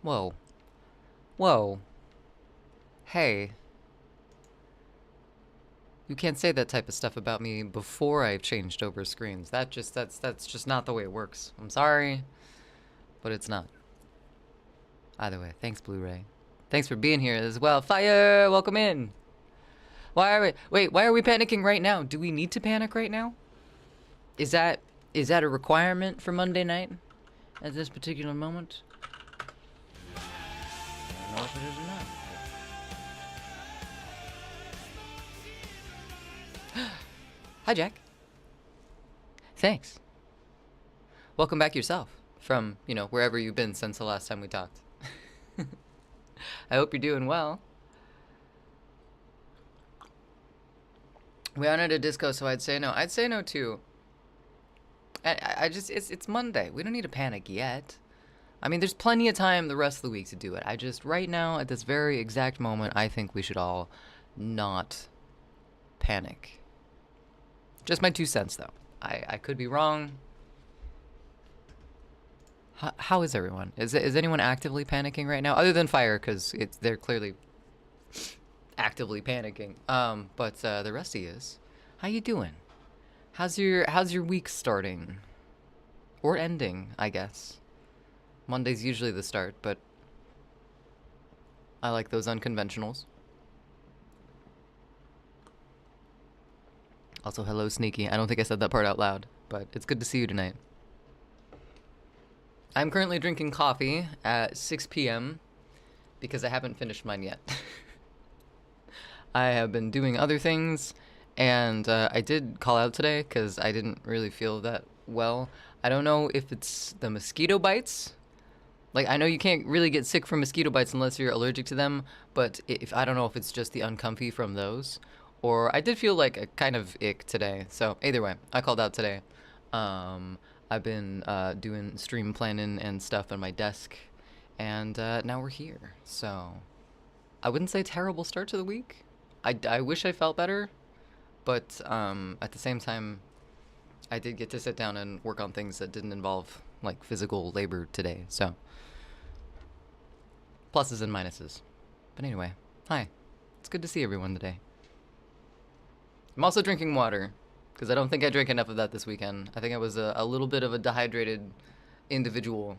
Whoa. Whoa. Hey. You can't say that type of stuff about me before I've changed over screens. That's just not the way it works. I'm sorry, but it's not. Either way, thanks Blu-ray. Thanks for being here as well. Fire! Welcome in! Why are we panicking right now? Do we need to panic right now? Is that a requirement for Monday night? At this particular moment? I don't know if it is or not. Hi, Jack. Thanks. Welcome back yourself from, wherever you've been since the last time we talked. I hope you're doing well. We aren't at a disco, so I'd say no. I'd say no, too. It's Monday. We don't need to panic yet. I mean, there's plenty of time the rest of the week to do it. Right now, at this very exact moment, I think we should all not panic. Just my 2 cents, though. I could be wrong. How is everyone? Is anyone actively panicking right now? Other than Fire, because they're clearly actively panicking. But the rest of you is. How you doing? How's your week starting? Or ending, I guess. Monday's usually the start, but I like those unconventionals. Also, hello, Sneaky. I don't think I said that part out loud, but it's good to see you tonight. I'm currently drinking coffee at 6 p.m. because I haven't finished mine yet. I have been doing other things, and I did call out today because I didn't really feel that well. I don't know if it's the mosquito bites. Like, I know you can't really get sick from mosquito bites unless you're allergic to them, but I don't know if it's just the uncomfy from those. Or I did feel like a kind of ick today. So either way, I called out today. I've been doing stream planning and stuff on my desk, and now we're here. So I wouldn't say terrible start to the week. I wish I felt better, but at the same time, I did get to sit down and work on things that didn't involve like physical labor today. So pluses and minuses. But anyway, hi. It's good to see everyone today. I'm also drinking water, because I don't think I drank enough of that this weekend. I think I was a little bit of a dehydrated individual.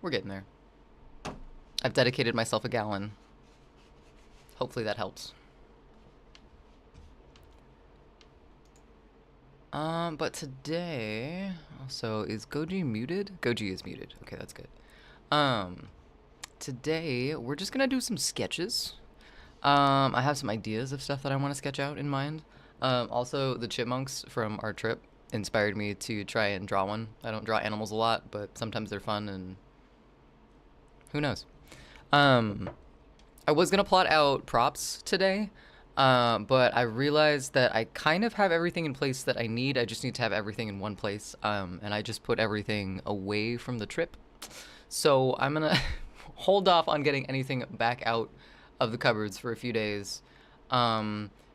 We're getting there. I've dedicated myself a gallon. Hopefully that helps. But today... Also, is Goji muted? Goji is muted. Okay, that's good. Today, we're just gonna do some sketches. I have some ideas of stuff that I want to sketch out in mind. Also, the chipmunks from our trip inspired me to try and draw one. I don't draw animals a lot, but sometimes they're fun, and who knows. I was gonna plot out props today, but I realized that I kind of have everything in place that I need. I just need to have everything in one place, and I just put everything away from the trip. So I'm gonna hold off on getting anything back out of the cupboards for a few days.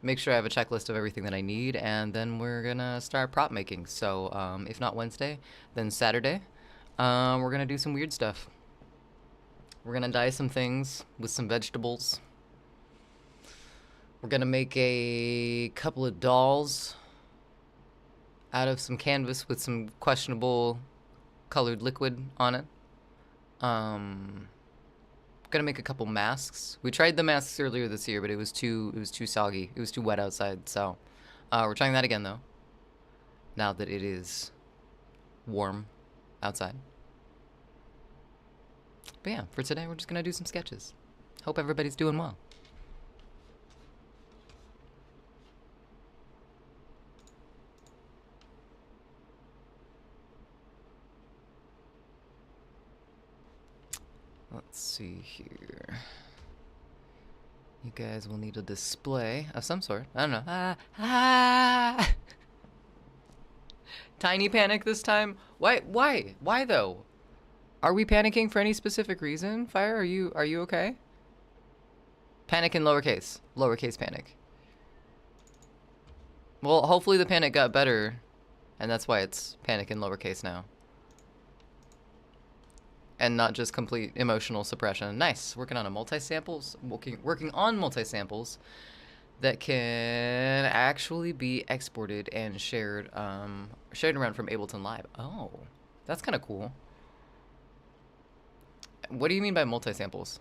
Make sure I have a checklist of everything that I need, and then we're gonna start prop making. So if not Wednesday, then Saturday, we're gonna do some weird stuff. We're gonna dye some things with some vegetables. We're gonna make a couple of dolls out of some canvas with some questionable colored liquid on it. Gonna make a couple masks. We tried the masks earlier this year, but it was too soggy. It was too wet outside. So we're trying that again though. Now that it is warm outside. But yeah, for today we're just gonna do some sketches. Hope everybody's doing well. Let's see here. You guys will need a display of some sort. I don't know. Tiny panic this time? Why though? Are we panicking for any specific reason? Fire, are you okay? Panic in lowercase. Lowercase panic. Well, hopefully the panic got better And that's why it's panic in lowercase now. And not just complete emotional suppression. Nice. Working on a multi-samples. Working on multi-samples that can actually be exported and shared around from Ableton Live. Oh, that's kind of cool. What do you mean by multi-samples?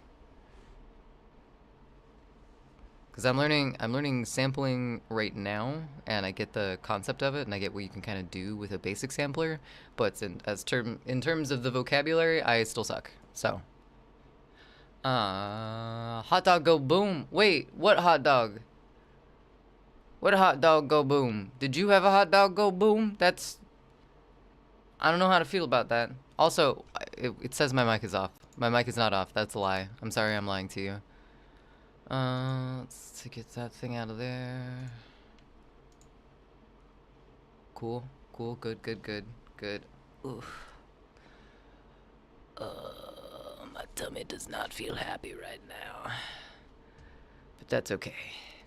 Because I'm learning sampling right now, and I get the concept of it, and I get what you can kind of do with a basic sampler. But in terms of the vocabulary, I still suck. So, hot dog go boom. Wait, what hot dog? What hot dog go boom? Did you have a hot dog go boom? I don't know how to feel about that. Also, it says my mic is off. My mic is not off. That's a lie. I'm sorry, I'm lying to you. Let's get that thing out of there. Cool, good. Oof. My tummy does not feel happy right now. But that's okay.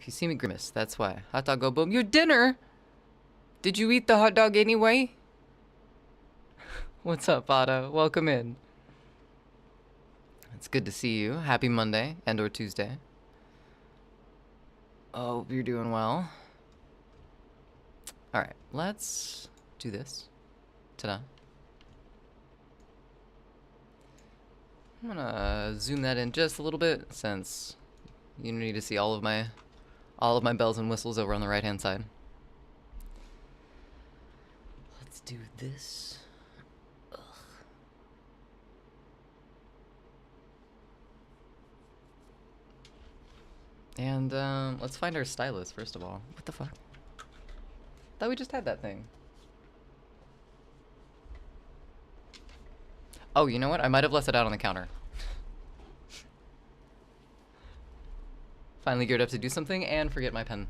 If you see me grimace, that's why. Hot dog go boom. Your dinner? Did you eat the hot dog anyway? What's up, Otto? Welcome in. It's good to see you. Happy Monday and or Tuesday. Oh, you're doing well. All right, let's do this. Ta-da. I'm gonna zoom that in just a little bit since you need to see all of my bells and whistles over on the right-hand side. Let's do this. Ugh. And let's find our stylus first of all. What the fuck? Thought we just had that thing. Oh, you know what? I might have left it out on the counter. Finally geared up to do something and forget my pen.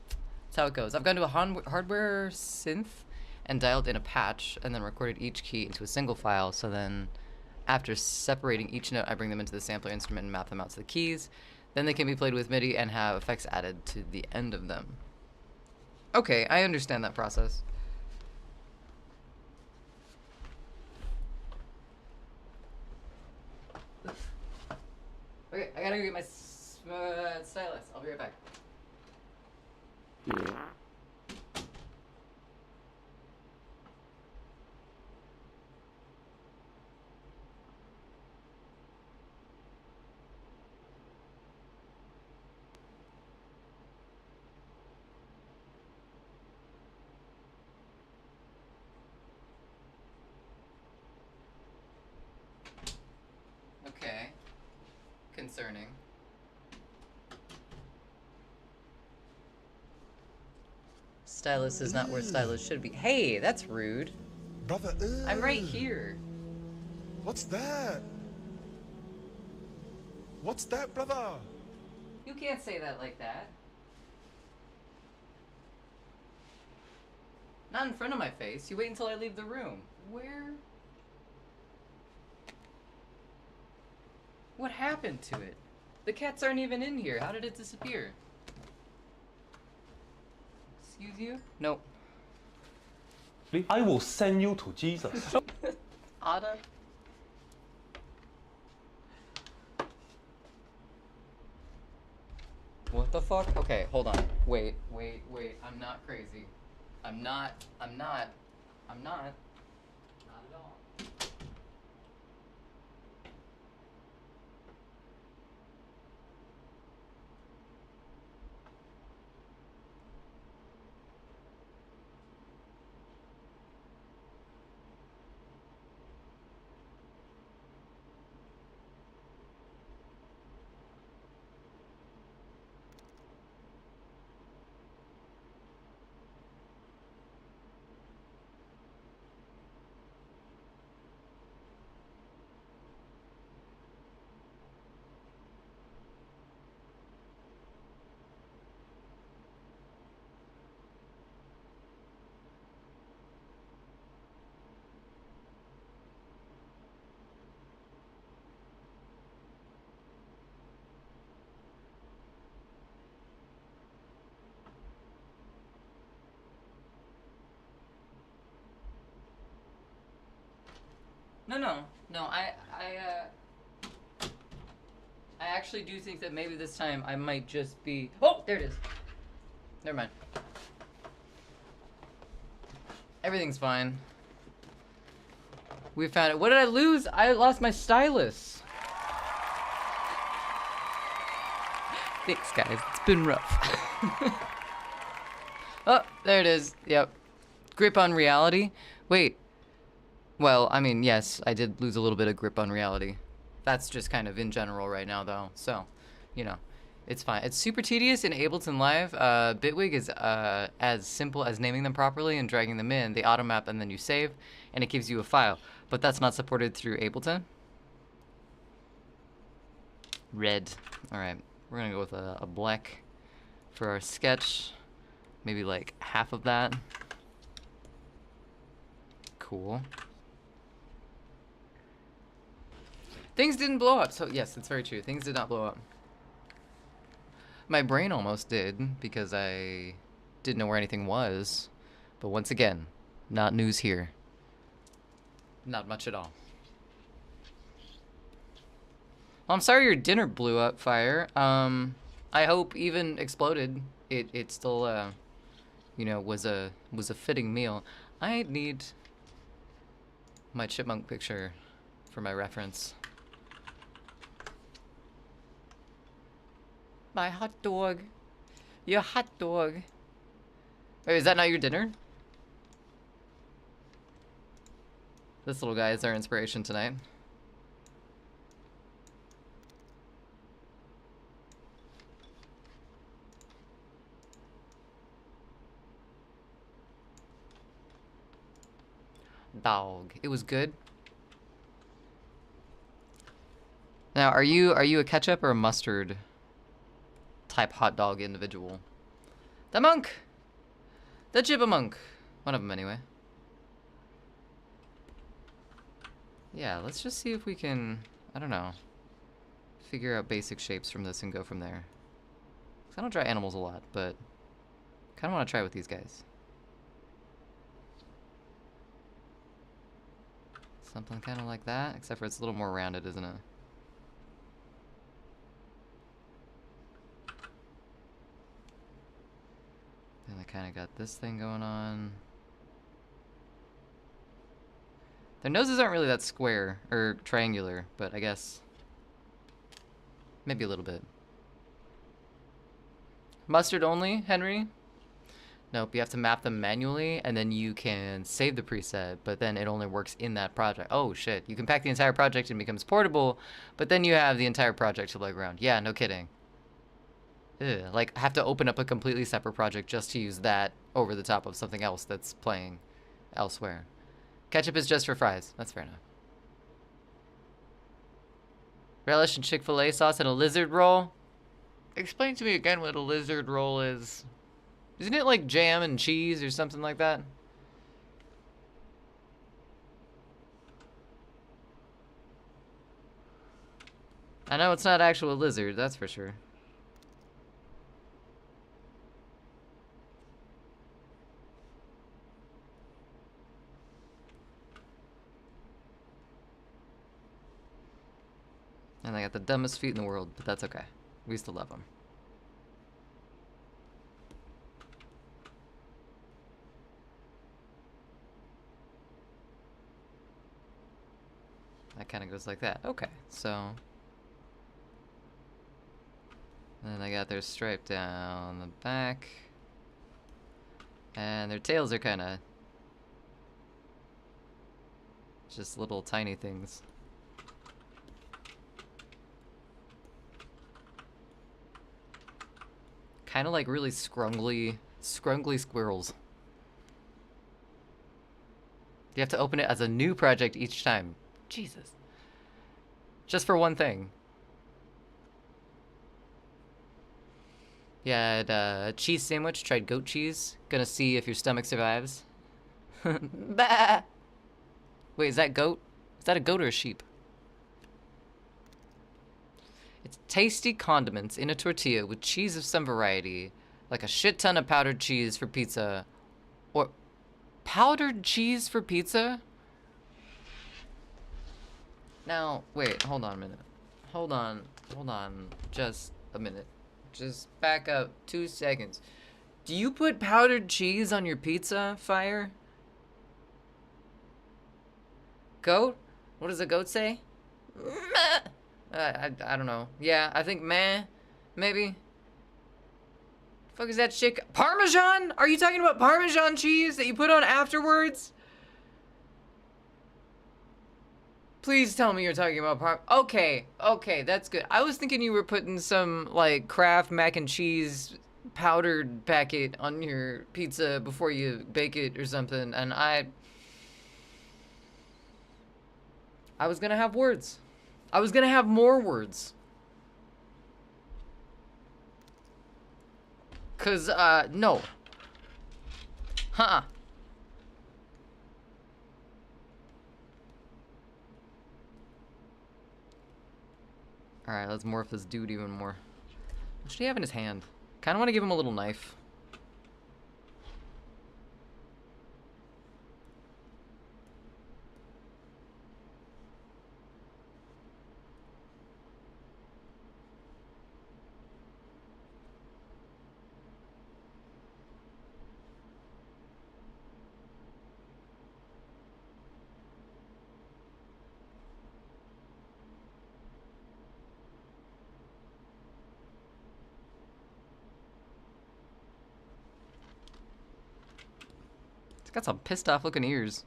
That's how it goes. I've gone to a hardware synth and dialed in a patch and then recorded each key into a single file. So then after separating each note, I bring them into the sampler instrument and map them out to the keys. Then they can be played with MIDI and have effects added to the end of them. Okay, I understand that process. Okay, I gotta go get my stylus. I'll be right back. Okay. Concerning. Stylus is not where stylus should be. Hey, that's rude. Brother, I'm right here. What's that? What's that, brother? You can't say that like that. Not in front of my face. You wait until I leave the room. Where? What happened to it? The cats aren't even in here. How did it disappear? Excuse you? Nope. I will send you to Jesus. Ada? What the fuck? Okay, hold on. Wait. I'm not crazy. I'm not. Not at all. No. I actually do think that maybe this time I might just be. Oh, there it is. Never mind. Everything's fine. We found it. What did I lose? I lost my stylus. Thanks, guys. It's been rough. Oh, there it is. Yep. Grip on reality. Wait. Well, I mean, yes, I did lose a little bit of grip on reality. That's just kind of in general right now, though. So, you know, it's fine. It's super tedious in Ableton Live. Bitwig is as simple as naming them properly and dragging them in. They automap and then you save, and it gives you a file. But that's not supported through Ableton. Red. All right. We're going to go with a black for our sketch. Maybe like half of that. Cool. Things didn't blow up. So yes, it's very true. Things did not blow up. My brain almost did because I didn't know where anything was. But once again, not news here. Not much at all. Well, I'm sorry your dinner blew up, Fire. I hope even exploded. It still you know, was a fitting meal. I need my chipmunk picture for my reference. My hot dog. Your hot dog. Wait, is that not your dinner? This little guy is our inspiration tonight. Dog. It was good. Now, are you a ketchup or a mustard type hot dog individual? The monk! The chipmunk! One of them, anyway. Yeah, let's just see if we can, I don't know, figure out basic shapes from this and go from there. 'Cause I don't try animals a lot, but kind of want to try with these guys. Something kind of like that, except for it's a little more rounded, isn't it? Then I kind of got this thing going on. Their noses aren't really that square, or triangular, but I guess maybe a little bit. Mustard only, Henry? Nope, you have to map them manually, and then you can save the preset, but then it only works in that project. Oh, shit. You can pack the entire project and it becomes portable, but then you have the entire project to play around. Yeah, no kidding. Ugh, like, have to open up a completely separate project just to use that over the top of something else that's playing elsewhere. Ketchup is just for fries. That's fair enough. Relish and Chick-fil-A sauce and a lizard roll? Explain to me again what a lizard roll is. Isn't it like jam and cheese or something like that? I know it's not actual lizard, that's for sure. And they got the dumbest feet in the world, but that's okay. We still love them. That kind of goes like that. Okay, so then they got their stripe down the back, and their tails are kind of just little tiny things. Kind of like really scrungly squirrels. You have to open it as a new project each time. Jesus. Just for one thing. Yeah, I had a cheese sandwich, tried goat cheese. Gonna see if your stomach survives. Bah! Wait, is that goat? Is that a goat or a sheep? It's tasty condiments in a tortilla with cheese of some variety, like a shit ton of powdered cheese for pizza. Or powdered cheese for pizza? Now, wait, hold on a minute. Hold on, just a minute. Just back up 2 seconds. Do you put powdered cheese on your pizza, Fire? Goat? What does a goat say? Meh. I don't know. Yeah, I think meh, maybe. Fuck is that shit? Parmesan? Are you talking about Parmesan cheese that you put on afterwards? Please tell me you're talking about Okay, that's good. I was thinking you were putting some, like, Kraft mac and cheese powdered packet on your pizza before you bake it or something, and I was gonna have words. I was gonna have more words. Cause, no. Huh. Alright, let's morph this dude even more. What should he have in his hand? Kinda wanna give him a little knife. It's got some pissed off looking ears.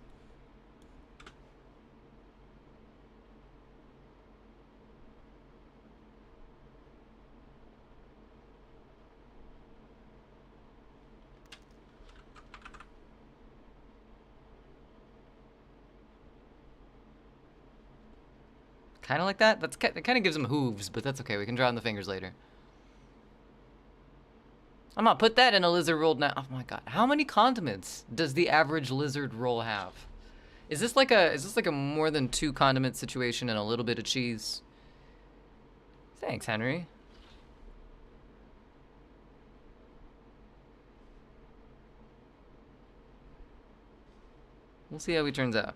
Kind of like that. That kind of gives him hooves, but that's okay. We can draw on the fingers later. I'm gonna put that in a lizard roll now. Oh my god, how many condiments does the average lizard roll have? Is this like a more than 2 condiment situation and a little bit of cheese? Thanks, Henry. We'll see how he turns out.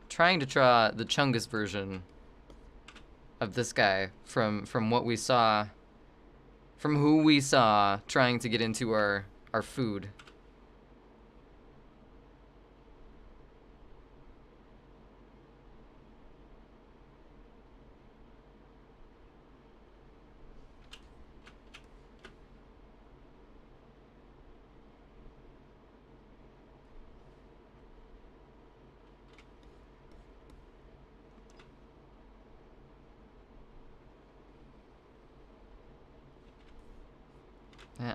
Trying to draw the Chungus version of this guy from what we saw, from who we saw trying to get into our food.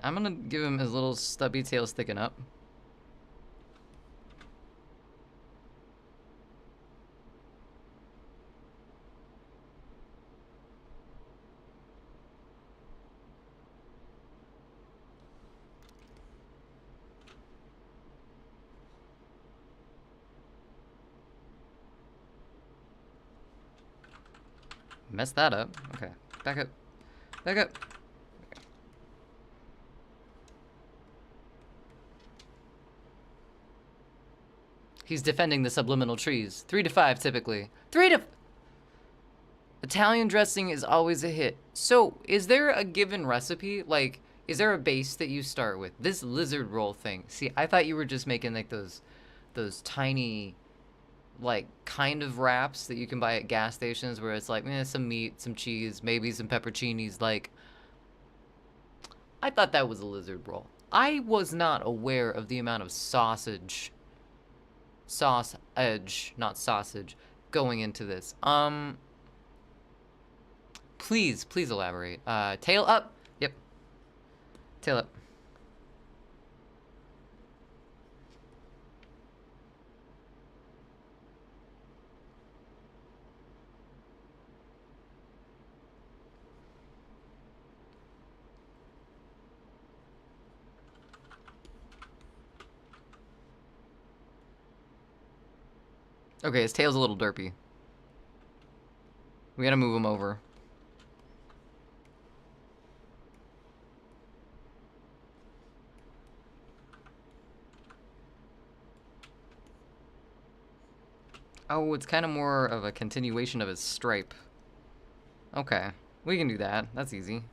I'm gonna give him his little stubby tail sticking up. Messed that up. Okay, back up. Back up. He's defending the subliminal trees. 3 to 5, typically. 3 to... Italian dressing is always a hit. So, is there a given recipe? Like, is there a base that you start with? This lizard roll thing. See, I thought you were just making, like, those tiny, like, kind of wraps that you can buy at gas stations where it's like, some meat, some cheese, maybe some pepperoncinis. Like, I thought that was a lizard roll. I was not aware of the amount of sausage, not sausage, going into this. Please elaborate. Tail up. Yep. Tail up. Okay, his tail's a little derpy. We gotta move him over. Oh, it's kind of more of a continuation of his stripe. Okay, we can do that. That's easy.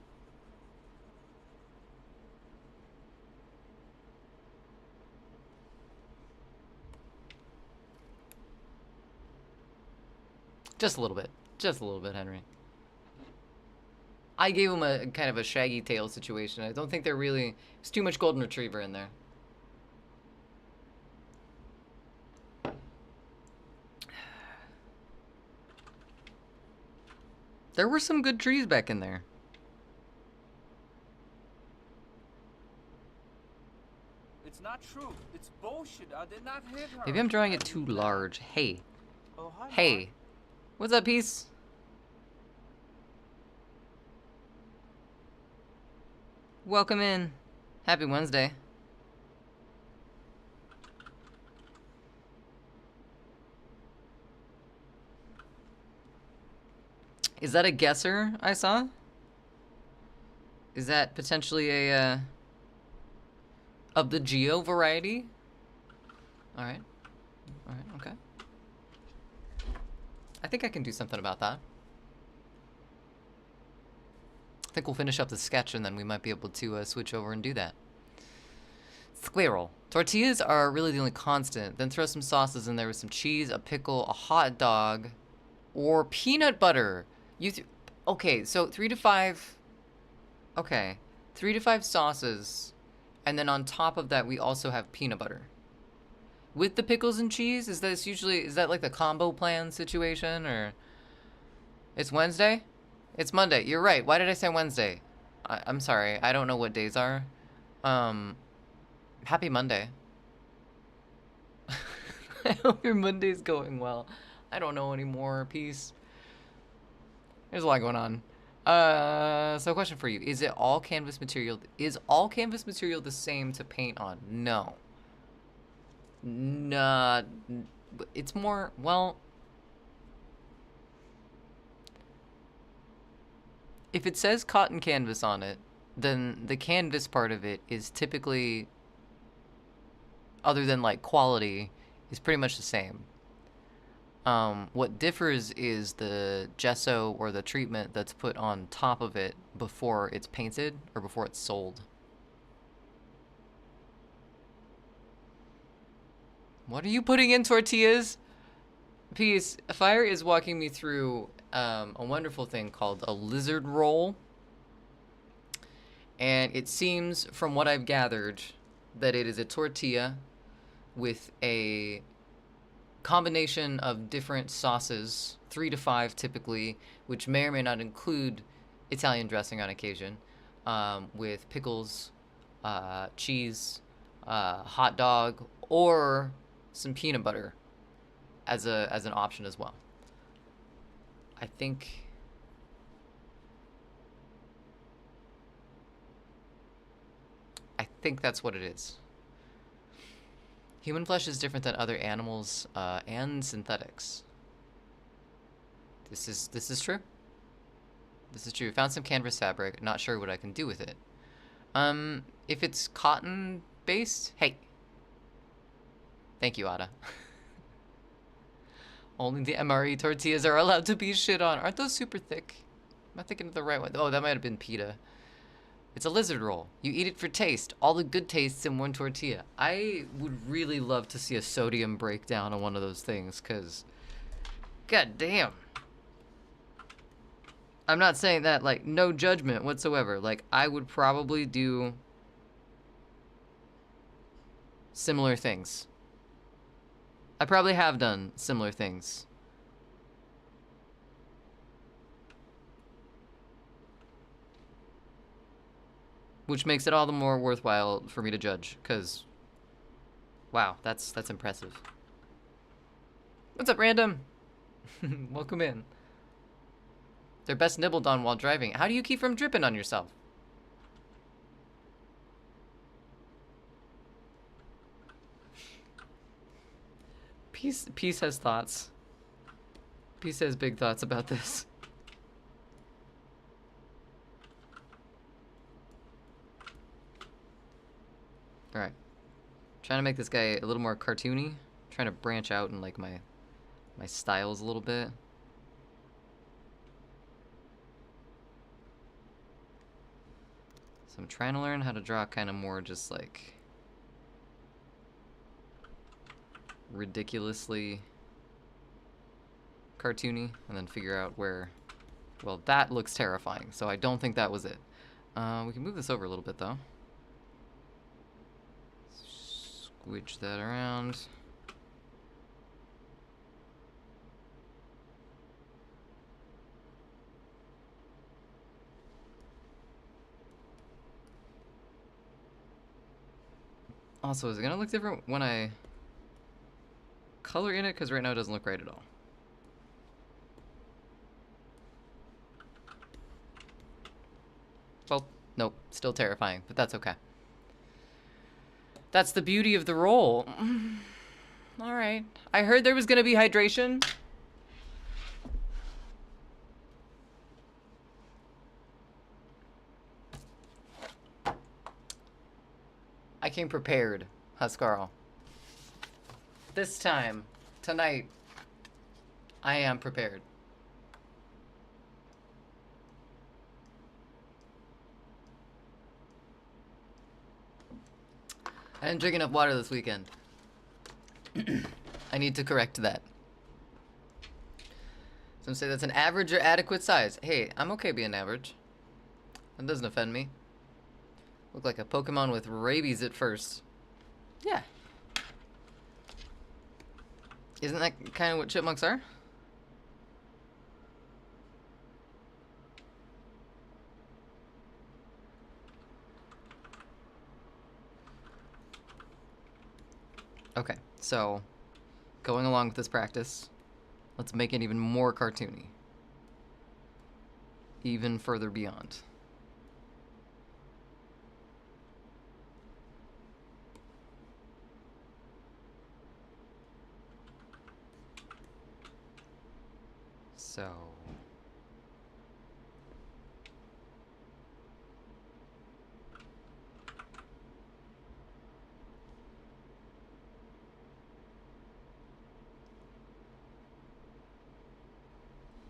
Just a little bit. Just a little bit, Henry. I gave him a kind of a shaggy tail situation. I don't think they're really... There's too much golden retriever in there. There were some good trees back in there. It's not true. It's bullshit. I did not hit her. Maybe I'm drawing it too large. Hey. Oh, hi, Hey. Mark. What's up, Peace? Welcome in. Happy Wednesday. Is that a guesser I saw? Is that potentially a, of the Geo variety? Alright. Alright, okay. I think I can do something about that. I think we'll finish up the sketch and then we might be able to switch over and do that. Squirrel. Tortillas are really the only constant. Then throw some sauces in there with some cheese, a pickle, a hot dog, or peanut butter. Okay, so 3 to 5... Okay. 3 to 5 sauces. And then on top of that, we also have peanut butter. With the pickles and cheese, is that like the combo plan situation, or? It's Wednesday? It's Monday. You're right. Why did I say Wednesday? I'm sorry. I don't know what days are. Happy Monday. I hope your Monday's going well. I don't know anymore. Peace. There's a lot going on. So question for you. Is it all canvas material? Is all canvas material the same to paint on? No. Nah, it's more, well, if it says cotton canvas on it, then the canvas part of it is typically, other than like quality, is pretty much the same. What differs is the gesso or the treatment that's put on top of it before it's painted or before it's sold. What are you putting in, tortillas? Peace. Fire is walking me through a wonderful thing called a lizard roll. And it seems, from what I've gathered, that it is a tortilla with a combination of different sauces, 3 to 5 typically, which may or may not include Italian dressing on occasion, with pickles, cheese, hot dog, or some peanut butter as an option as well. I think that's what it is. Human flesh is different than other animals and synthetics. This is true. This is true. Found some canvas fabric. Not sure what I can do with it. If it's cotton based, hey. Thank you, Ada. Only the MRE tortillas are allowed to be shit on. Aren't those super thick? Am I thinking of the right one? Oh, that might have been pita. It's a lizard roll. You eat it for taste. All the good tastes in one tortilla. I would really love to see a sodium breakdown on one of those things, because... God damn. I'm not saying that, like, no judgment whatsoever. Like, I would probably do similar things. I probably have done similar things. Which makes it all the more worthwhile for me to judge, because, wow, that's impressive. What's up, random? Welcome in. They're best nibbled on while driving. How do you keep from dripping on yourself? Peace has thoughts. Peace has big thoughts about this. Alright. Trying to make this guy a little more cartoony. Trying to branch out in like my my styles a little bit. So I'm trying to learn how to draw kind of more just like ridiculously cartoony, and then figure out where, well, that looks terrifying, so I don't think that was it. We can move this over a little bit though. Squidge that around. Also, is it gonna look different when I color in it? Because right now it doesn't look right at all. Well, nope, still terrifying, but that's okay. That's the beauty of the role. All right. I heard there was gonna be hydration. I came prepared, Huskarl. This time, tonight, I am prepared. I didn't drink enough water this weekend. I need to correct that. Some say that's an average or adequate size. Hey, I'm okay being average. That doesn't offend me. Look like a Pokemon with rabies at first. Yeah. Isn't that kind of what chipmunks are? Okay, so going along with this practice, let's make it even more cartoony. Even further beyond. So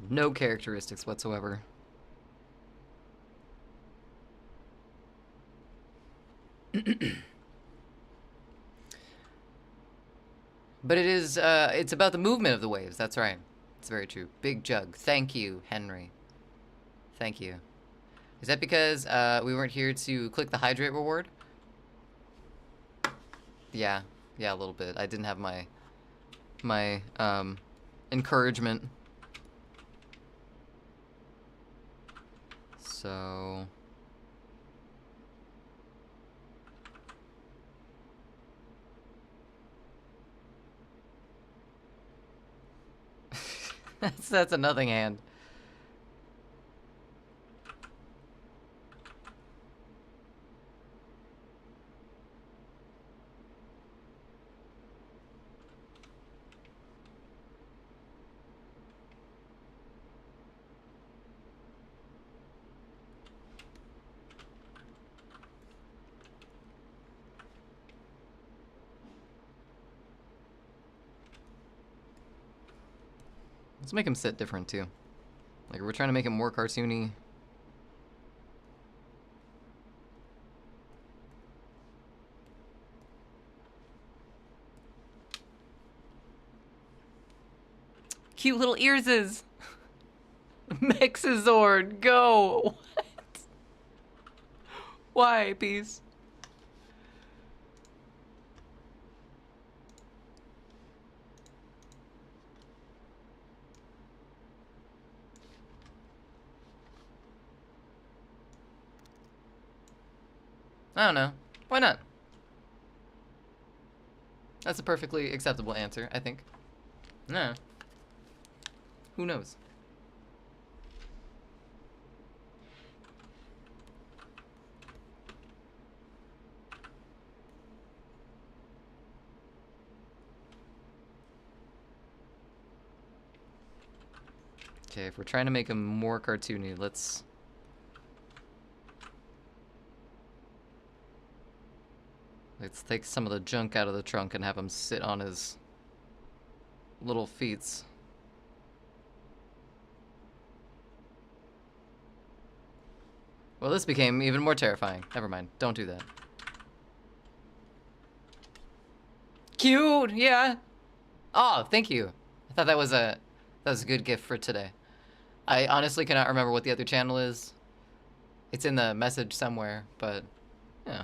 no characteristics whatsoever. But it is, it's about the movement of the waves, that's right. It's very true. Big jug. Thank you, Henry. Thank you. Is that because we weren't here to click the hydrate reward? Yeah. Yeah, a little bit. I didn't have my encouragement. So that's a nothing hand. Let's make him sit different too. Like, we're trying to make him more cartoony. Cute little earses. Mexazord, go. What? Why, Peace? I don't know. Why not? That's a perfectly acceptable answer, I think. No. Who knows? Okay, if we're trying to make him more cartoony, let's take some of the junk out of the trunk and have him sit on his little feet. Well, this became even more terrifying. Never mind. Don't do that. Cute, yeah. Oh, thank you. I thought that was a good gift for today. I honestly cannot remember what the other channel is. It's in the message somewhere, but yeah.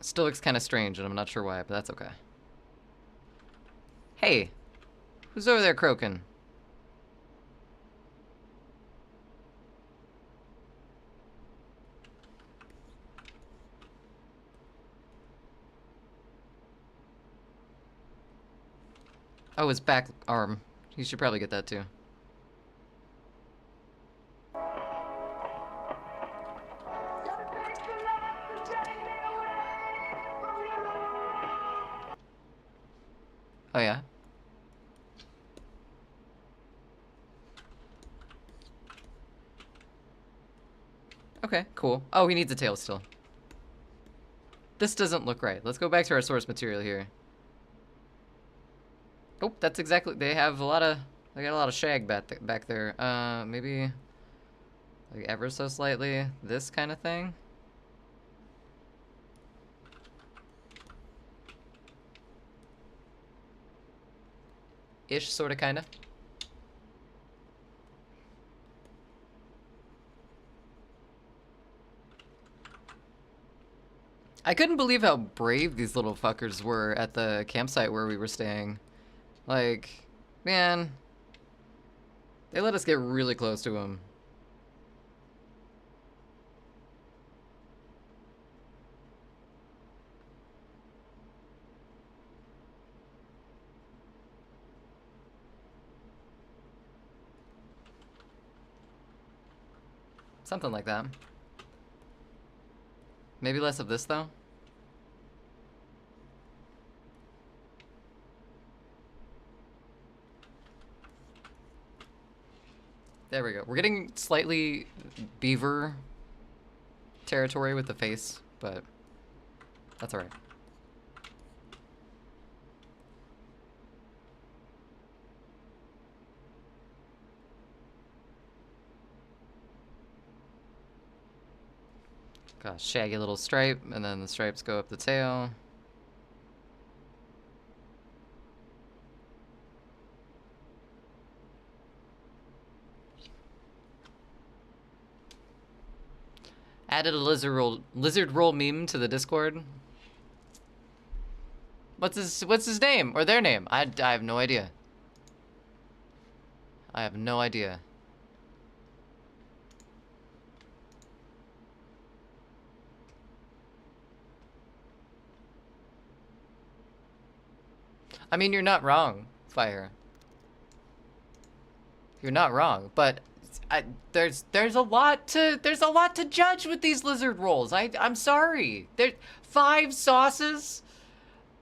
Still looks kind of strange, and I'm not sure why, but that's okay. Hey, who's over there croaking? Oh, his back arm. You should probably get that too. Oh yeah? Okay, cool. Oh, he needs a tail still. This doesn't look right. Let's go back to our source material here. Oh, that's exactly, they got a lot of shag back there. Maybe like ever so slightly this kind of thing. Ish, sorta, kinda. I couldn't believe how brave these little fuckers were at the campsite where we were staying. Like, man, they let us get really close to them. Something like that. Maybe less of this, though. There we go. We're getting slightly beaver territory with the face, but that's alright. Got a shaggy little stripe, and then the stripes go up the tail. Added a lizard roll meme to the Discord. What's his name or their name? I have no idea. I have no idea. I mean, you're not wrong, Fire. You're not wrong, but there's a lot to judge with these lizard rolls. I'm sorry. There's 5 sauces.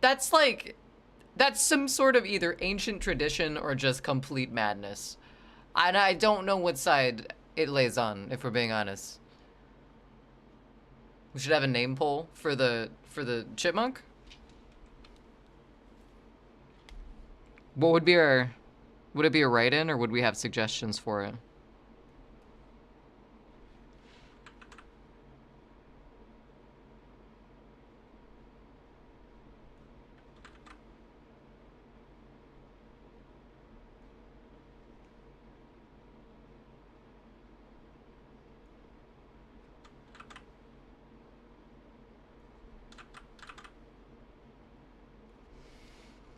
That's some sort of either ancient tradition or just complete madness. And I don't know what side it lays on, if we're being honest. We should have a name poll for the chipmunk. What would be would it be a write-in, or would we have suggestions for it?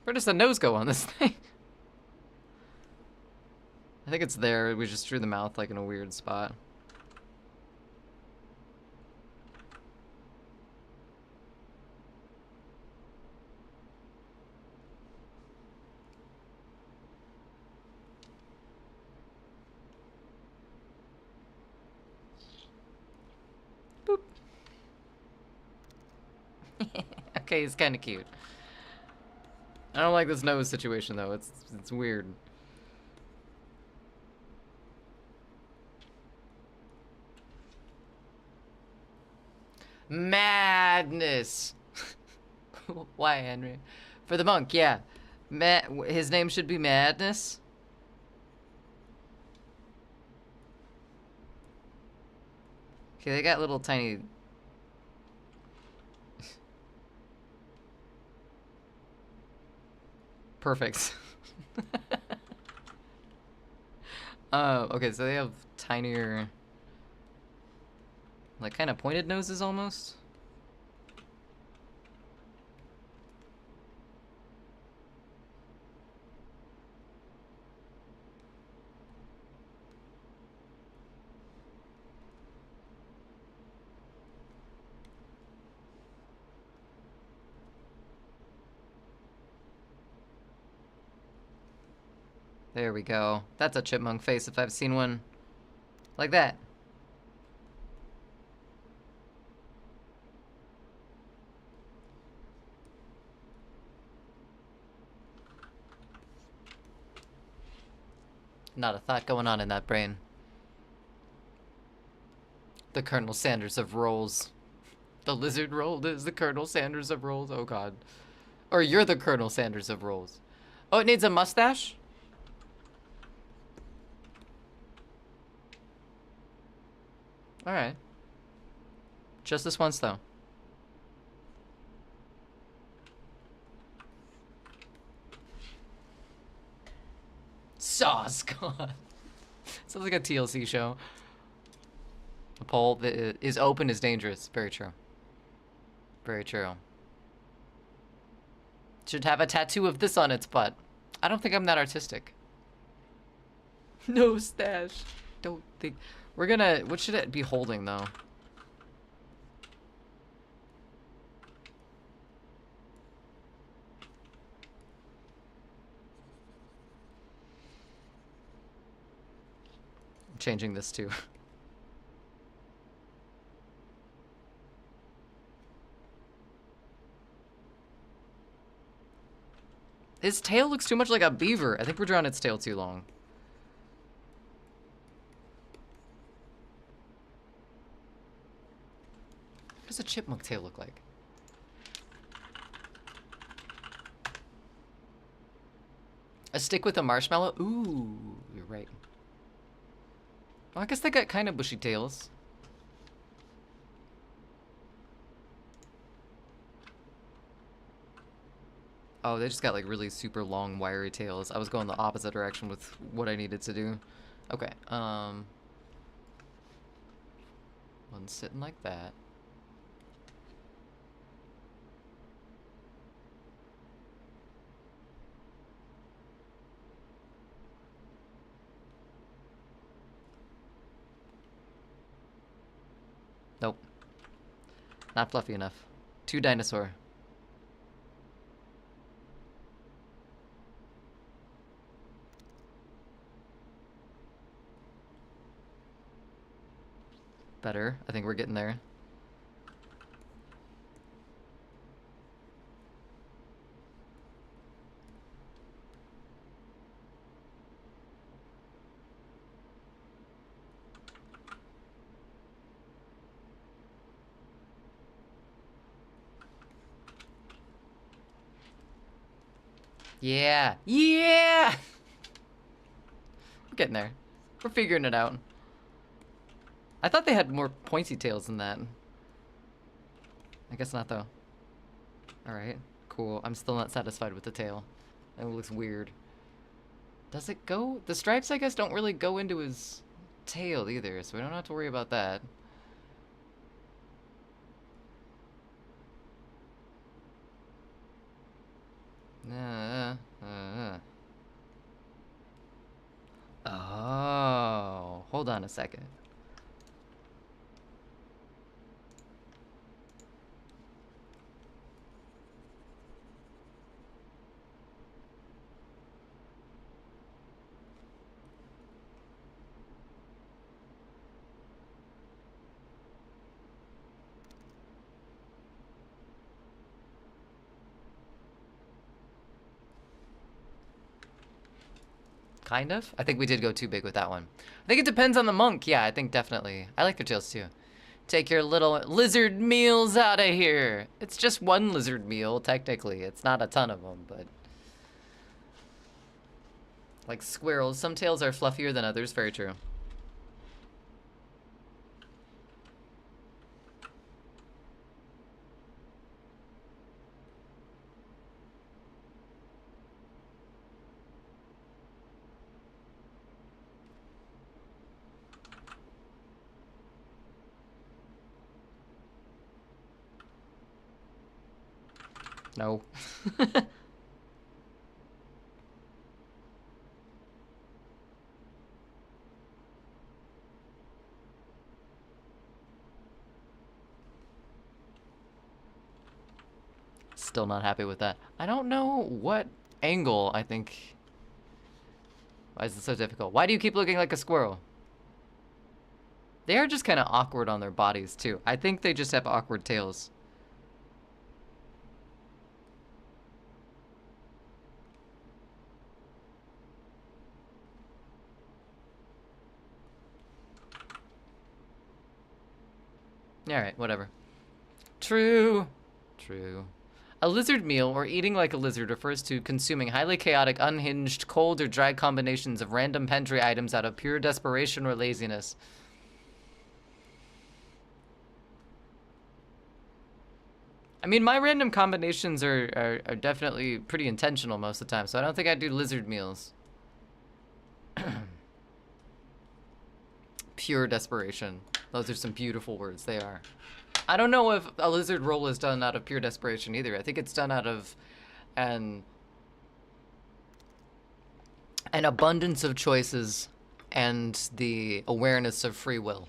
Where does the nose go on this thing? I think it's there. We just drew the mouth like in a weird spot. Okay, he's kind of cute. I don't like this nose situation though. It's weird. Madness. Why, Henry? For the monk, yeah. His name should be Madness. Okay, they got little tiny... Perfect. Okay, so they have tinier... like, kind of pointed noses, almost? There we go. That's a chipmunk face if I've seen one. Like that. Not a thought going on in that brain. The Colonel Sanders of rolls. The lizard roll is the Colonel Sanders of rolls. Oh god. Or you're the Colonel Sanders of rolls. Oh, it needs a mustache? Alright. Just this once, though. Sauce, God. Sounds like a TLC show. A pole that is open is dangerous. Very true. Very true. Should have a tattoo of this on its butt. I don't think I'm that artistic. No stash. Don't think. We're gonna... what should it be holding, though? I'm changing this, too. His tail looks too much like a beaver. I think we're drawing its tail too long. What does a chipmunk tail look like? A stick with a marshmallow? Ooh, you're right. Well, I guess they got kind of bushy tails. Oh, they just got like really super long wiry tails. I was going the opposite direction with what I needed to do. Okay, one sitting like that. Nope. Not fluffy enough. Too dinosaur. Better. I think we're getting there. Yeah. Yeah! We're getting there. We're figuring it out. I thought they had more pointy tails than that. I guess not, though. Alright, cool. I'm still not satisfied with the tail. It looks weird. Does it go? The stripes, I guess, don't really go into his tail either, so we don't have to worry about that. Oh, hold on a second. Kind of. I think we did go too big with that one. I think it depends on the monk. Yeah, I think definitely. I like their tails too. Take your little lizard meals out of here. It's just one lizard meal, technically. It's not a ton of them, but... Like squirrels, some tails are fluffier than others. Very true. No. Still not happy with that. I don't know what angle, I think. Why is this so difficult? Why do you keep looking like a squirrel? They are just kind of awkward on their bodies, too. I think they just have awkward tails. Alright, whatever. True. True. A lizard meal, or eating like a lizard, refers to consuming highly chaotic, unhinged, cold, or dry combinations of random pantry items out of pure desperation or laziness. I mean, my random combinations are definitely pretty intentional most of the time, so I don't think I'd do lizard meals. Pure desperation. Those are some beautiful words, they are. I don't know if a lizard roll is done out of pure desperation either. I think it's done out of an abundance of choices and the awareness of free will.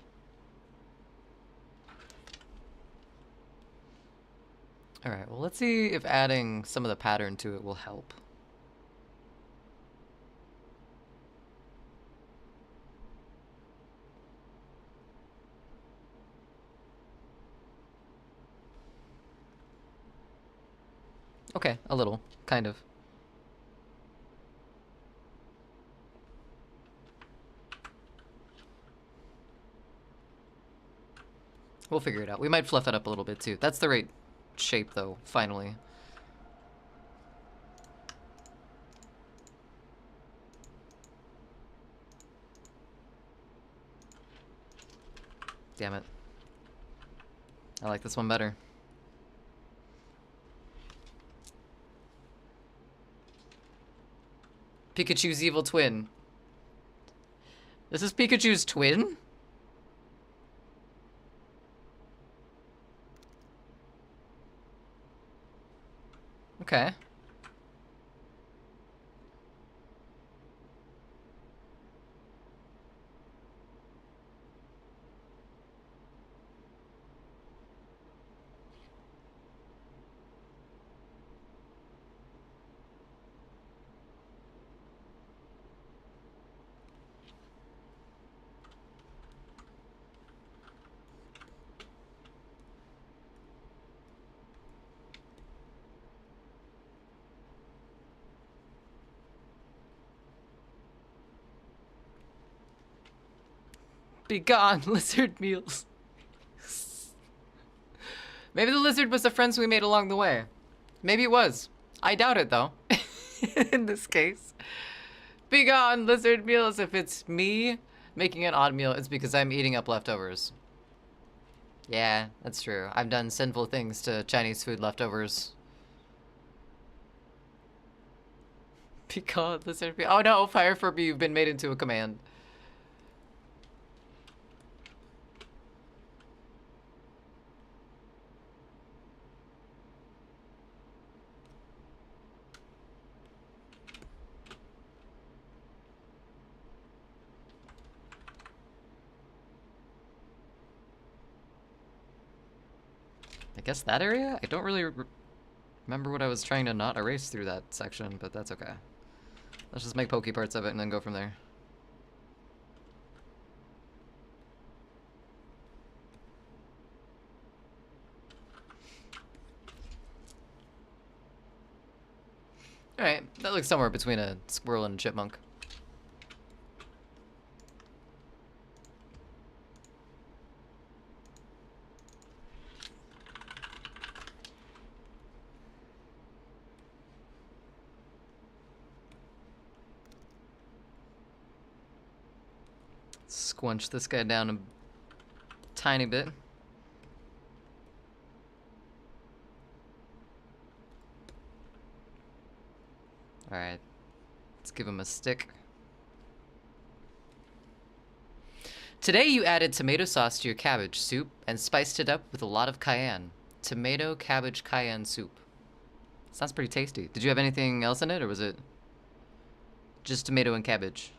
Alright, well, let's see if adding some of the pattern to it will help. Okay, a little, kind of. We'll figure it out. We might fluff it up a little bit too. That's the right shape though, finally. Damn it. I like this one better. Pikachu's evil twin. This is Pikachu's twin? Okay. Be gone, lizard meals. Maybe the lizard was the friends we made along the way. Maybe it was. I doubt it, though. In this case. Be gone, lizard meals. If it's me making an odd meal, it's because I'm eating up leftovers. Yeah, that's true. I've done sinful things to Chinese food leftovers. Be gone, lizard meals. Oh no, fire for me, you've been made into a command. I guess that area? I don't really remember what I was trying to not erase through that section, but that's okay. Let's just make pokey parts of it and then go from there. Alright, that looks somewhere between a squirrel and a chipmunk. Squunch this guy down a tiny bit. Alright. Let's give him a stick. Today you added tomato sauce to your cabbage soup and spiced it up with a lot of cayenne. Tomato cabbage cayenne soup. Sounds pretty tasty. Did you have anything else in it, or was it just tomato and cabbage?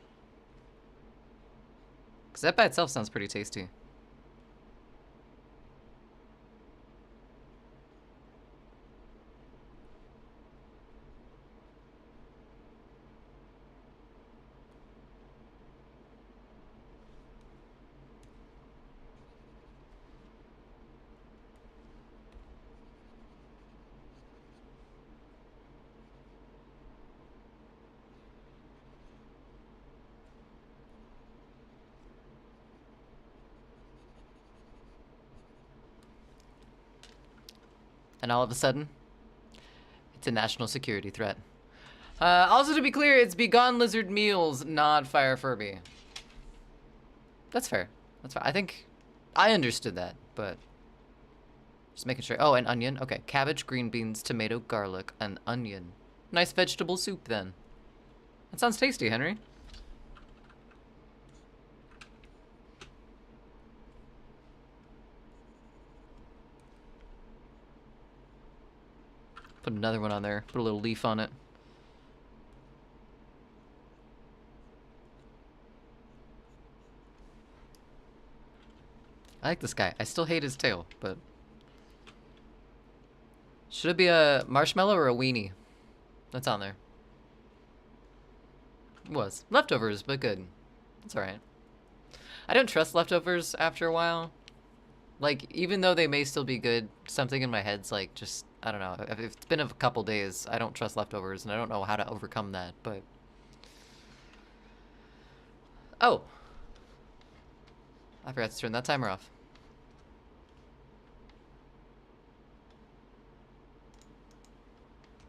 Because that by itself sounds pretty tasty. And all of a sudden, it's a national security threat. Also, to be clear, it's Begone Lizard Meals, not Fire Furby. That's fair. That's fair. I think I understood that, but just making sure. Oh, and onion. Okay, cabbage, green beans, tomato, garlic, and onion. Nice vegetable soup, then. That sounds tasty, Henry. Put another one on there. Put a little leaf on it. I like this guy. I still hate his tail, but... Should it be a marshmallow or a weenie? That's on there. It was. Leftovers, but good. It's alright. I don't trust leftovers after a while. Like, even though they may still be good, something in my head's like, just, I don't know. If it's been a couple days, I don't trust leftovers, and I don't know how to overcome that, but... Oh! I forgot to turn that timer off.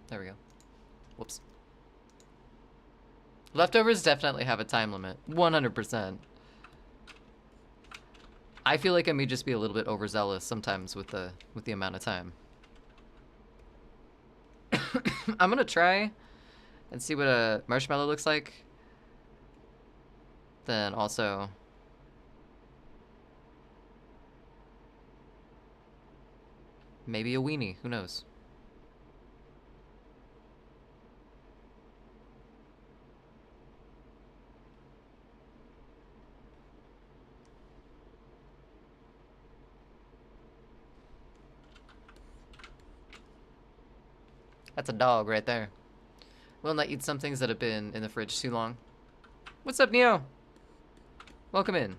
There we go. Whoops. Leftovers definitely have a time limit. 100%. I feel like I may just be a little bit overzealous sometimes with the amount of time. I'm gonna try and see what a marshmallow looks like. Then also... maybe a weenie, who knows? That's a dog right there. Will not eat some things that have been in the fridge too long. What's up, Neo? Welcome in.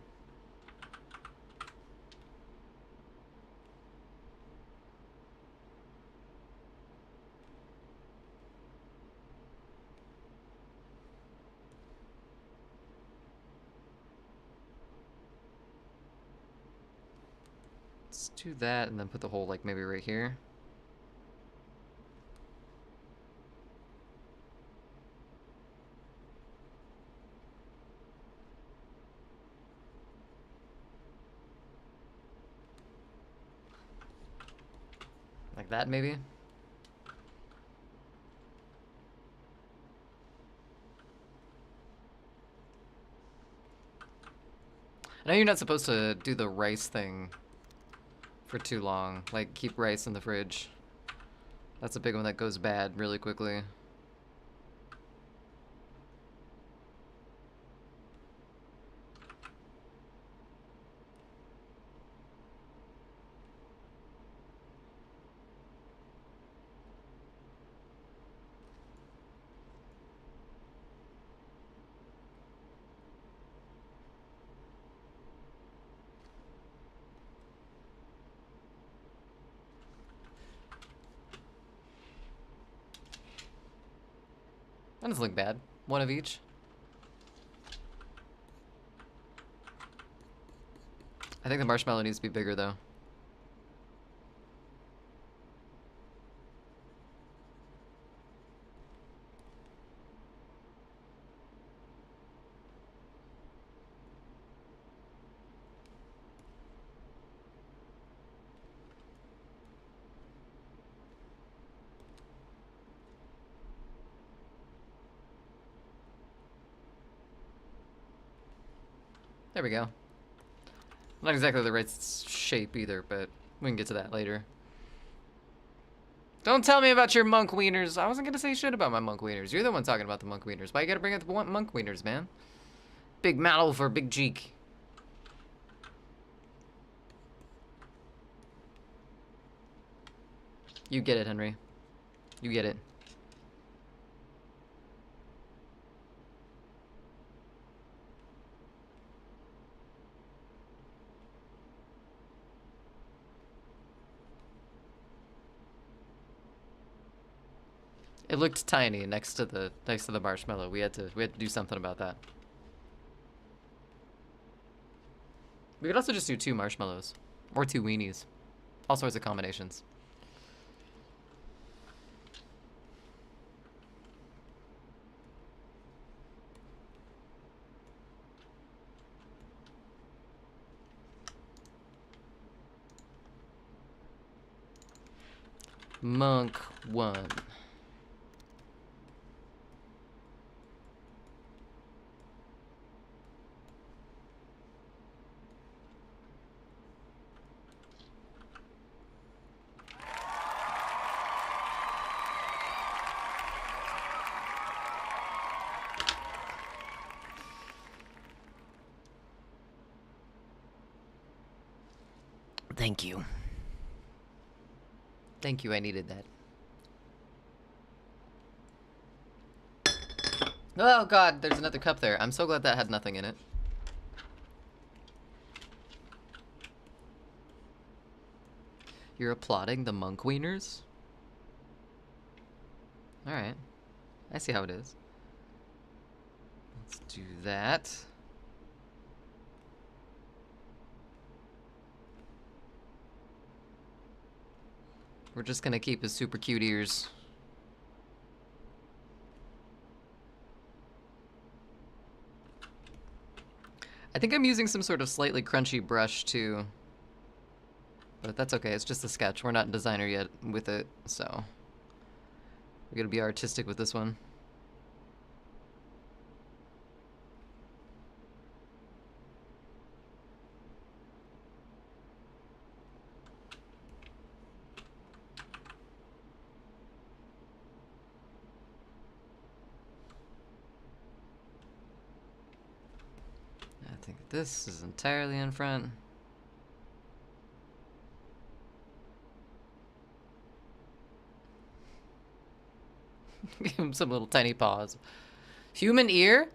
Let's do that and then put the hole like maybe right here. Like that, maybe? I know you're not supposed to do the rice thing for too long. Like, keep rice in the fridge. That's a big one that goes bad really quickly. That doesn't look bad. One of each. I think the marshmallow needs to be bigger, though. There we go. Not exactly the right shape either, but we can get to that later. Don't tell me about your monk wieners. I wasn't gonna say shit about my monk wieners. You're the one talking about the monk wieners. Why you gotta bring up the monk wieners, man? Big mouth for big cheek. You get it, Henry. You get it. It looked tiny next to the marshmallow. We had to do something about that. We could also just do 2 marshmallows or 2 weenies. All sorts of combinations. Monk 1. Thank you. Thank you, I needed that. Oh god, there's another cup there. I'm so glad that had nothing in it. You're applauding the monk wieners? Alright. I see how it is. Let's do that. We're just gonna keep his super cute ears. I think I'm using some sort of slightly crunchy brush too. But that's okay, it's just a sketch. We're not designer yet with it, so we gotta be artistic with this one. I think this is entirely in front. Give him some little tiny paws. Human ear?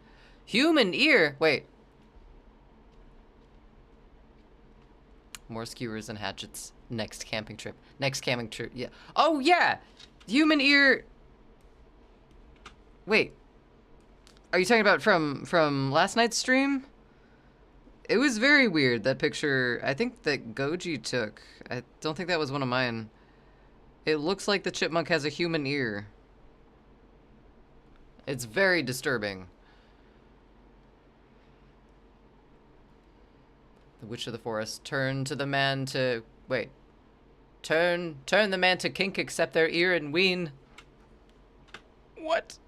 Human ear? Wait. More skewers and hatchets. Next camping trip. Next camping trip. Yeah. Oh, yeah! Human ear. Wait. Are you talking about from last night's stream? It was very weird, that picture. I think that Goji took. I don't think that was one of mine. It looks like the chipmunk has a human ear. It's very disturbing. The Witch of the Forest. Turn to the man to... Wait. Turn the man to kink, accept their ear and wean. What?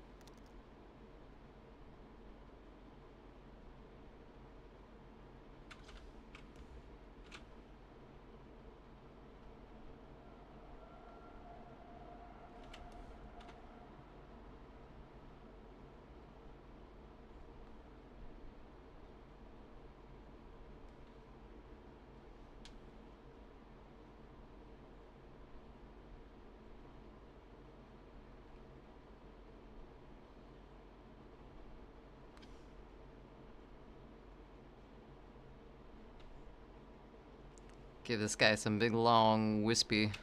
Give this guy some big, long, wispy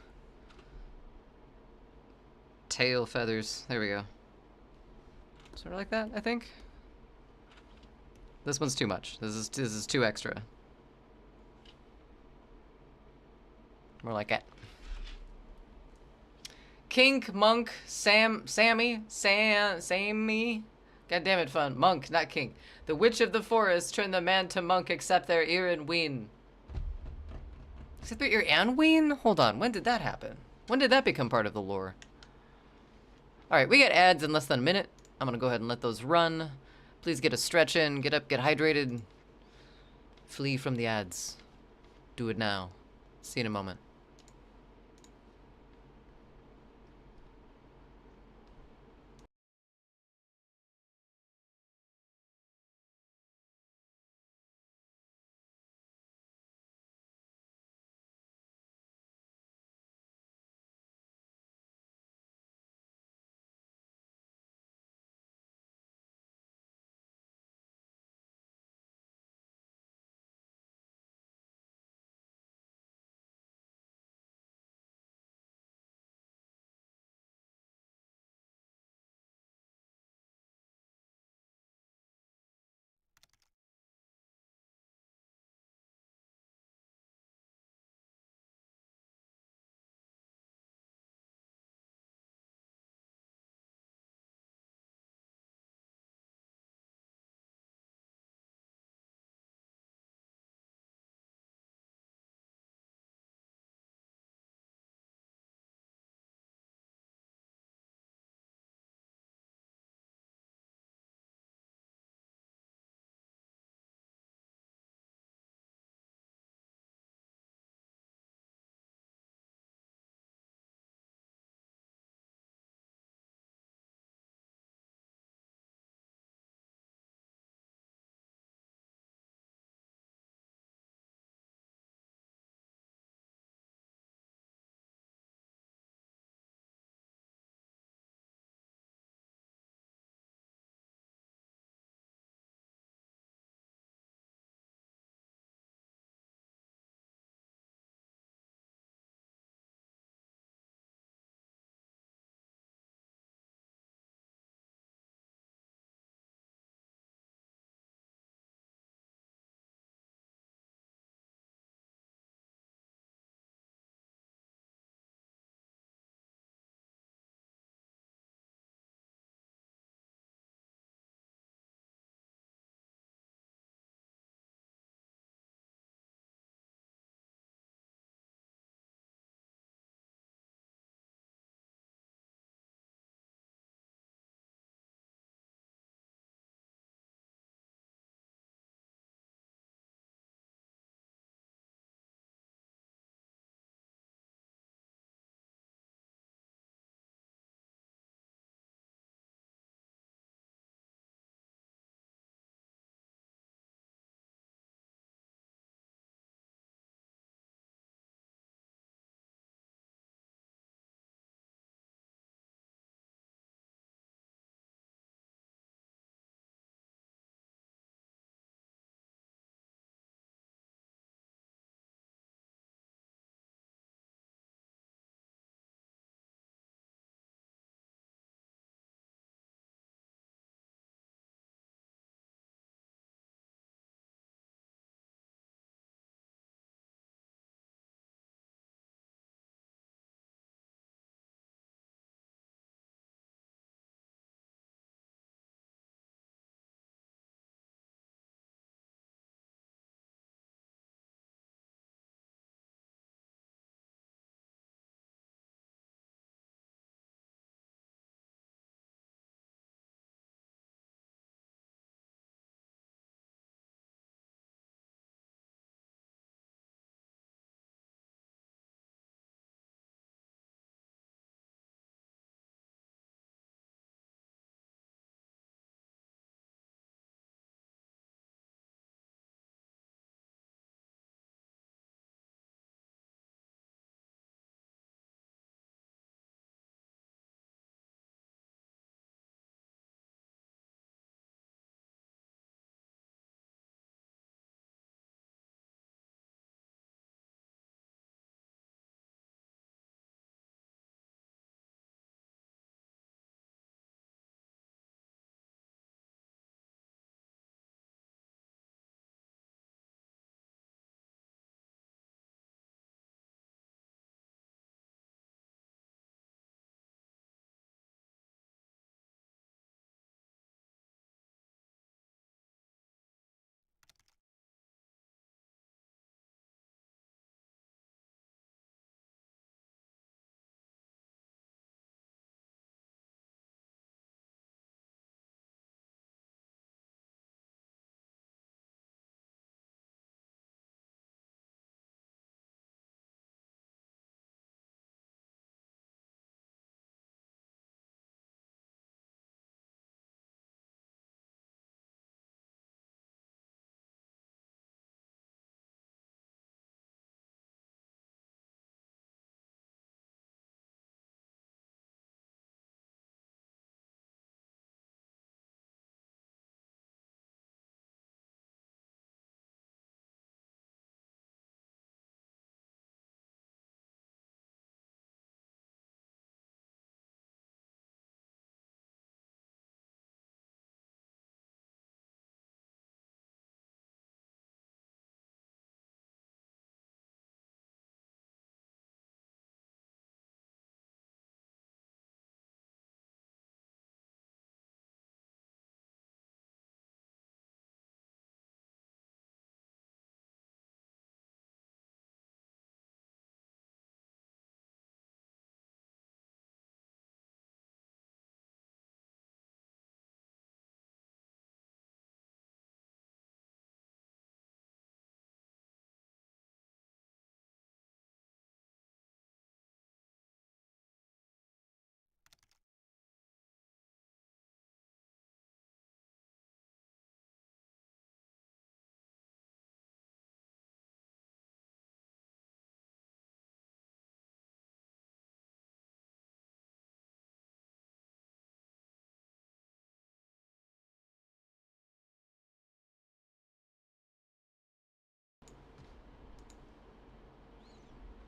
tail feathers. There we go. Sort of like that, I think. This one's too much. This is too extra. More like it. Kink, monk, Sammy. God damn it, fun. Monk, not king. The Witch of the Forest turned the man to monk, except their ear and wean. Except their ear and wean? Hold on, when did that happen? When did that become part of the lore? Alright, we got ads in less than a minute. I'm gonna go ahead and let those run. Please get a stretch in, get up, get hydrated. Flee from the ads. Do it now. See you in a moment.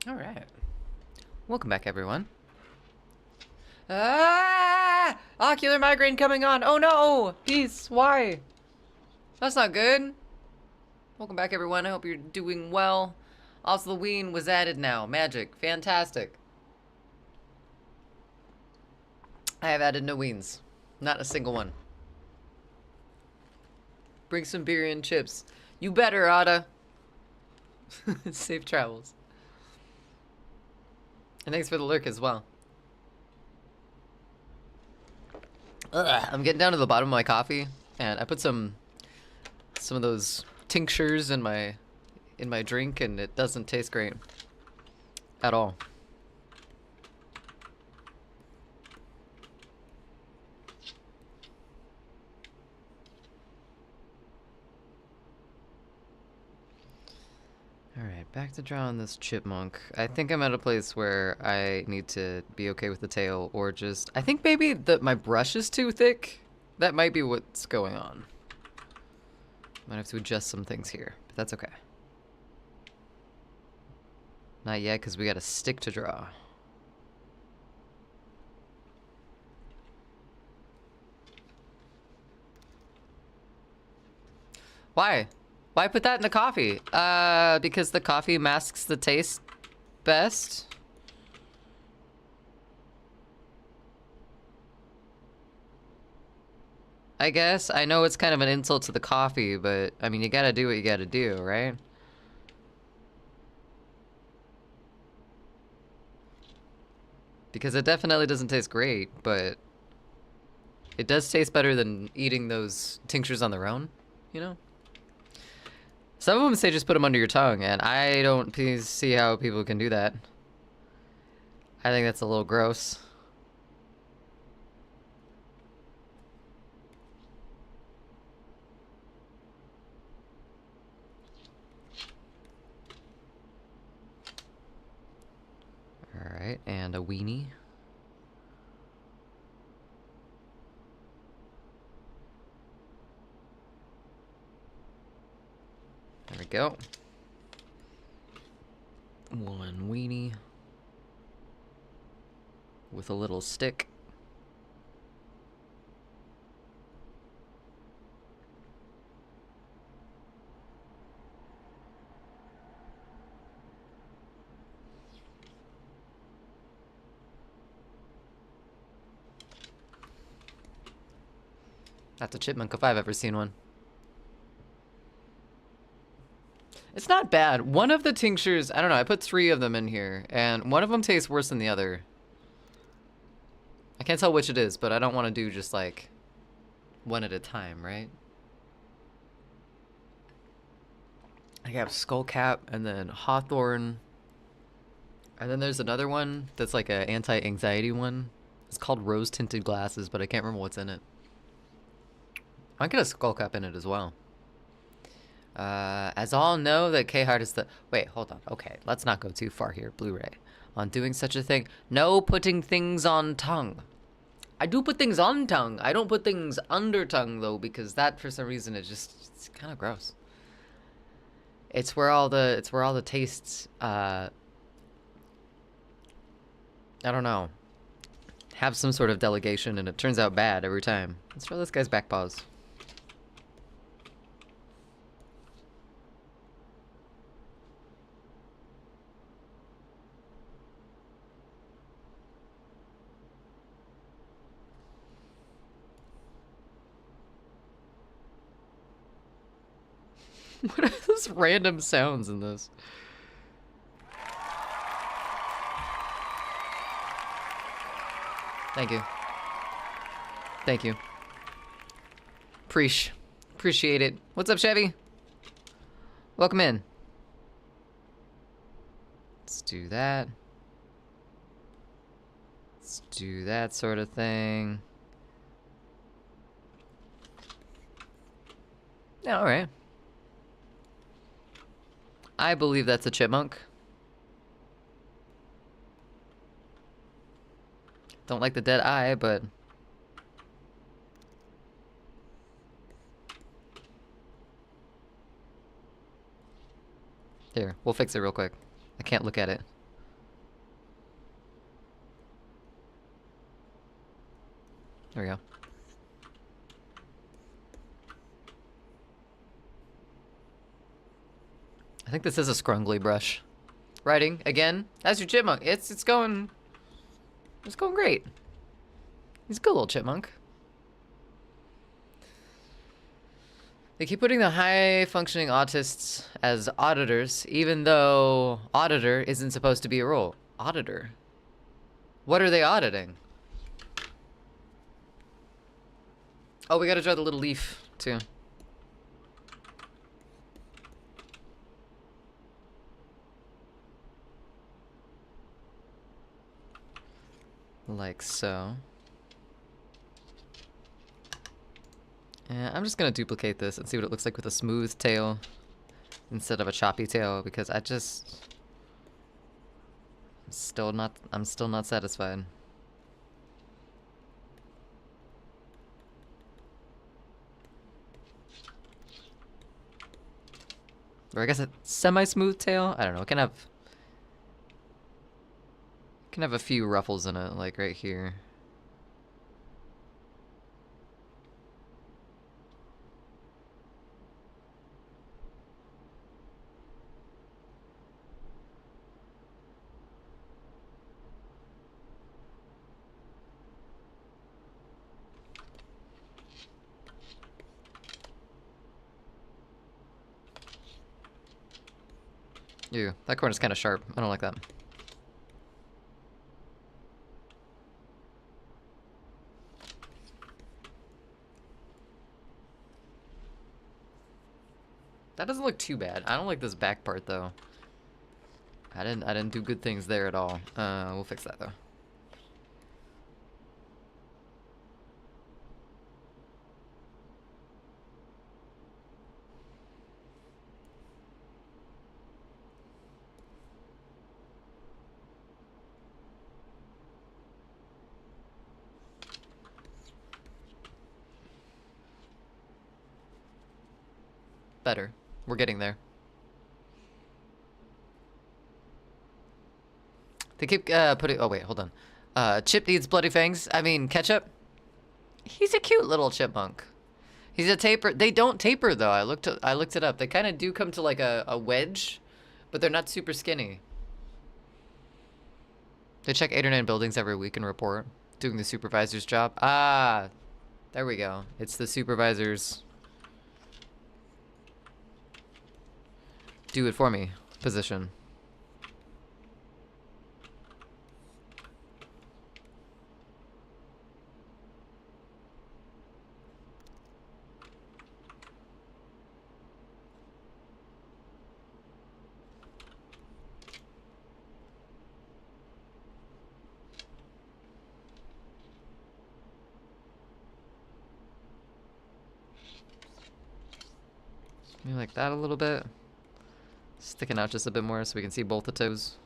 Alright. Welcome back, everyone. Ah! Ocular migraine coming on! Oh no! Peace! Why? That's not good. Welcome back, everyone. I hope you're doing well. Also, the ween was added now. Magic. Fantastic. I have added no weens. Not a single one. Bring some beer and chips. You better, Ada. Safe travels. And thanks for the lurk as well. Ugh, I'm getting down to the bottom of my coffee, and I put some of those tinctures in my drink, and it doesn't taste great at all. Alright, back to drawing this chipmunk. I think I'm at a place where I need to be okay with the tail, or just... I think maybe that my brush is too thick. That might be what's going on. Might have to adjust some things here, but that's okay. Not yet, because we got a stick to draw. Why? Why put that in the coffee? Because the coffee masks the taste best. I guess. I know it's kind of an insult to the coffee, but I mean, you gotta do what you gotta do, right? Because it definitely doesn't taste great, but it does taste better than eating those tinctures on their own, you know? Some of them say just put them under your tongue, and I don't see how people can do that. I think that's a little gross. Alright, and a weenie. There we go. One weenie. With a little stick. That's a chipmunk if I've ever seen one. It's not bad. One of the tinctures, I don't know, I put 3 of them in here, and one of them tastes worse than the other. I can't tell which it is, but I don't want to do just like one at a time, right? I have skullcap, and then hawthorn, and then there's another one that's like a anti-anxiety one. It's called rose tinted glasses, but I can't remember what's in it. I might get a skullcap in it as well. As all know that K-Hard is the... Wait, hold on. Okay, let's not go too far here, Blu-ray. On doing such a thing. No putting things on tongue. I do put things on tongue. I don't put things under tongue, though, because that, for some reason, it's kind of gross. It's where all the tastes, I don't know, have some sort of delegation, and it turns out bad every time. Let's draw this guy's back paws. What are those random sounds in this? Thank you. Thank you. Appreciate it. What's up, Chevy? Welcome in. Let's do that. Let's do that sort of thing. Yeah, alright. I believe that's a chipmunk. Don't like the dead eye, but... Here, we'll fix it real quick. I can't look at it. There we go. I think this is a scrungly brush. Writing again. That's your chipmunk. It's going great. He's a good little chipmunk. They keep putting the high-functioning autists as auditors, even though auditor isn't supposed to be a role. Auditor? What are they auditing? Oh, we gotta draw the little leaf, too. Like so. Yeah, I'm just gonna duplicate this and see what it looks like with a smooth tail instead of a choppy tail, because I'm still not satisfied. Or I guess a semi-smooth tail? I don't know, it can have a few ruffles in it, like right here. Ew, that corner's kind of sharp. I don't like that. That doesn't look too bad. I don't like this back part though. I didn't do good things there at all. We'll fix that though. Better. We're getting there. They keep putting. Oh wait, hold on. Chip needs bloody fangs. I mean, ketchup. He's a cute little chipmunk. He's a taper. They don't taper though. I looked it up. They kind of do come to like a wedge, but they're not super skinny. They check 8 or 9 buildings every week and report. Doing the supervisor's job. Ah, there we go. It's the supervisor's do it for me position. Maybe like that a little bit. Sticking out just a bit more so we can see both the toes.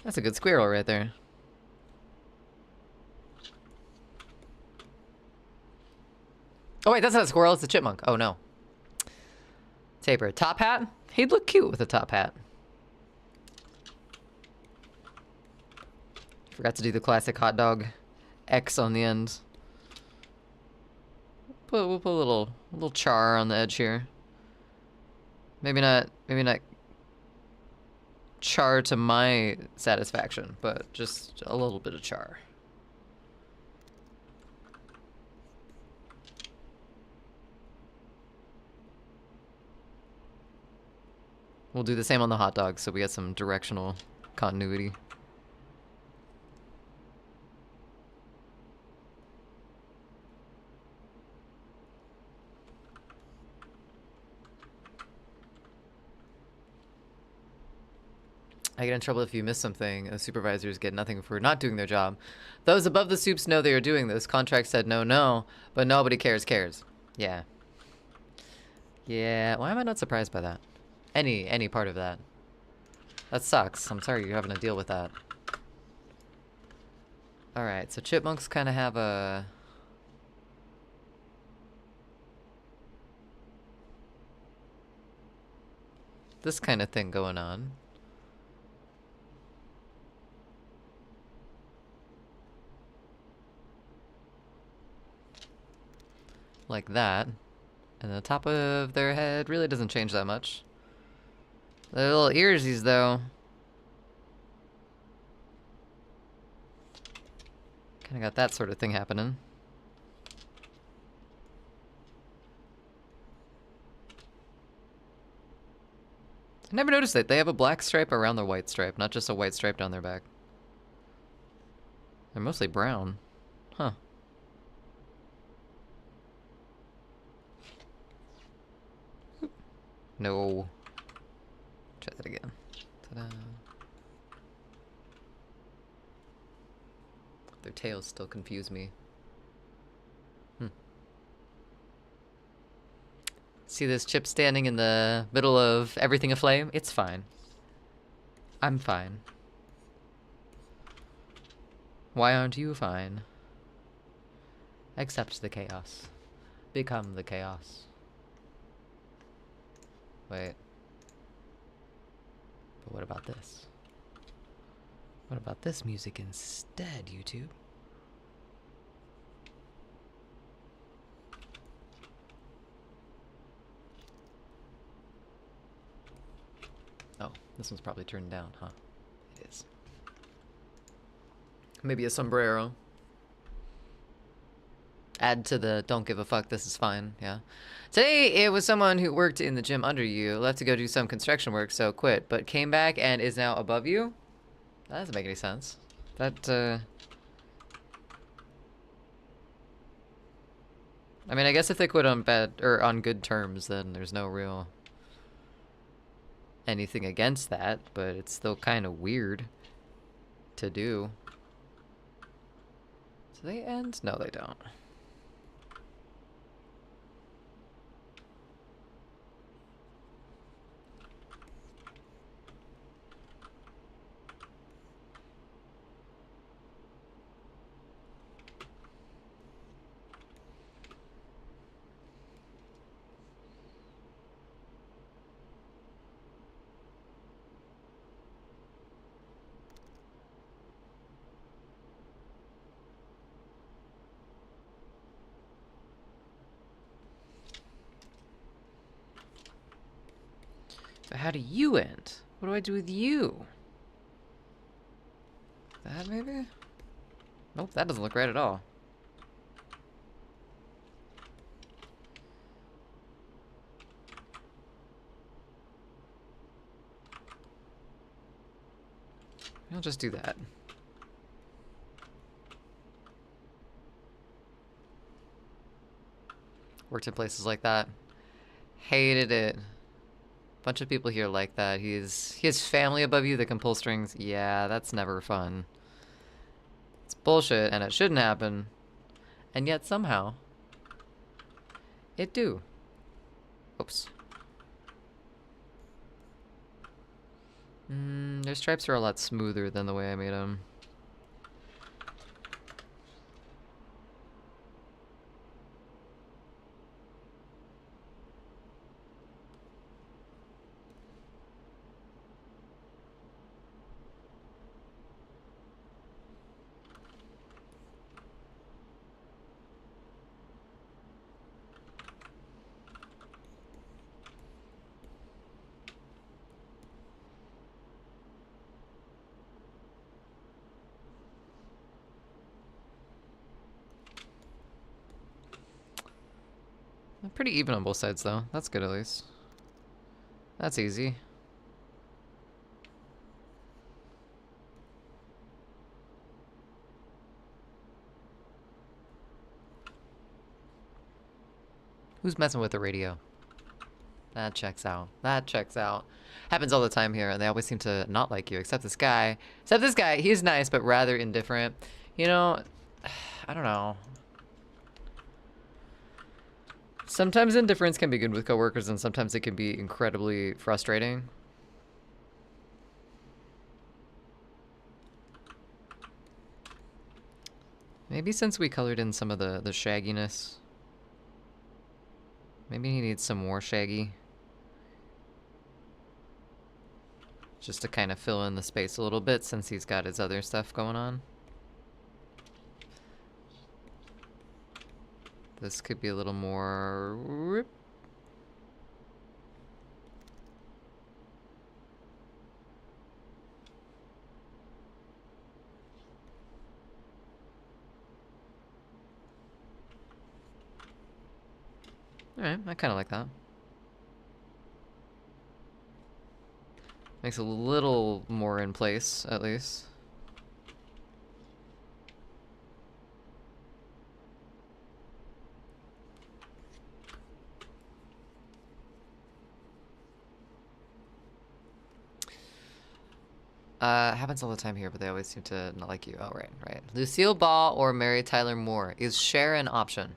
That's a good squirrel right there. Oh wait, that's not a squirrel, it's a chipmunk. Oh no. Taper. Top hat? He'd look cute with a top hat. Forgot to do the classic hot dog X on the end. We'll put a little char on the edge here. Maybe not char to my satisfaction, but just a little bit of char. We'll do the same on the hot dog so we get some directional continuity. I get in trouble if you miss something. The supervisors get nothing for not doing their job. Those above the soups know they are doing this. Contract said no, but nobody cares. Yeah. Yeah, why am I not surprised by that? Any part of that. That sucks. I'm sorry you're having to deal with that. Alright, so chipmunks kind of have a this kind of thing going on. Like that. And the top of their head really doesn't change that much. The little earsies, though. Kind of got that sort of thing happening. I never noticed it. They have a black stripe around their white stripe, not just a white stripe down their back. They're mostly brown. Huh. No. Try that again. Ta-da. Their tails still confuse me. See this chip standing in the middle of everything aflame? It's fine. I'm fine. Why aren't you fine? Accept the chaos. Become the chaos. Wait. But what about this? What about this music instead, YouTube? Oh, this one's probably turned down, huh? It is. Maybe a sombrero. Add to the don't give a fuck, this is fine, yeah. Today, it was someone who worked in the gym under you, left to go do some construction work, so quit, but came back and is now above you? That doesn't make any sense. That, I mean, I guess if they quit on bad, or on good terms, then there's no real anything against that, but it's still kind of weird to do. Do they end? No, they don't. So how do you end? What do I do with you? That maybe? Nope, that doesn't look right at all. I'll just do that. Worked in places like that. Hated it. Bunch of people here like that. He has family above you that can pull strings. Yeah, that's never fun. It's bullshit and it shouldn't happen. And yet somehow it do. Oops. Their stripes are a lot smoother than the way I made them. Pretty even on both sides, though. That's good, at least. That's easy. Who's messing with the radio? That checks out. That checks out. Happens all the time here, and they always seem to not like you, except this guy. Except this guy, he's nice, but rather indifferent. You know, I don't know. Sometimes indifference can be good with coworkers, and sometimes it can be incredibly frustrating. Maybe since we colored in some of the shagginess, maybe he needs some more shaggy. Just to kind of fill in the space a little bit since he's got his other stuff going on. This could be a little more... Alright, I kind of like that. Makes a little more in place, at least. Happens all the time here, but they always seem to not like you. Oh, right, right. Lucille Ball or Mary Tyler Moore? Is Cher an option?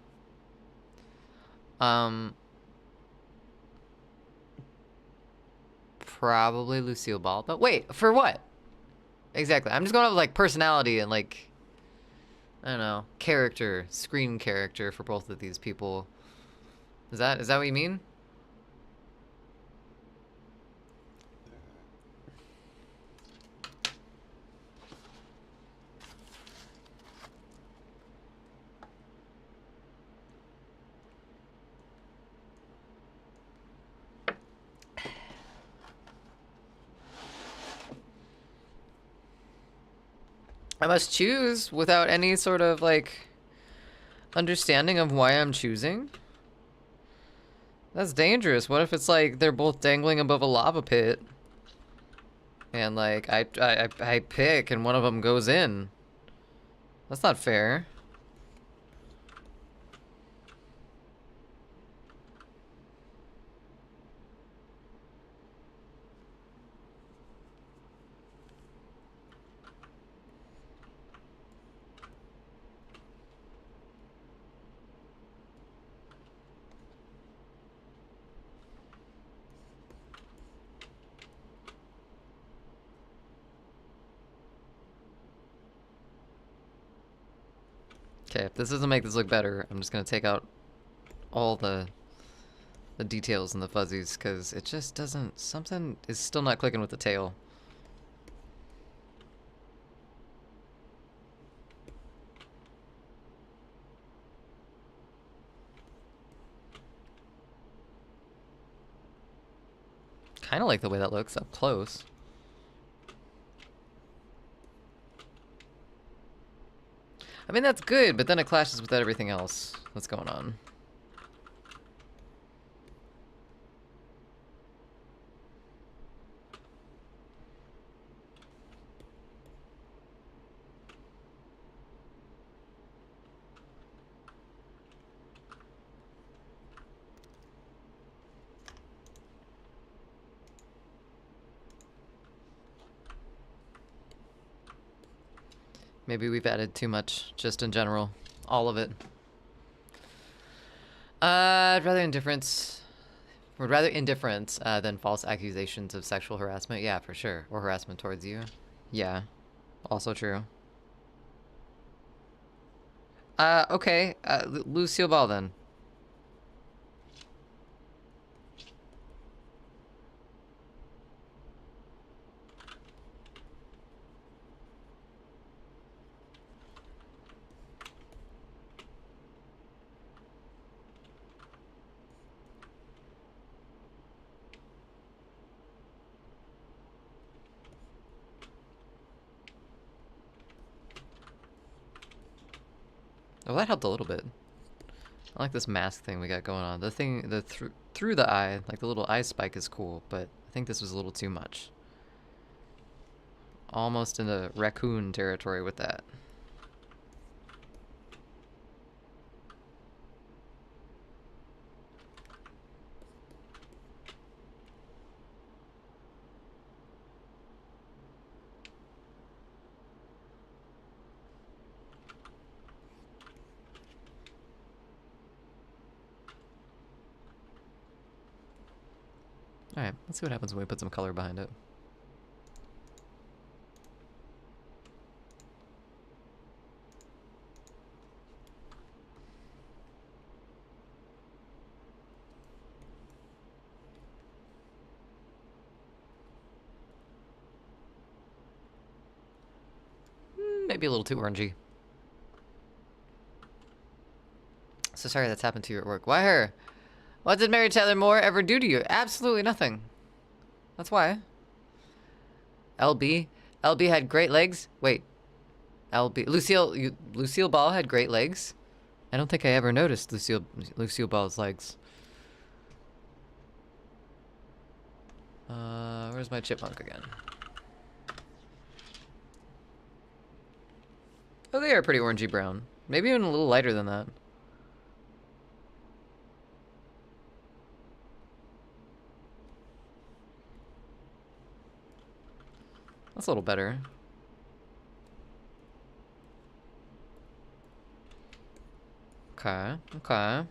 Probably Lucille Ball. But wait, for what? Exactly. I'm just going with like personality and like, I don't know, character, screen character for both of these people. Is that what you mean? I must choose without any sort of like understanding of why I'm choosing. That's dangerous. What if it's like they're both dangling above a lava pit and like I pick and one of them goes in? That's not fair. Okay, if this doesn't make this look better, I'm just gonna take out all the details and the fuzzies because it just doesn't. Something is still not clicking with the tail. Kind of like the way that looks up close. I mean, that's good, but then it clashes with everything else that's going on. Maybe we've added too much, just in general. All of it. I'd rather indifference. Would rather indifference than false accusations of sexual harassment. Yeah, for sure. Or harassment towards you. Yeah. Also true. Okay. Lucille Ball then. Oh, that helped a little bit. I like this mask thing we got going on. The thing, through the eye, like the little eye spike is cool, but I think this was a little too much. Almost into raccoon territory with that. Alright, let's see what happens when we put some color behind it. maybe a little too orangey. So sorry that's happened to you at work. Why her? What did Mary Tyler Moore ever do to you? Absolutely nothing. That's why. LB. LB had great legs. Wait. LB. Lucille Ball had great legs. I don't think I ever noticed Lucille Ball's legs. Where's my chipmunk again? Oh, they are pretty orangey brown. Maybe even a little lighter than that. That's a little better. Okay, okay.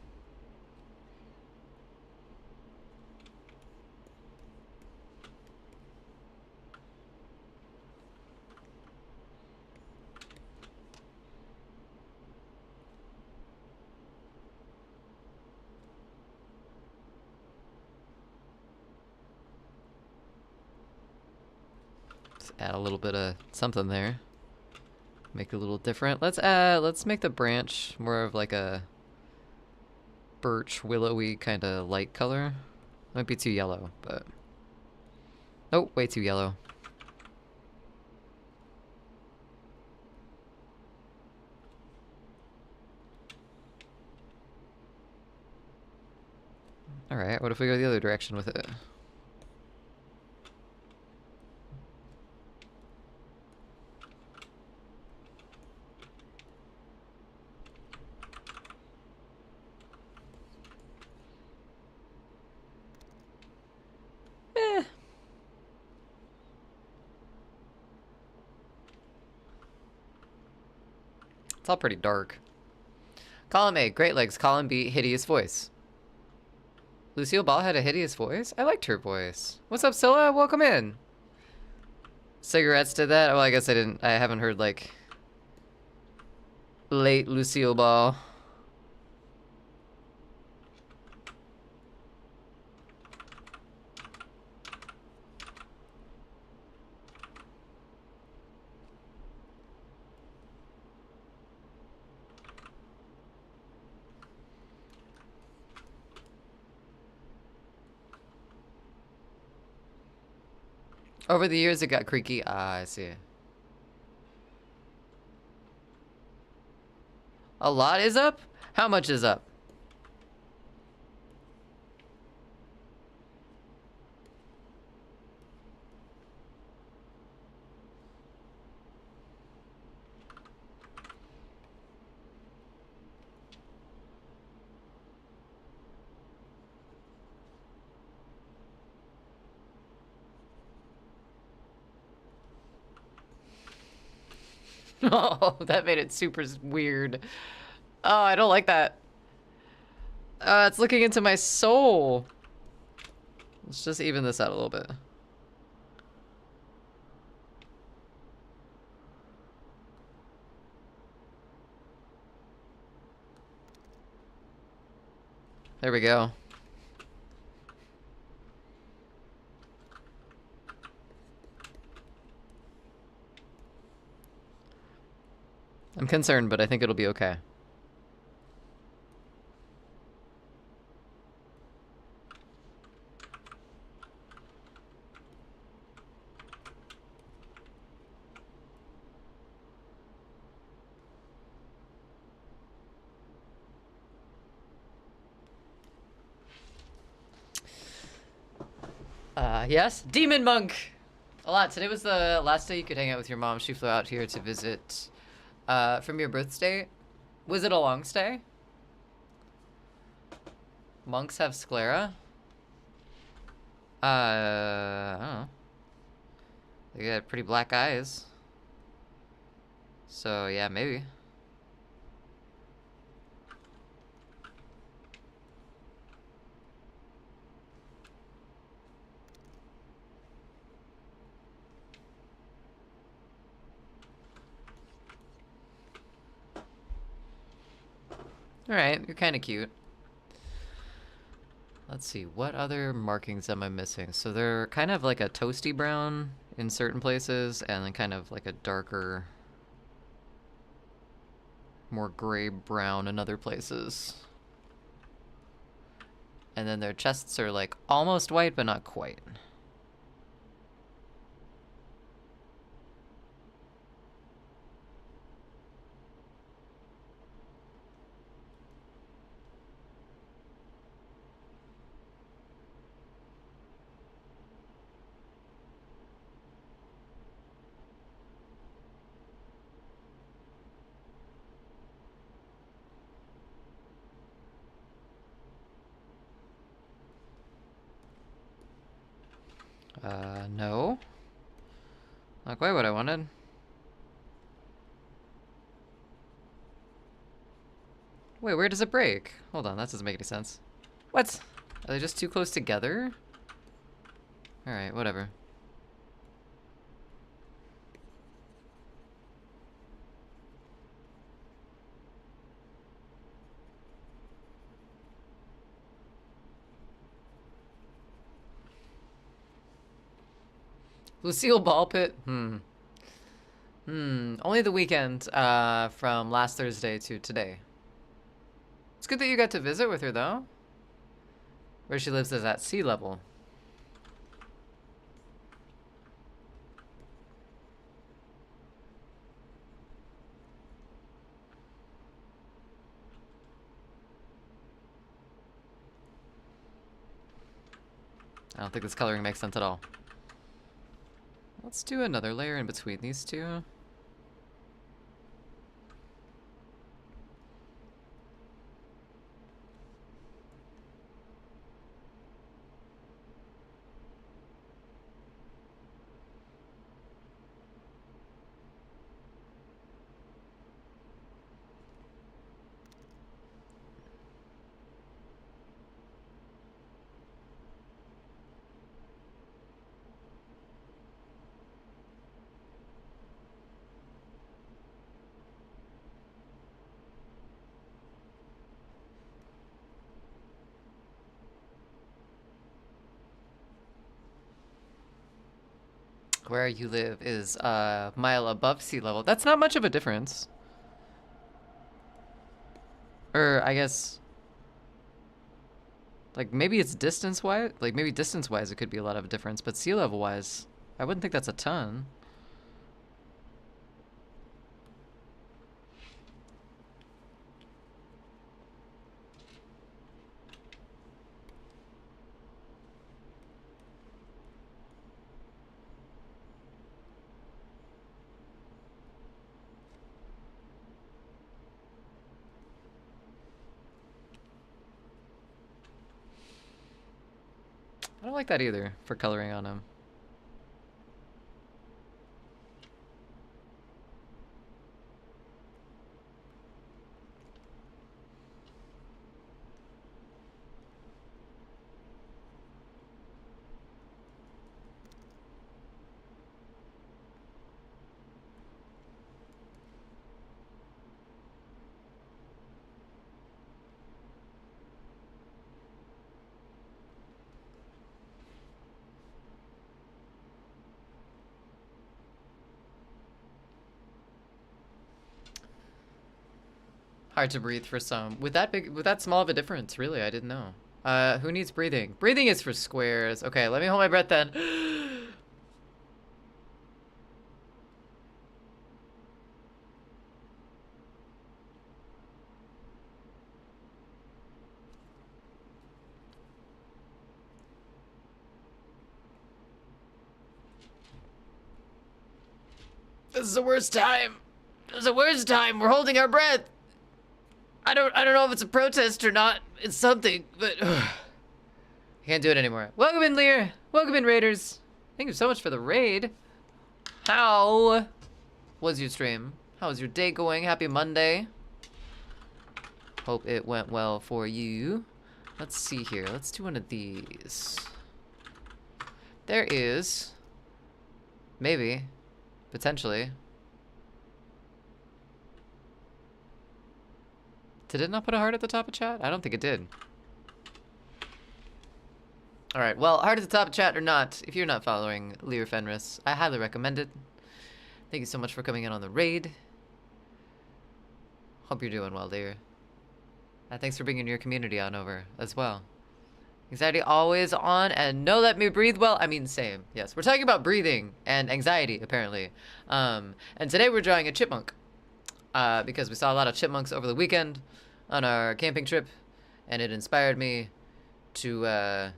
Add a little bit of something there. Make it a little different. Let's make the branch more of like a birch willowy kind of light color. Might be too yellow, but oh, way too yellow. All right, what if we go the other direction with it? It's all pretty dark. Column A, great legs. Column B, hideous voice. Lucille Ball had a hideous voice? I liked her voice. What's up, Scylla? Welcome in. Cigarettes did that? Well, I guess I haven't heard, like, late Lucille Ball. Over the years, it got creaky. Ah, I see. A lot is up? How much is up? Oh, that made it super weird. Oh, I don't like that. It's looking into my soul. Let's just even this out a little bit. There we go. I'm concerned, but I think it'll be okay. Yes? Demon Monk! A lot. Today was the last day you could hang out with your mom. She flew out here to visit from your birthday. Was it a long stay? Monks have sclera? I don't know. They got pretty black eyes. So, yeah, maybe. Alright, you're kind of cute. Let's see, what other markings am I missing? So they're kind of like a toasty brown in certain places, and then kind of like a darker more gray-brown in other places. And then their chests are like almost white, but not quite. No. Not quite what I wanted. Wait, where does it break? Hold on, that doesn't make any sense. What? Are they just too close together? Alright, whatever. Lucille Ball Pit? Only the weekend, from last Thursday to today. It's good that you got to visit with her, though. Where she lives is at sea level. I don't think this coloring makes sense at all. Let's do another layer in between these two. Where you live is a mile above sea level. That's not much of a difference. Or, I guess... like, maybe it's distance-wise? Like, maybe distance-wise it could be a lot of a difference, but sea level-wise, I wouldn't think that's a ton. I don't like that either, for coloring on him. Hard to breathe for some. With that small of a difference, really, I didn't know. Who needs breathing? Breathing is for squares. Okay, let me hold my breath then. This is the worst time. This is the worst time. We're holding our breath. I don't know if it's a protest or not. It's something, but I can't do it anymore. Welcome in, Lear. Welcome in, Raiders. Thank you so much for the raid. How was your stream? How was your day going? Happy Monday. Hope it went well for you. Let's see here. Let's do one of these. There is, maybe, potentially. Did it not put a heart at the top of chat? I don't think it did. Alright, well, heart at the top of chat or not, if you're not following Lear Fenris, I highly recommend it. Thank you so much for coming in on the raid. Hope you're doing well, dear. Thanks for bringing your community on over as well. Anxiety always on, and no, let me breathe well. I mean, same. Yes, we're talking about breathing and anxiety, apparently. And today we're drawing a chipmunk. Because we saw a lot of chipmunks over the weekend on our camping trip, and it inspired me to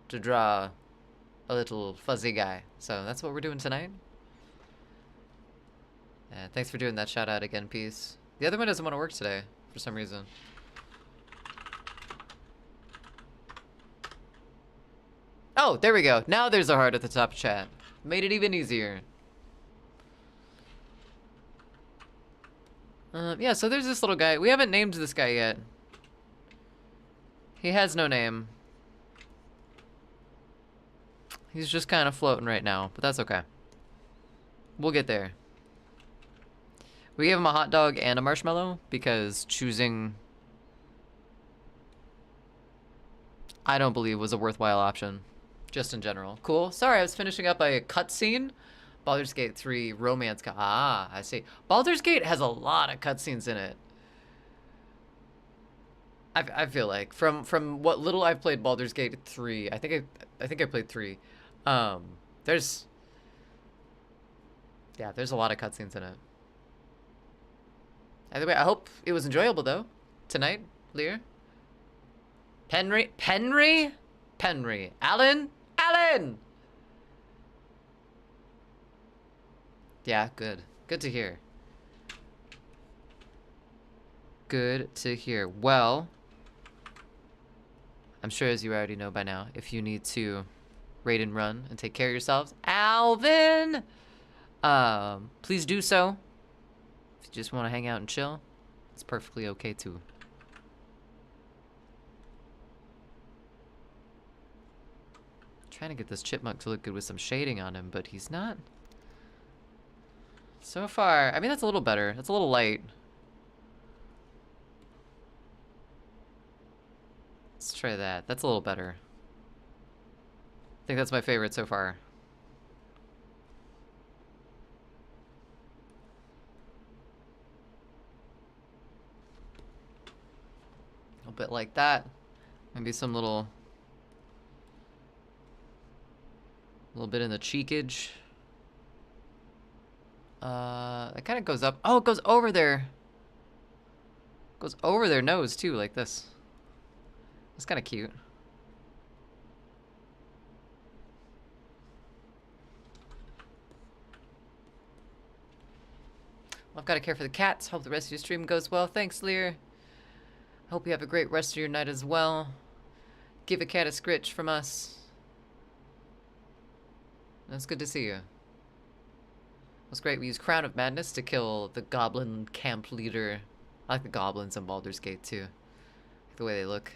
draw a little fuzzy guy. So that's what we're doing tonight. Thanks for doing that shout out again, Peace. The other one doesn't want to work today for some reason. Oh, there we go. Now there's a heart at the top chat. Made it even easier. Yeah, so there's this little guy. We haven't named this guy yet. He has no name. He's just kind of floating right now, but that's okay. We'll get there. We gave him a hot dog and a marshmallow because choosing, I don't believe, was a worthwhile option. Just in general. Cool. Sorry, I was finishing up a cutscene. Baldur's Gate 3 romance. Ah, I see. Baldur's Gate has a lot of cutscenes in it. I feel like from what little I've played Baldur's Gate 3, I think I played 3. There's a lot of cutscenes in it. Either way, I hope it was enjoyable though. Tonight, Lear. Penry. Alan. Yeah, good. Good to hear. Good to hear. Well, I'm sure as you already know by now, if you need to raid and run and take care of yourselves, Alvin, please do so. If you just want to hang out and chill, it's perfectly okay too. Trying to get this chipmunk to look good with some shading on him, but he's not. So far, I mean, that's a little better. That's a little light. Let's try that. That's a little better. I think that's my favorite so far. A bit like that. Maybe some little bit in the cheekage. It kind of goes up. Oh, it goes over there. Goes over their nose too, like this. It's kind of cute. Well, I've got to care for the cats. Hope the rest of your stream goes well. Thanks, Lear. Hope you have a great rest of your night as well. Give a cat a scritch from us. That's good to see you. It was great. We used Crown of Madness to kill the goblin camp leader. I like the goblins in Baldur's Gate too. Like the way they look.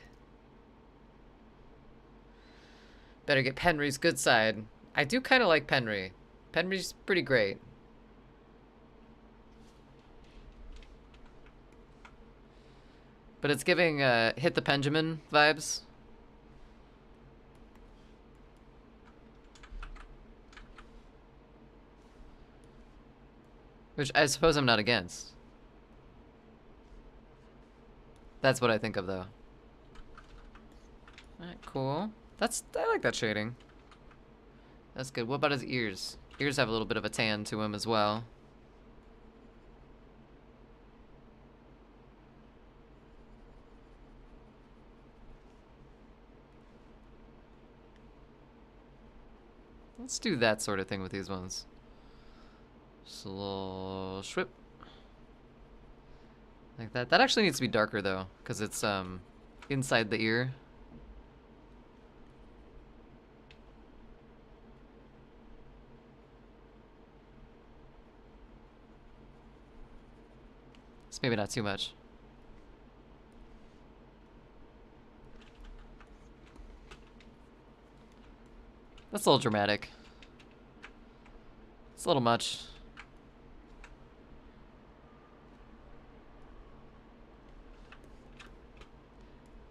Better get Penry's good side. I do kind of like Penry. Penry's pretty great. But it's giving Hit the Pendulum vibes. Which I suppose I'm not against. That's what I think of though. Alright, cool. I like that shading. That's good. What about his ears? Ears have a little bit of a tan to him as well. Let's do that sort of thing with these ones. Just a little swip. Like that. That actually needs to be darker though, because it's inside the ear. It's maybe not too much. That's a little dramatic. It's a little much.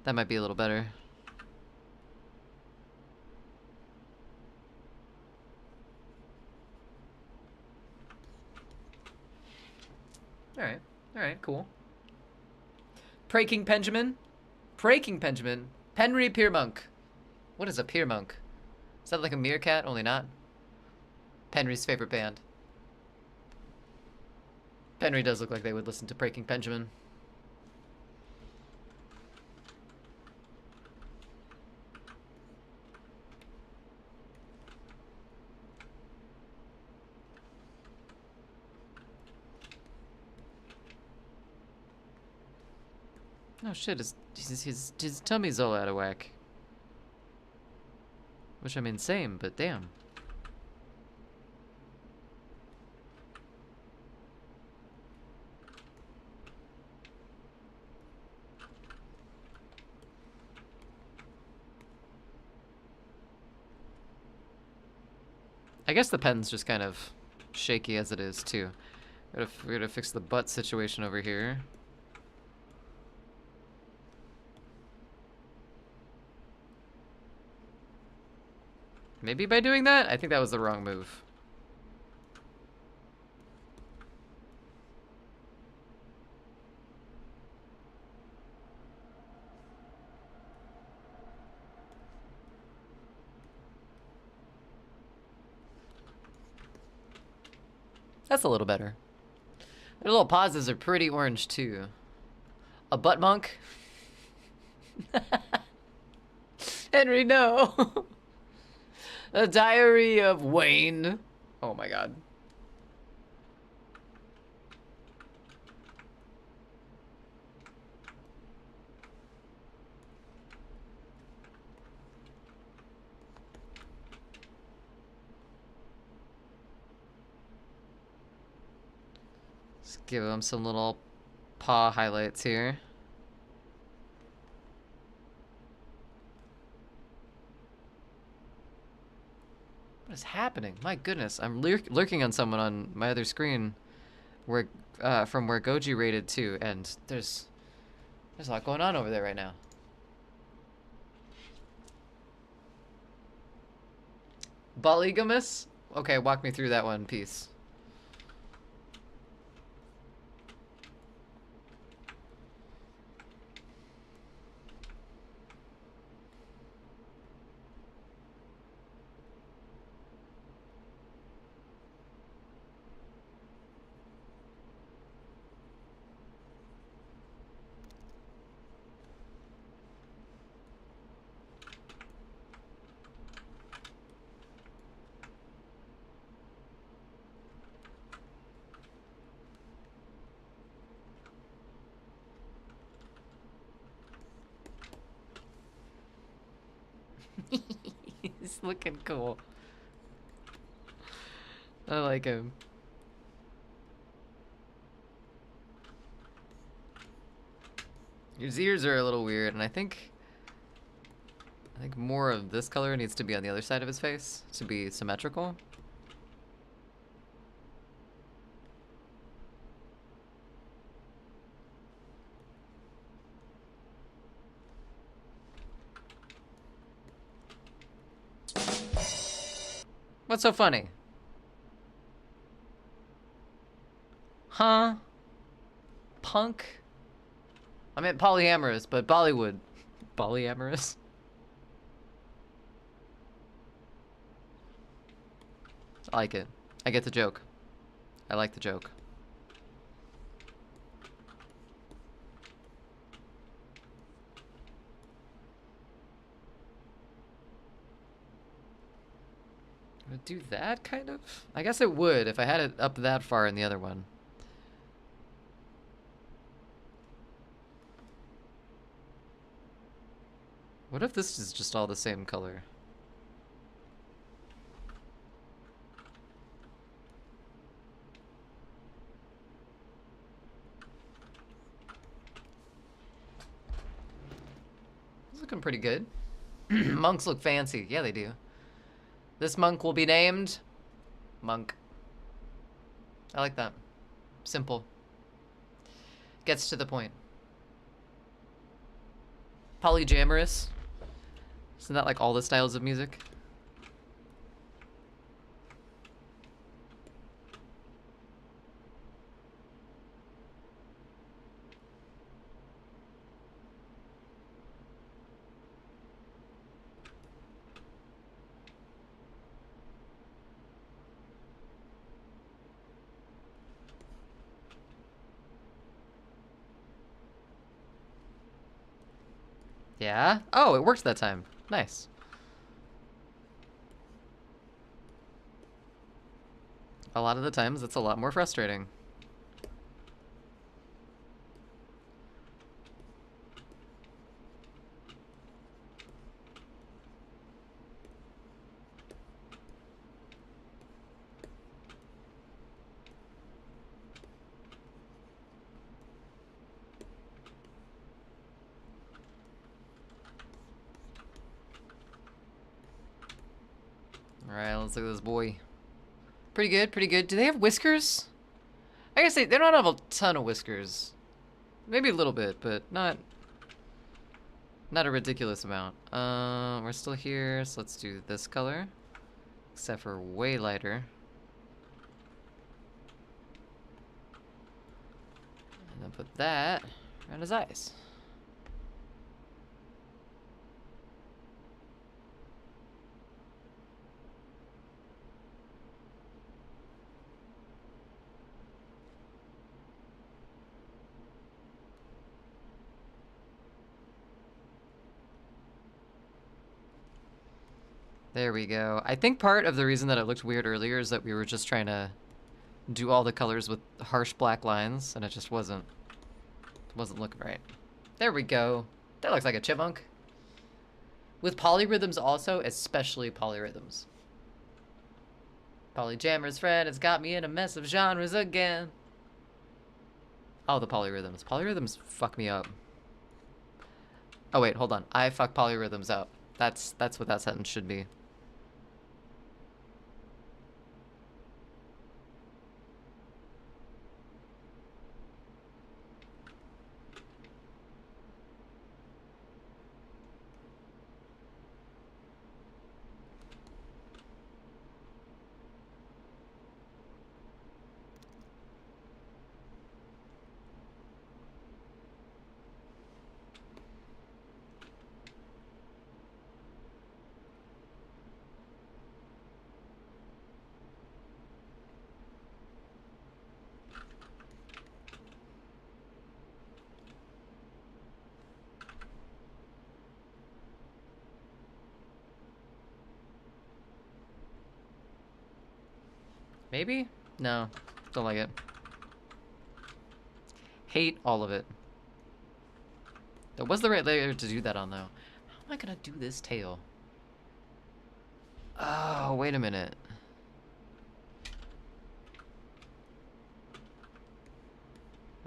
That might be a little better. Alright, cool. Praking Benjamin? Praking Benjamin? Penry Piermonk. What is a Piermonk? Is that like a meerkat? Only not. Penry's favorite band. Penry does look like they would listen to Praking Benjamin. Oh shit, his tummy's all out of whack. Which I mean, same, but damn. I guess the pen's just kind of shaky as it is, too. We're gonna fix the butt situation over here. Maybe by doing that? I think that was the wrong move. That's a little better. Their little pauses are pretty orange, too. A butt monk? Henry, no! The Diary of Wayne. Oh my god. Let's give him some little paw highlights here. What is happening? My goodness, I'm lurking on someone on my other screen, where from where Goji raided too, and there's a lot going on over there right now. Polygamous? Okay, walk me through that one piece. He's looking cool. I like him. His ears are a little weird, and I think more of this color needs to be on the other side of his face to be symmetrical. What's so funny? Huh? Punk? I meant polyamorous, but Bollywood. Polyamorous? I like it. I get the joke. I like the joke. Would it do that, kind of? I guess it would if I had it up that far in the other one. What if this is just all the same color? It's looking pretty good. Monks look fancy. Yeah, they do. This monk will be named Monk. I like that. Simple. Gets to the point. Polyamorous. Isn't that like all the styles of music? Yeah? Oh, it worked that time. Nice. A lot of the times, it's a lot more frustrating. Alright, let's look at this boy. Pretty good, pretty good. Do they have whiskers? I guess they don't have a ton of whiskers. Maybe a little bit, but not a ridiculous amount. We're still here, so let's do this color. Except for way lighter. And then put that around his eyes. There we go. I think part of the reason that it looked weird earlier is that we were just trying to do all the colors with harsh black lines, and it just wasn't looking right. There we go. That looks like a chipmunk. With polyrhythms also, especially polyrhythms. Polyjammer's friend has got me in a mess of genres again. Oh, the polyrhythms. Polyrhythms fuck me up. Oh wait, hold on. I fuck polyrhythms up. That's what that sentence should be. Maybe? No. Don't like it. Hate all of it. That was the right layer to do that on, though. How am I gonna do this tail? Oh, wait a minute.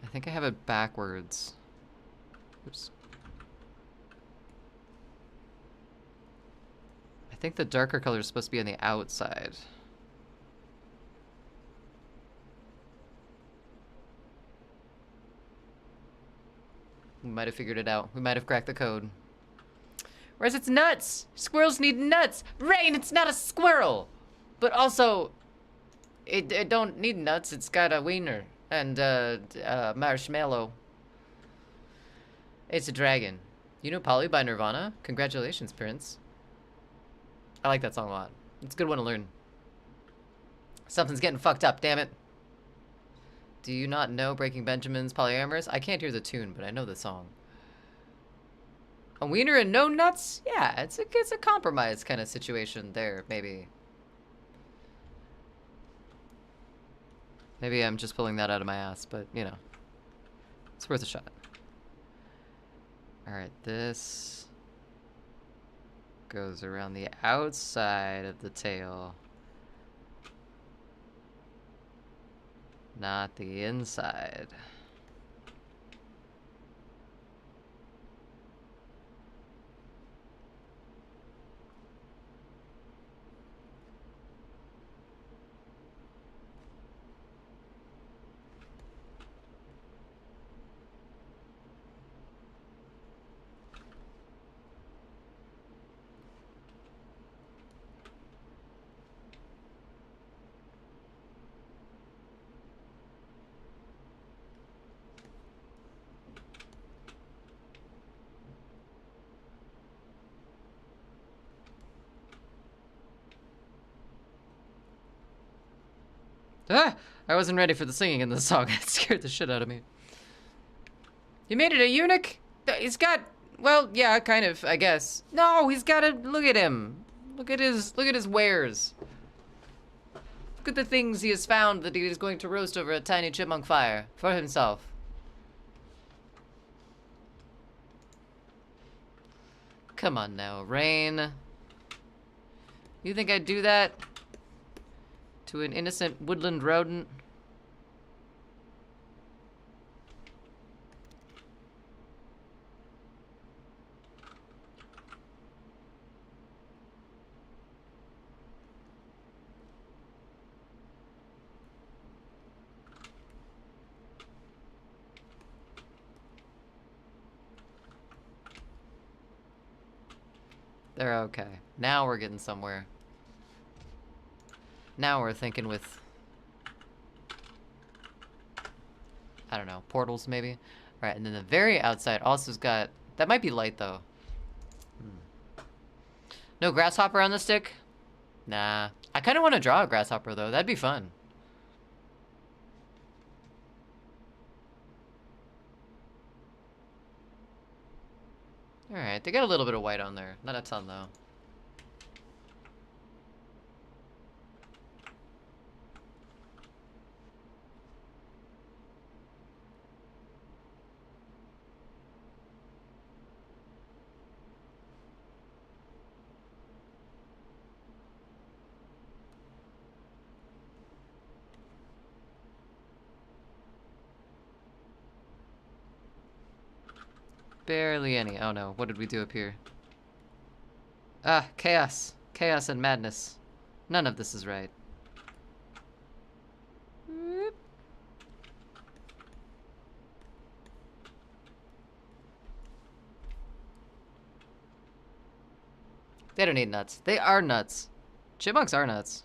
I think I have it backwards. Oops. I think the darker color is supposed to be on the outside. We might have figured it out. We might have cracked the code. Whereas it's nuts! Squirrels need nuts! Rain, it's not a squirrel! But also, it don't need nuts, it's got a wiener. And, marshmallow. It's a dragon. You know Polly by Nirvana? Congratulations, Prince. I like that song a lot. It's a good one to learn. Something's getting fucked up, damn it. Do you not know Breaking Benjamin's Polyamorous? I can't hear the tune, but I know the song. A wiener and no nuts? Yeah, it's a compromise kind of situation there, maybe. Maybe I'm just pulling that out of my ass, but, you know. It's worth a shot. Alright, this goes around the outside of the tail. Not the inside. Ah! I wasn't ready for the singing in this song. It scared the shit out of me. You made it a eunuch? He's got Well, yeah, kind of, I guess. No, he's gotta, look at him. Look at his wares. Look at the things he has found that he is going to roast over a tiny chipmunk fire for himself. Come on now, Rain. You think I'd do that to an innocent woodland rodent? They're okay. Now we're getting somewhere. Now we're thinking with, I don't know, portals maybe? Alright, and then the very outside also's got, that might be light though. No grasshopper on the stick? Nah. I kind of want to draw a grasshopper though, that'd be fun. Alright, they got a little bit of white on there. Not a ton though. Barely any. Oh no, what did we do up here? Ah, chaos. Chaos and madness. None of this is right. They don't need nuts. They are nuts. Chipmunks are nuts.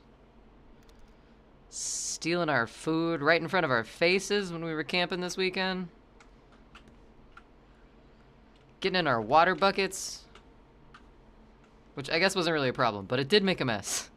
Stealing our food right in front of our faces when we were camping this weekend. Getting in our water buckets. Which I guess wasn't really a problem, but it did make a mess.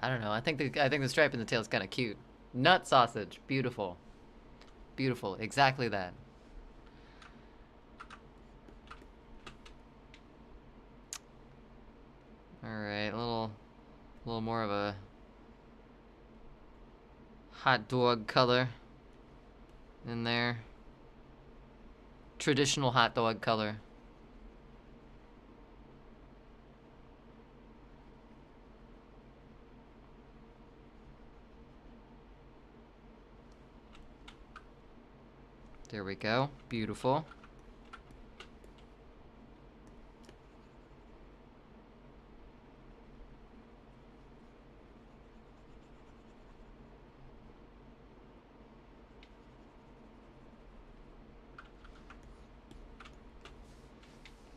I don't know. I think the stripe in the tail is kind of cute. Nut sausage, beautiful, beautiful. Exactly that. All right, a little more of a hot dog color in there. Traditional hot dog color. There we go. Beautiful.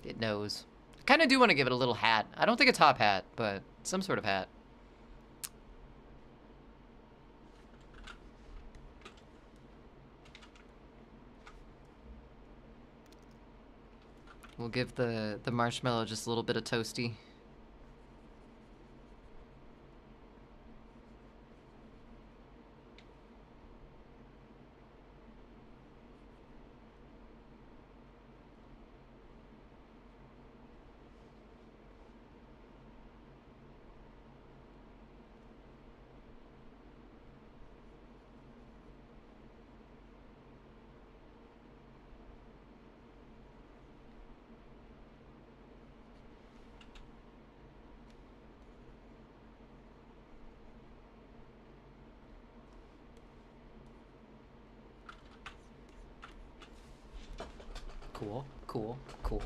It knows. I kind of do want to give it a little hat. I don't think a top hat, but some sort of hat. We'll give the marshmallow just a little bit of toasty. Cool, cool, cool.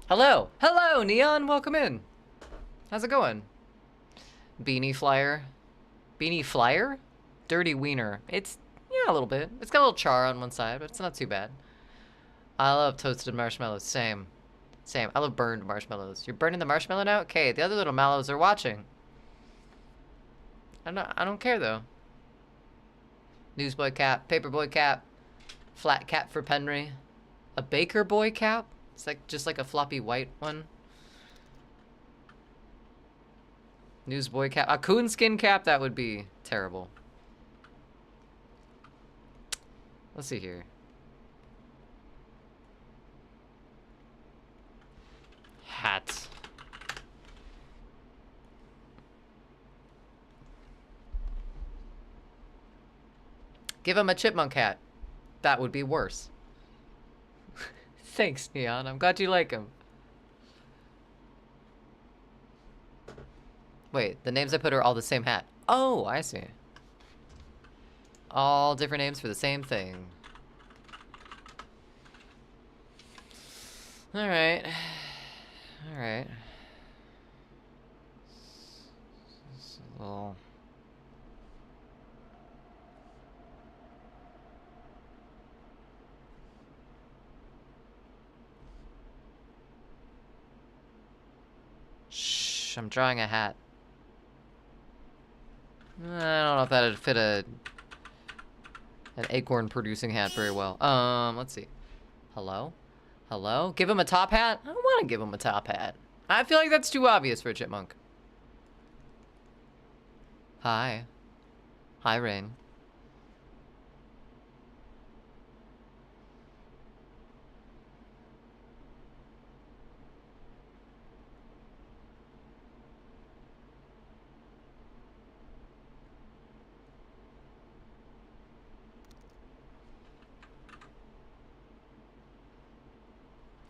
Hello! Hello, Neon! Welcome in! How's it going? Beanie Flyer? Beanie Flyer? Dirty Wiener. It's, yeah, a little bit. It's got a little char on one side, but it's not too bad. I love toasted marshmallows, same. Same. I love burned marshmallows. You're burning the marshmallow now? Okay, the other little mallows are watching. I don't care though. Newsboy cap, paperboy cap, flat cap for Penry, a baker boy cap. It's like just like a floppy white one. Newsboy cap, a coonskin cap. That would be terrible. Let's see here. Hat. Give him a chipmunk hat. That would be worse. Thanks, Neon. I'm glad you like him. Wait, the names I put are all the same hat. Oh, I see. All different names for the same thing. Alright. Alright. So... Shh, I'm drawing a hat. I don't know if that'd fit an acorn producing hat very well. Let's see. Hello? Hello? Give him a top hat? I don't want to give him a top hat. I feel like that's too obvious for a chipmunk. Hi. Hi, Rain.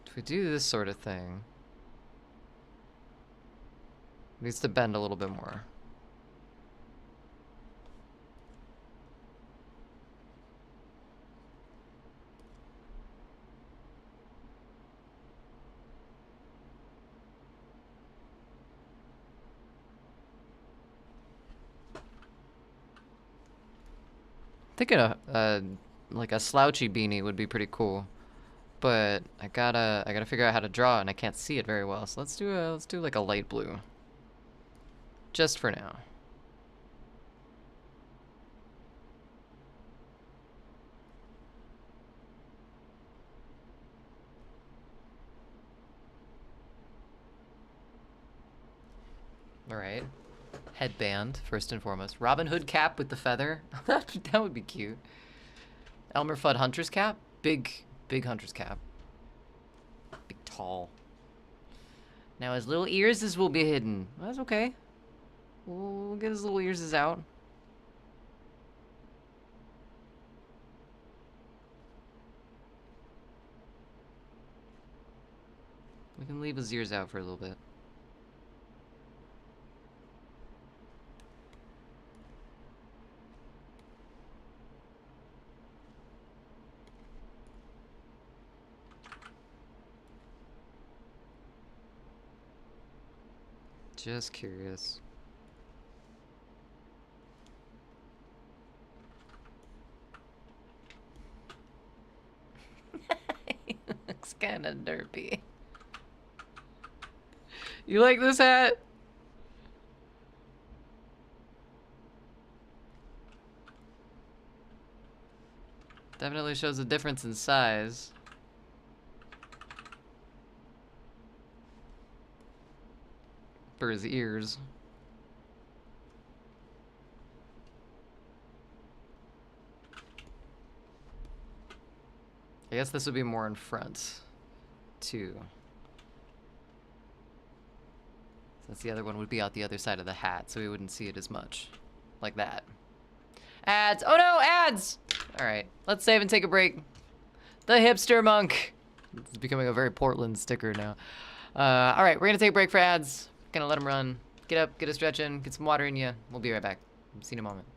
If we do this sort of thing, it needs to bend a little bit more. Thinking like a slouchy beanie would be pretty cool, but I gotta figure out how to draw, and I can't see it very well. So let's do like a light blue, just for now. All right. Headband, first and foremost. Robin Hood cap with the feather. That would be cute. Elmer Fudd hunter's cap. Big hunter's cap. Big, tall. Now his little ears will be hidden. That's okay. We'll get his little ears out. We can leave his ears out for a little bit. Just curious. He looks kind of derpy. You like this hat? Definitely shows a difference in size. For his ears. I guess this would be more in front, too. Since the other one would be out the other side of the hat, so we wouldn't see it as much. Like that. Ads! Oh no, ads! Alright, let's save and take a break. The hipster monk. It's becoming a very Portland sticker now. Alright, we're gonna take a break for ads. Gonna let him run. Get up, get a stretch in, get some water in you. We'll be right back. See you in a moment.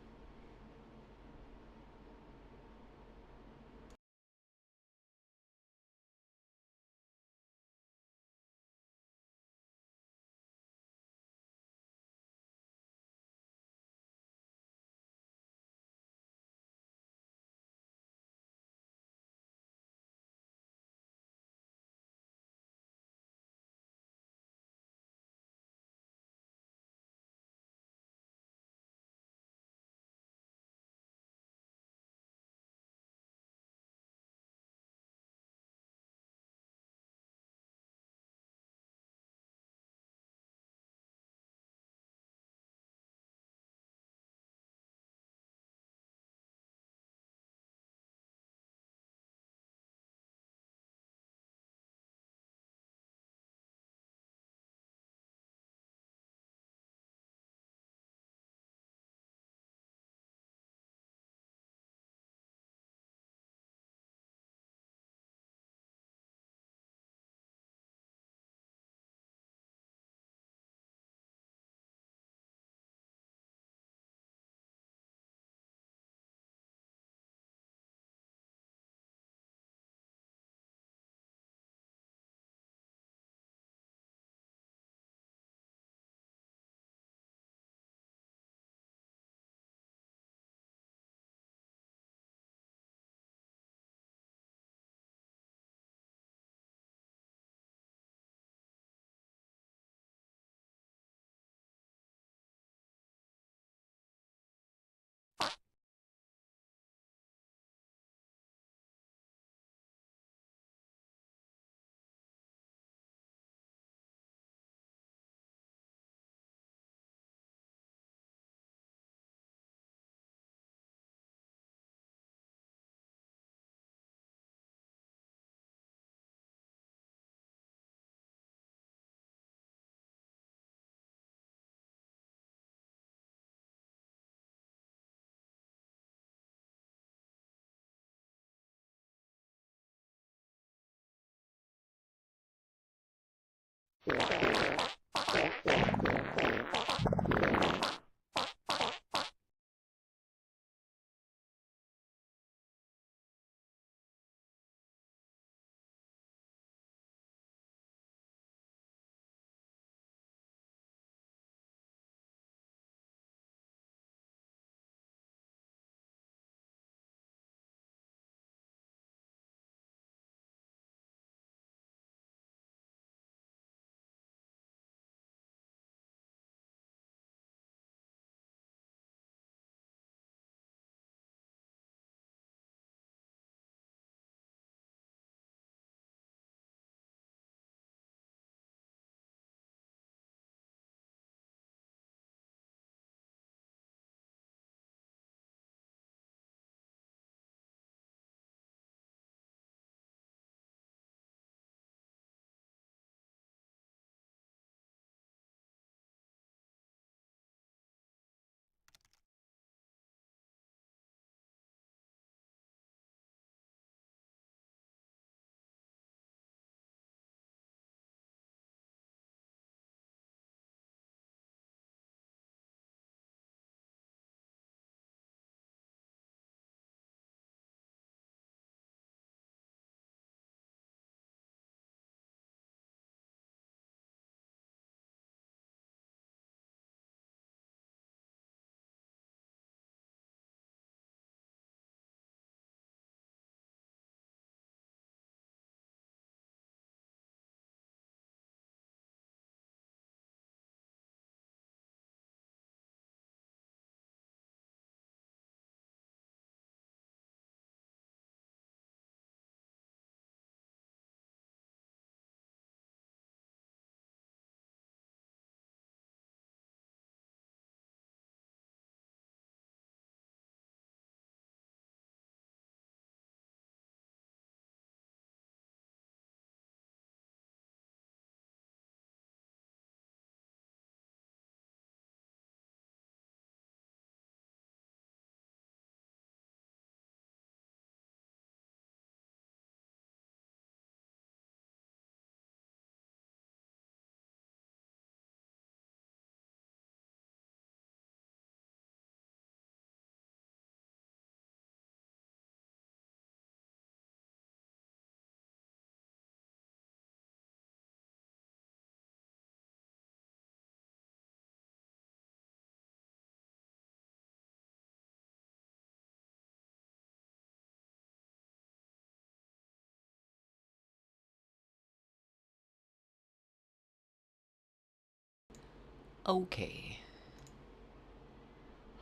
Okay.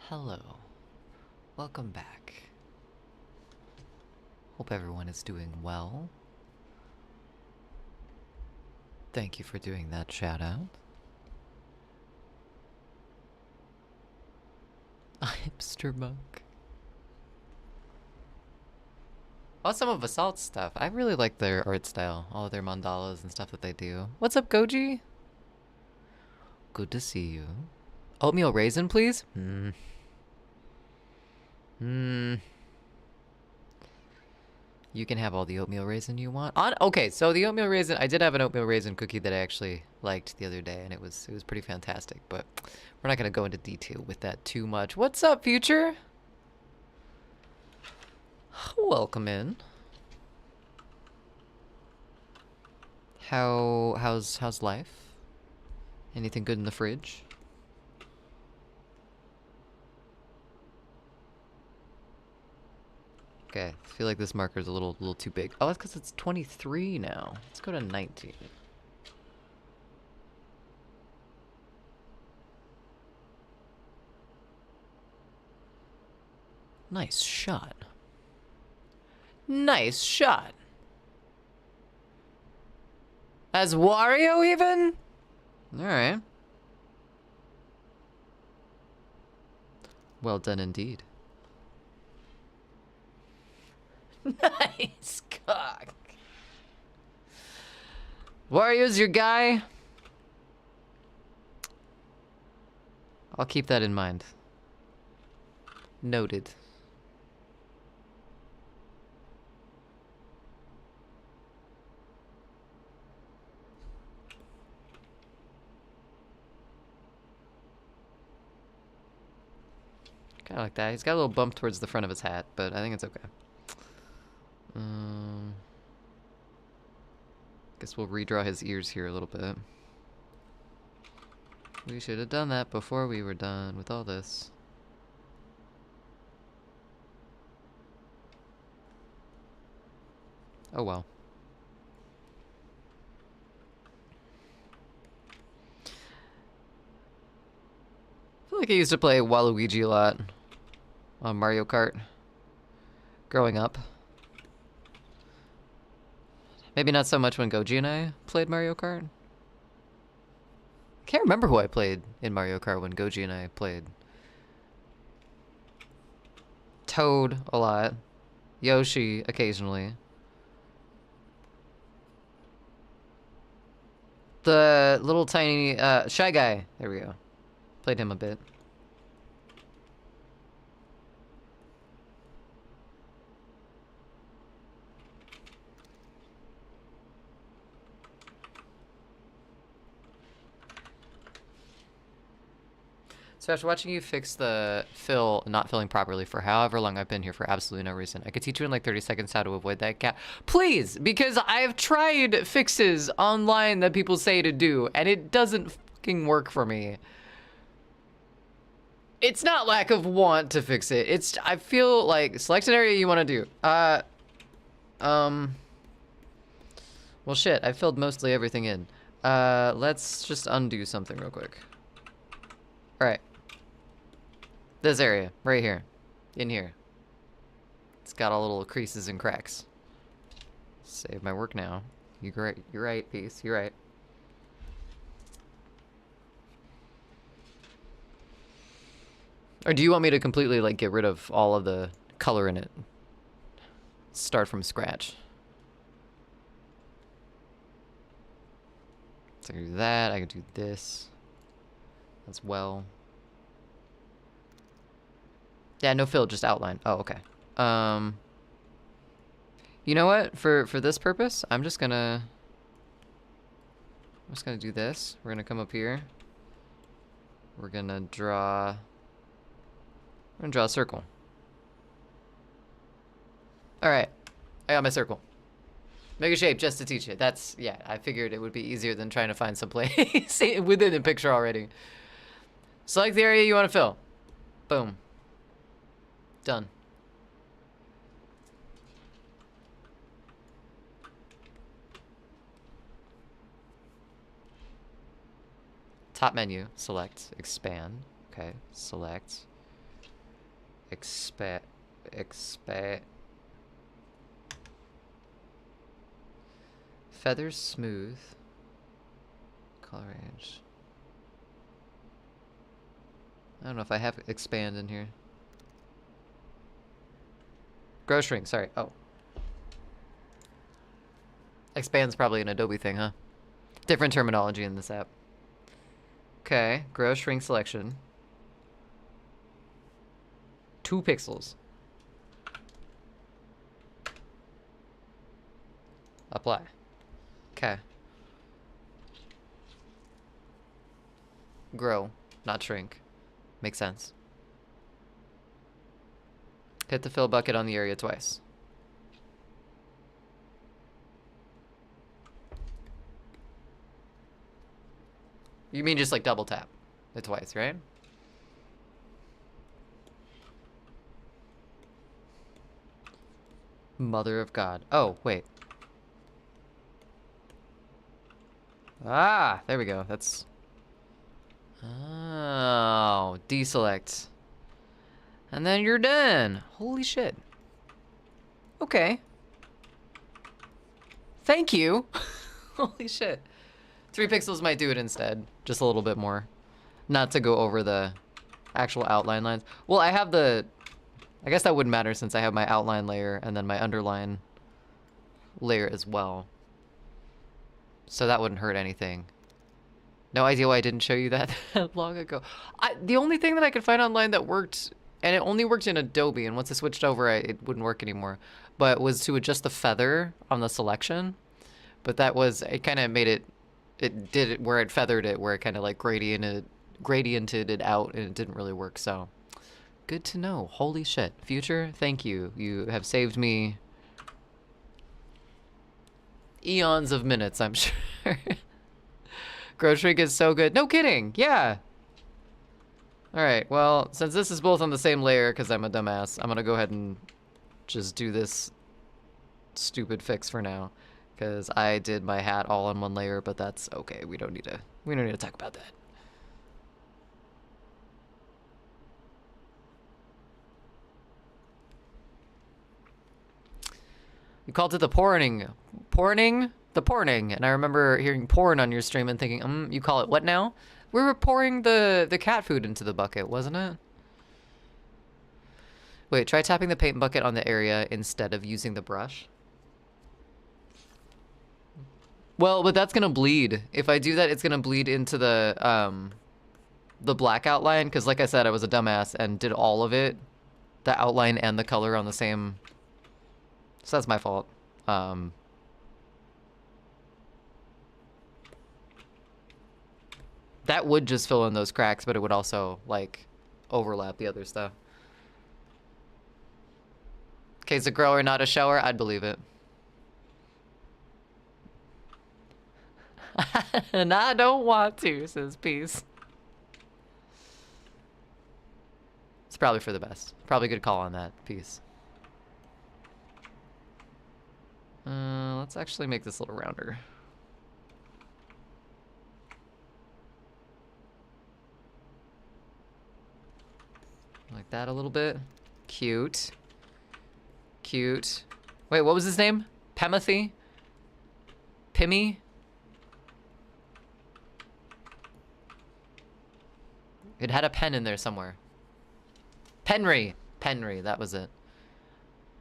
Hello. Welcome back. Hope everyone is doing well. Thank you for doing that shout out. A hipster monk. Oh, some of Assault's stuff. I really like their art style. All of their mandalas and stuff that they do. What's up, Goji? Good to see you. Oatmeal raisin, please? You can have all the oatmeal raisin you want. Okay, so the oatmeal raisin, I did have an oatmeal raisin cookie that I actually liked the other day, and it was pretty fantastic, but we're not gonna go into detail with that too much. What's up, Future? Welcome in. How's life? Anything good in the fridge? Okay, I feel like this marker's a little too big. Oh, that's because it's 23 now. Let's go to 19. Nice shot. Nice shot. As Wario even? Alright. Well done indeed. Nice cock. Wario's your guy? I'll keep that in mind. Noted. Kind of like that. He's got a little bump towards the front of his hat, but I think it's okay. Guess we'll redraw his ears here a little bit. We should have done that before we were done with all this. Oh well. I feel like I used to play Waluigi a lot on Mario Kart growing up. Maybe not so much when Goji and I played Mario Kart. I can't remember who I played in Mario Kart when Goji and I played. Toad a lot. Yoshi occasionally. The little tiny Shy Guy. There we go. Played him a bit. So after watching you fix the fill not filling properly for however long I've been here for absolutely no reason, I could teach you in like 30 seconds how to avoid that gap. Please, because I've tried fixes online that people say to do, and it doesn't fucking work for me. It's not lack of want to fix it. It's, I feel like, select an area you want to do. Well shit, I filled mostly everything in. Let's just undo something real quick. Alright. This area, right here. In here. It's got all little creases and cracks. Save my work now. You're right, Peace, you're right. Or do you want me to completely, like, get rid of all of the color in it? Start from scratch. So I can do that, I can do this as well. Yeah, no fill, just outline. Oh, okay. You know what? For this purpose, I'm just gonna do this. We're gonna come up here. We're gonna draw a circle. Alright. I got my circle. Make a shape just to teach it. That's, yeah, I figured it would be easier than trying to find some place within the picture already. Select the area you want to fill. Boom. Done. Top menu, select, expand. Okay, select, expand. Feathers smooth. Color range. I don't know if I have expand in here. Grow shrink, sorry. Oh. Expand's probably an Adobe thing, huh? Different terminology in this app. Okay, grow shrink selection. 2 pixels. Apply. Okay. Grow, not shrink. Makes sense. Hit the fill bucket on the area twice. You mean just like double tap it twice, right? Mother of God. Oh, wait. Ah, there we go. That's... Oh, deselect. And then you're done. Holy shit. Okay. Thank you. Holy shit. 3 pixels might do it instead. Just a little bit more. Not to go over the actual outline lines. Well, I have the... I guess that wouldn't matter since I have my outline layer and then my underline layer as well. So that wouldn't hurt anything. No idea why I didn't show you that long ago. The only thing that I could find online that worked, and it only worked in Adobe, and once I switched over, it wouldn't work anymore, but was to adjust the feather on the selection. But that was, it kind of made it, it did it where it feathered it, where it kind of like gradiented it out, and it didn't really work, so Good to know. Holy shit. Future, thank you. You have saved me eons of minutes, I'm sure. Grocery is so good. No kidding. Yeah. All right. Well, since this is both on the same layer because I'm a dumbass, I'm going to go ahead and just do this stupid fix for now because I did my hat all on one layer, but that's okay. We don't need to talk about that. You called it the porning. The porning. And I remember hearing porn on your stream and thinking, you call it what now? We were pouring the cat food into the bucket, wasn't it? Wait, try tapping the paint bucket on the area instead of using the brush. Well, but that's gonna bleed. If I do that, it's gonna bleed into the black outline, because like I said, I was a dumbass and did all of it. The outline and the color on the same... So that's my fault. That would just fill in those cracks, but it would also, like, overlap the other stuff. Okay, it's a grower, not a shower. I'd believe it. And I don't want to, says Peace. It's probably for the best. Probably a good call on that. Peace. Let's actually make this a little rounder. Like that a little bit. Cute. Cute. Wait, what was his name? Pemothy? Pimmy? It had a pen in there somewhere. Penry! Penry, that was it.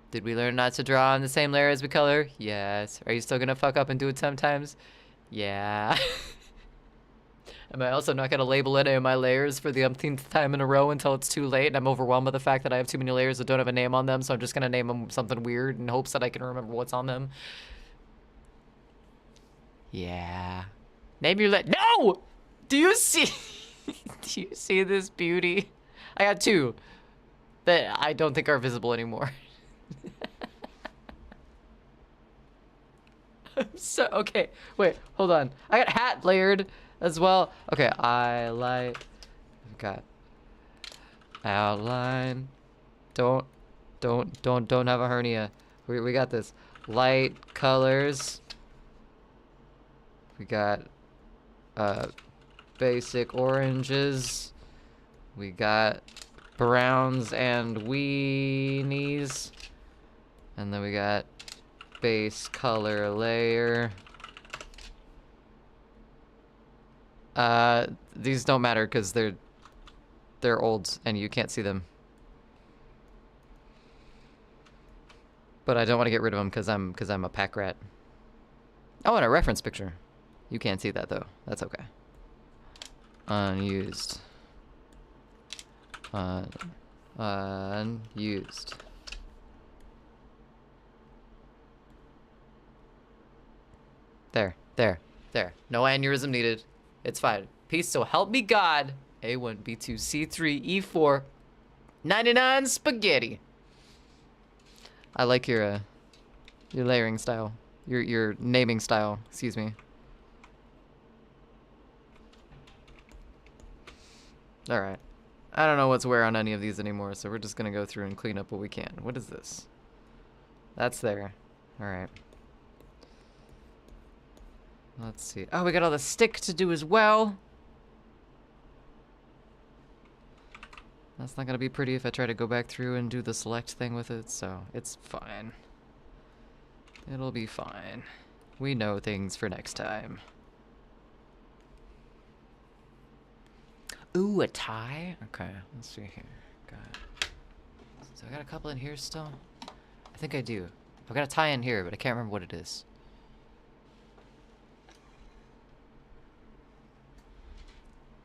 Did we learn not to draw on the same layer as we color? Yes. Are you still gonna fuck up and do it sometimes? Yeah. Am I also not gonna label any of my layers for the umpteenth time in a row until it's too late and I'm overwhelmed by the fact that I have too many layers that don't have a name on them, so I'm just gonna name them something weird in hopes that I can remember what's on them? Yeah. Name your No! Do you see... Do you see this beauty? I got two that I don't think are visible anymore. So, okay, wait, hold on. I got hat layered as well. Okay, I've got outline. Don't have a hernia. We got this. Light colors. We got basic oranges. We got browns and weenies. And then we got base color layer. These don't matter because they're old and you can't see them. But I don't want to get rid of them because I'm a pack rat. Oh, and a reference picture. You can't see that though. That's okay. Unused. Unused. There. No aneurysm needed. It's fine. Peace, so help me God. A1, B2, C3, E4. 99 spaghetti. I like your layering style. Your naming style, excuse me. Alright. I don't know what's where on any of these anymore, so we're just gonna go through and clean up what we can. What is this? That's there. Alright. Let's see. Oh, we got all the stick to do as well. That's not gonna be pretty if I try to go back through and do the select thing with it, so it's fine. It'll be fine. We know things for next time. Ooh, a tie? Okay, let's see here. So I got a couple in here still? I think I do. I've got a tie in here, but I can't remember what it is.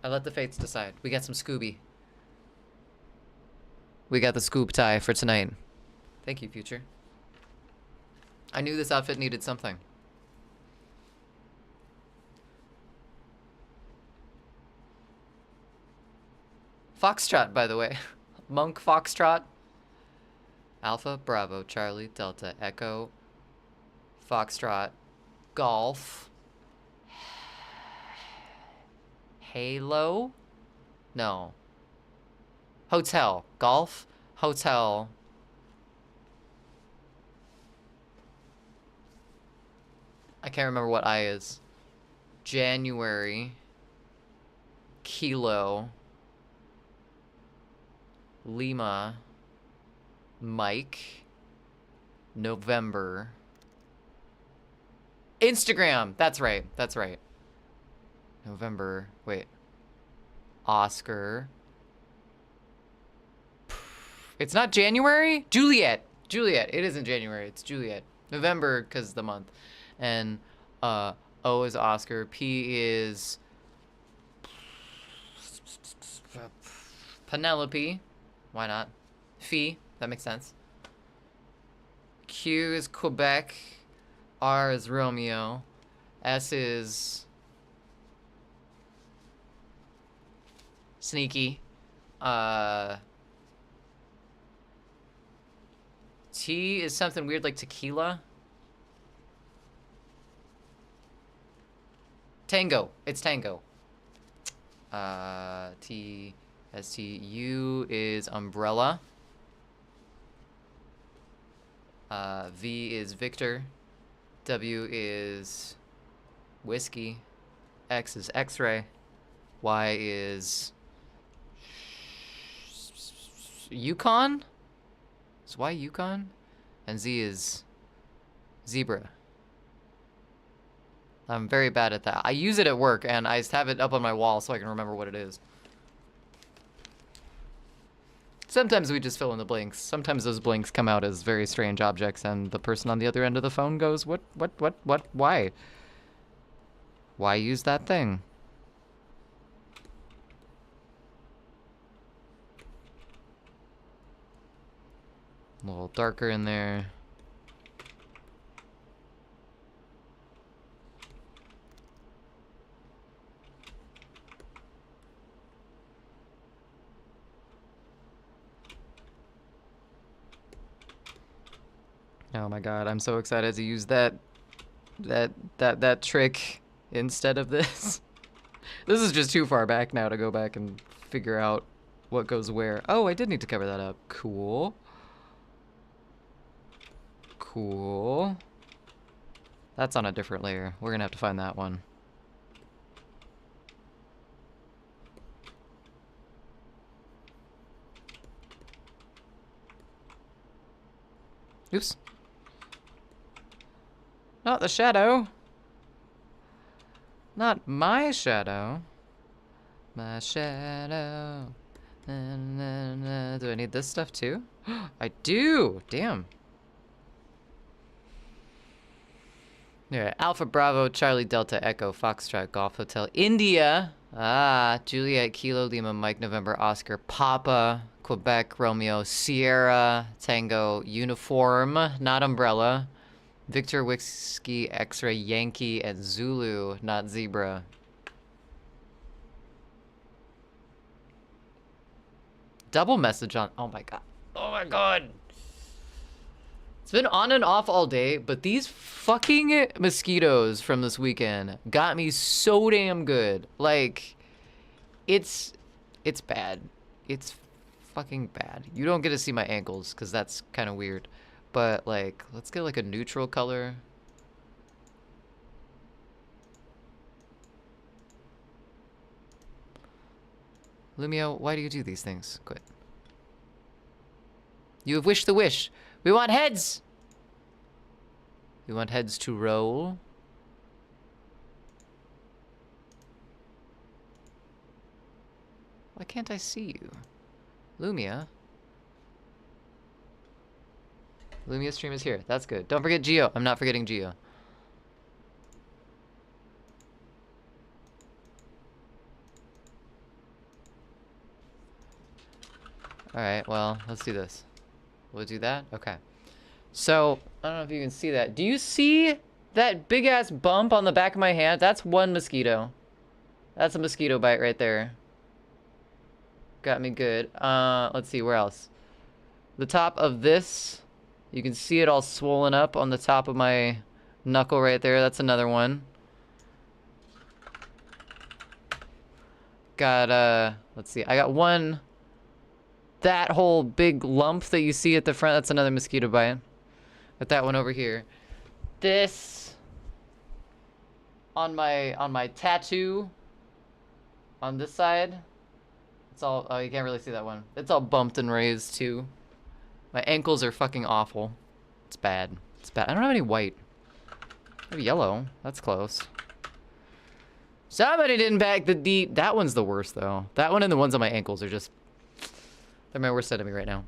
I let the fates decide. We got some Scooby. We got the Scoob tie for tonight. Thank you, Future. I knew this outfit needed something. Foxtrot, by the way. Monk Foxtrot. Alpha, Bravo, Charlie, Delta, Echo, Foxtrot, Golf, Halo? No. Hotel. Golf, Hotel. I can't remember what I is. January, Kilo, Lima, Mike, November, Instagram. That's right. That's right. November. Wait. Oscar. It's not January? Juliet. Juliet. It isn't January. It's Juliet. November, because the month. And O is Oscar. P is Penelope. Why not? Phi. That makes sense. Q is Quebec. R is Romeo. S is Sneaky. T is something weird like tequila. Tango. It's Tango. T S T U is umbrella. V is Victor. W is whiskey. X is X-ray. Y is Yukon? Is Y Yukon? And Z is zebra. I'm very bad at that. I use it at work, and I have it up on my wall so I can remember what it is. Sometimes we just fill in the blanks. Sometimes those blanks come out as very strange objects, and the person on the other end of the phone goes, what, why? Why use that thing? A little darker in there. Oh my god, I'm so excited to use that trick instead of this. This is just too far back now to go back and figure out what goes where. Oh, I did need to cover that up. Cool. Cool. That's on a different layer. We're gonna have to find that one. Oops. Not the shadow. Not my shadow. My shadow. Na, na, na. Do I need this stuff too? I do! Damn. Yeah, Alpha Bravo, Charlie Delta Echo, Foxtrot, Golf Hotel, India. Ah, Juliet, Kilo, Lima, Mike, November, Oscar, Papa, Quebec, Romeo, Sierra, Tango, Uniform, not Umbrella, Victor, Whiskey, X-Ray, Yankee, and Zulu, not Zebra. Double message on, oh my god. Oh my god. It's been on and off all day, but these fucking mosquitoes from this weekend got me so damn good. Like, it's bad. It's fucking bad. You don't get to see my ankles, because that's kind of weird. But, like, let's get, like, a neutral color. Lumio, why do you do these things? Quit. You have wished the wish. We want heads! We want heads to roll. Why can't I see you? Lumia? Lumia stream is here. That's good. Don't forget Geo. I'm not forgetting Geo. Alright, well, let's do this. We'll do that? Okay. So, I don't know if you can see that. Do you see that big-ass bump on the back of my hand? That's one mosquito. That's a mosquito bite right there. got me good. Let's see, where else? The top of this, you can see it all swollen up on the top of my knuckle right there. That's another one. Got, let's see, I got one. That whole big lump that you see at the front, that's another mosquito bite. Got that one over here. This on my tattoo on this side. It's all, oh, you can't really see that one. It's all bumped and raised too. My ankles are fucking awful. It's bad. It's bad. I don't have any white. I have yellow. That's close. Somebody didn't pack the deep. That one's the worst though. That one and the ones on my ankles are just, they're my worst enemy right now.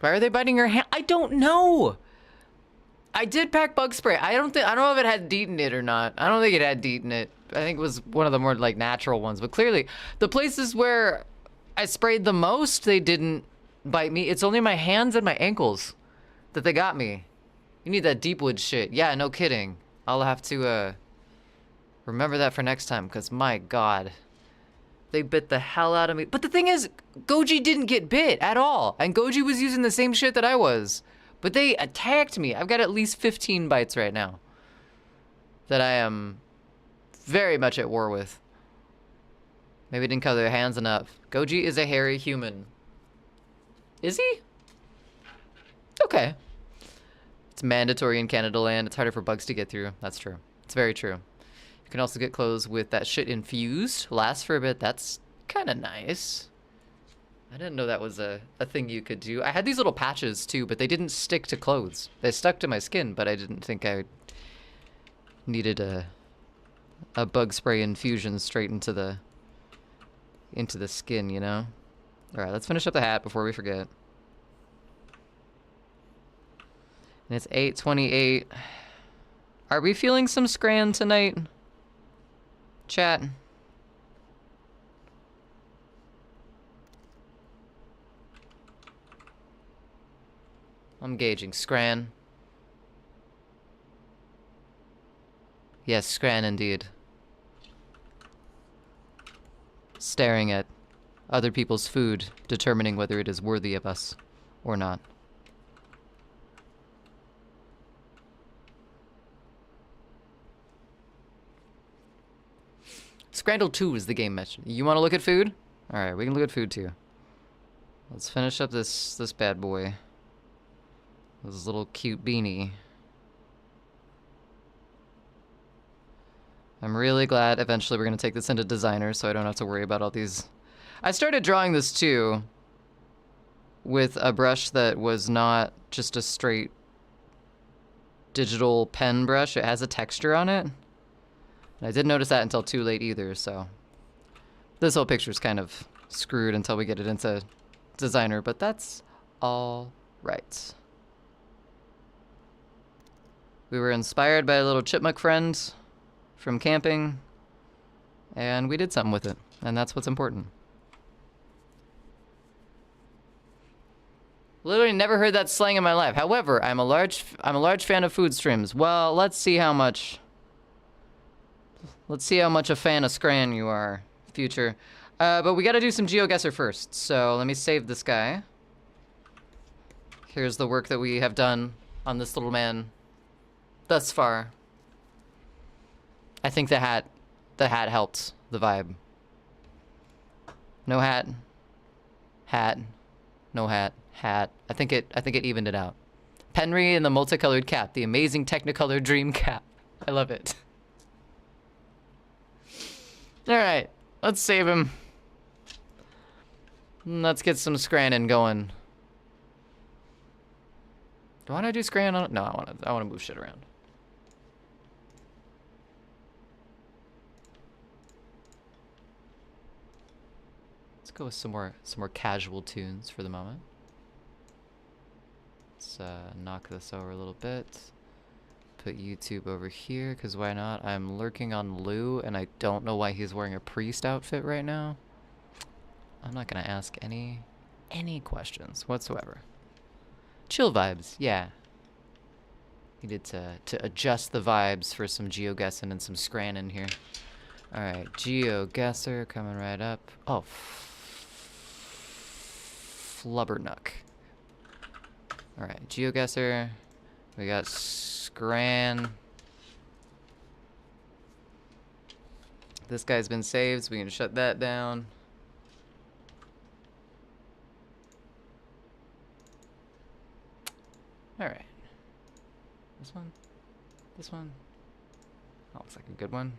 Why are they biting your hand? I don't know. I did pack bug spray. I don't know if it had DEET in it or not. I don't think it had DEET in it. I think it was one of the more like natural ones, but clearly the places where I sprayed the most, they didn't bite me. It's only my hands and my ankles that they got me. You need that deep wood shit. Yeah, no kidding. I'll have to remember that for next time, because my god, they bit the hell out of me. But the thing is, Goji didn't get bit at all, and Goji was using the same shit that I was, but they attacked me. I've got at least 15 bites right now that I am very much at war with. Maybe I didn't cover their hands enough. Goji is a hairy human. Is he? Okay. It's mandatory in Canada land. It's harder for bugs to get through. That's true. It's very true. You can also get clothes with that shit infused. Lasts for a bit. That's kind of nice. I didn't know that was a thing you could do. I had these little patches too, but they didn't stick to clothes. They stuck to my skin, but I didn't think I needed a bug spray infusion straight into the skin, you know? All right, let's finish up the hat before we forget. And it's 8:28. Are we feeling some scran tonight? Chat. I'm gauging scran. Yes, scran indeed. Staring at other people's food, determining whether it is worthy of us or not. Scrandle 2 is the game mentioned. You want to look at food? Alright, we can look at food too. Let's finish up this bad boy. This little cute beanie. I'm really glad eventually we're going to take this into designer so I don't have to worry about all these. I started drawing this too with a brush that was not just a straight digital pen brush. It has a texture on it. And I didn't notice that until too late either, so this whole picture's kind of screwed until we get it into designer, but that's all right. We were inspired by a little chipmunk friend from camping, and we did something with it, and that's what's important. Literally never heard that slang in my life. However, I'm a large fan of food streams. Well, let's see how much a fan of Scran you are, future. But we gotta do some GeoGuessr first, so let me save this guy. Here's the work that we have done on this little man thus far. I think the hat helped the vibe. No hat, no hat. I think it evened it out. Penry and the multicolored cap, the amazing Technicolor dream cap. I love it. All right, let's save him. Let's get some Scranton going. Do I want to do Scran on it? No, I want to move shit around. Let's go with some more casual tunes for the moment. Let's knock this over a little bit. Put YouTube over here, because why not? I'm lurking on Lou, and I don't know why he's wearing a priest outfit right now. I'm not gonna ask any questions whatsoever. Chill vibes, yeah. Needed to adjust the vibes for some GeoGuessing and some Scran in here. Alright, GeoGuessr coming right up. Oh, Flubbernuck. Alright, GeoGuessr. We got Scran. This guy's been saved, so we can shut that down. Alright. This one? This one? That looks like a good one.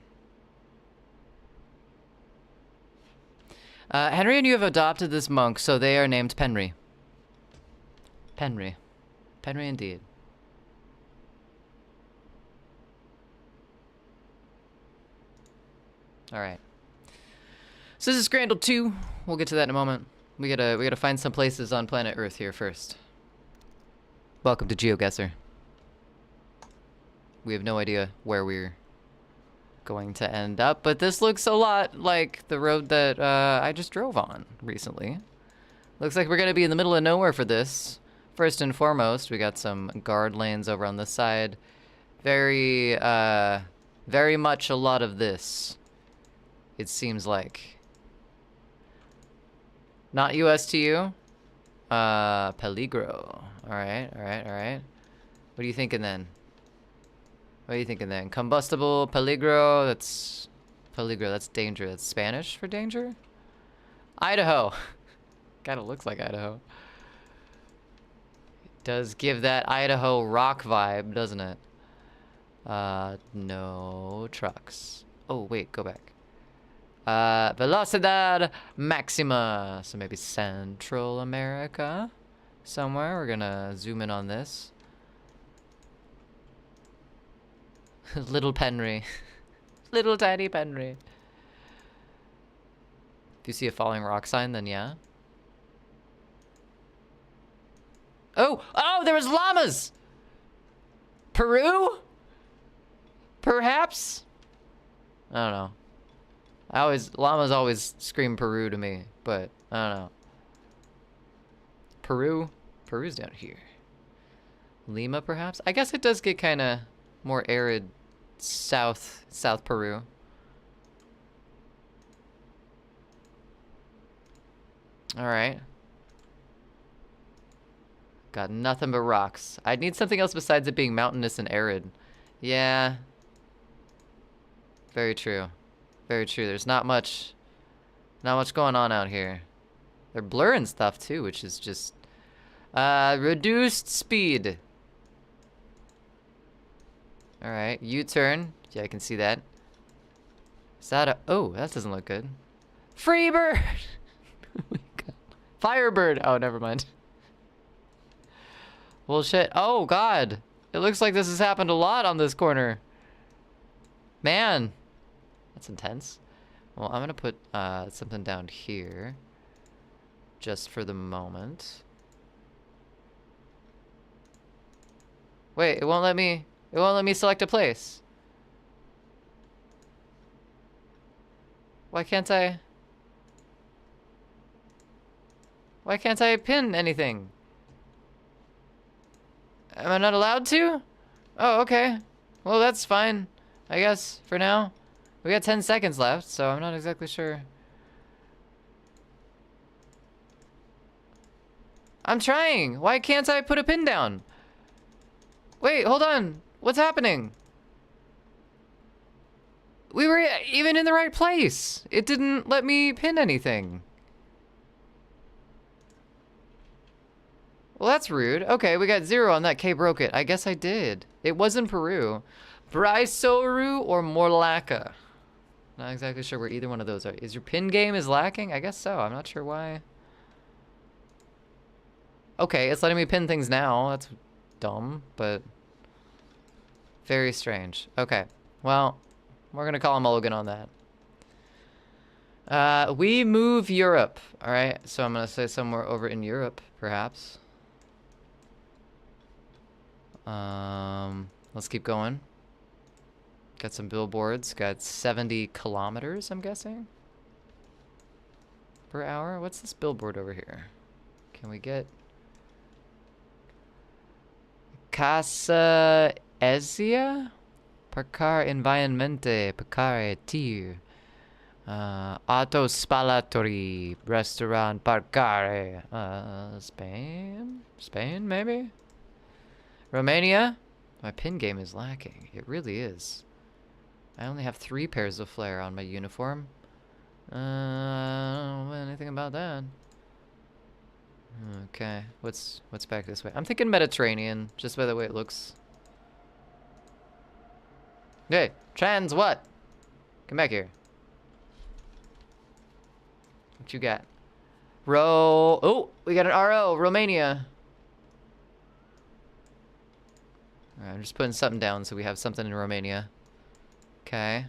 Henry and you have adopted this monk, so they are named Penry. Penry. Penry indeed. Alright. So this is Scrandle 2. We'll get to that in a moment. We gotta find some places on planet Earth here first. Welcome to GeoGuessr. We have no idea where we're going to end up, but this looks a lot like the road that I just drove on recently. Looks like we're gonna be in the middle of nowhere for this. First and foremost, we got some guard lanes over on this side. Very much a lot of this, it seems like. Not US to you? Peligro. Alright. What are you thinking then? What are you thinking then? Combustible, peligro, that's danger. That's Spanish for danger? Idaho. Kinda looks like Idaho. It does give that Idaho rock vibe, doesn't it? No trucks. Oh, wait, go back. Velocidad Maxima. So maybe Central America somewhere. We're gonna zoom in on this. Little Penry. Little tiny Penry. If you see a falling rock sign, then yeah. Oh! Oh, there was llamas! Peru? Perhaps? I don't know. Llamas always scream Peru to me, but I don't know. Peru? Peru's down here. Lima, perhaps? I guess it does get kind of more arid south Peru. Alright. Got nothing but rocks. I'd need something else besides it being mountainous and arid. Yeah. Very true. Very true. There's not much going on out here. They're blurring stuff too, which is just reduced speed. Alright, U-turn. Yeah, I can see that. Is that a... Oh, that doesn't look good. Freebird! Oh my God. Firebird! Oh, never mind. Well, shit. Oh, God. It looks like this has happened a lot on this corner. Man. That's intense. Well, I'm gonna put something down here. Just for the moment. Wait, it won't let me select a place. Why can't I pin anything? Am I not allowed to? Oh, okay. Well, that's fine, I guess, for now. We got 10 seconds left, so I'm not exactly sure. I'm trying! Why can't I put a pin down? Wait, hold on. What's happening? We were even in the right place. It didn't let me pin anything. Well, that's rude. Okay, we got 0 on that. K broke it. I guess I did. It was in Peru. Brisoru or Morlaca. Not exactly sure where either one of those are. Is your pin game is lacking? I guess so. I'm not sure why. Okay, it's letting me pin things now. That's dumb, but very strange. Okay, well, we're gonna call a mulligan on that. We move Europe. All right, so I'm gonna say somewhere over in Europe, perhaps. Let's keep going. Got some billboards. Got 70 kilometers, I'm guessing, per hour. What's this billboard over here? Can we get Casa Ezia? Parcar Environmente, Parcar Tir. Auto Spalatori Restaurant Parcare. Spain? Spain, maybe? Romania? My pin game is lacking. It really is. I only have 3 pairs of flare on my uniform. I don't know anything about that. Okay, what's back this way? I'm thinking Mediterranean, just by the way it looks. Hey, trans what? Come back here. What you got? Oh, we got an RO, Romania. Alright, I'm just putting something down so we have something in Romania. Okay.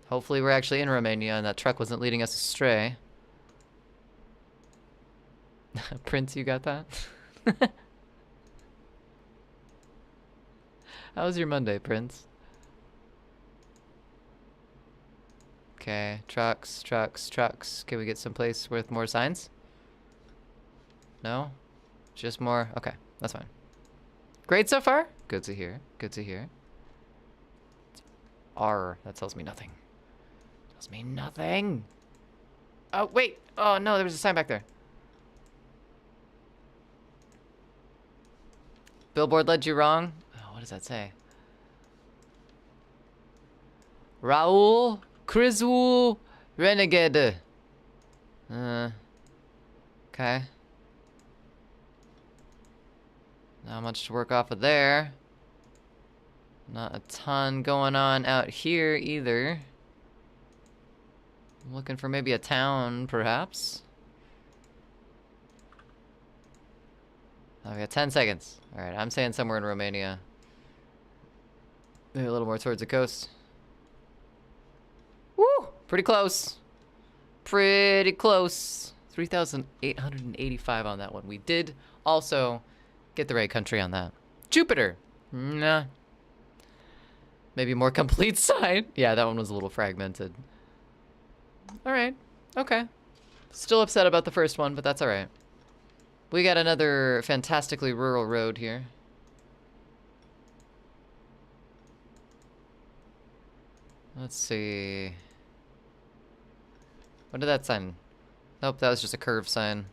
Hopefully we're actually in Romania and that truck wasn't leading us astray. Prince, you got that? How was your Monday, Prince? Okay, trucks. Can we get someplace with more signs? No? Just more? Okay, that's fine. Great so far? Good to hear. R, that tells me nothing. Tells me nothing. Oh, wait. Oh, no, there was a sign back there. Billboard led you wrong? Oh, what does that say? Raul Criswool Renegade. Okay. Not much to work off of there. Not a ton going on out here either. I'm looking for maybe a town, perhaps. Oh, we got 10 seconds. Alright, I'm saying somewhere in Romania. Maybe a little more towards the coast. Woo! Pretty close. Pretty close. 3,885 on that one. We did also get the right country on that. Jupiter. Nah. Maybe a more complete sign. Yeah, that one was a little fragmented. Alright. Okay. Still upset about the first one, but that's alright. We got another fantastically rural road here. Let's see. What did that sign? Nope, that was just a curve sign.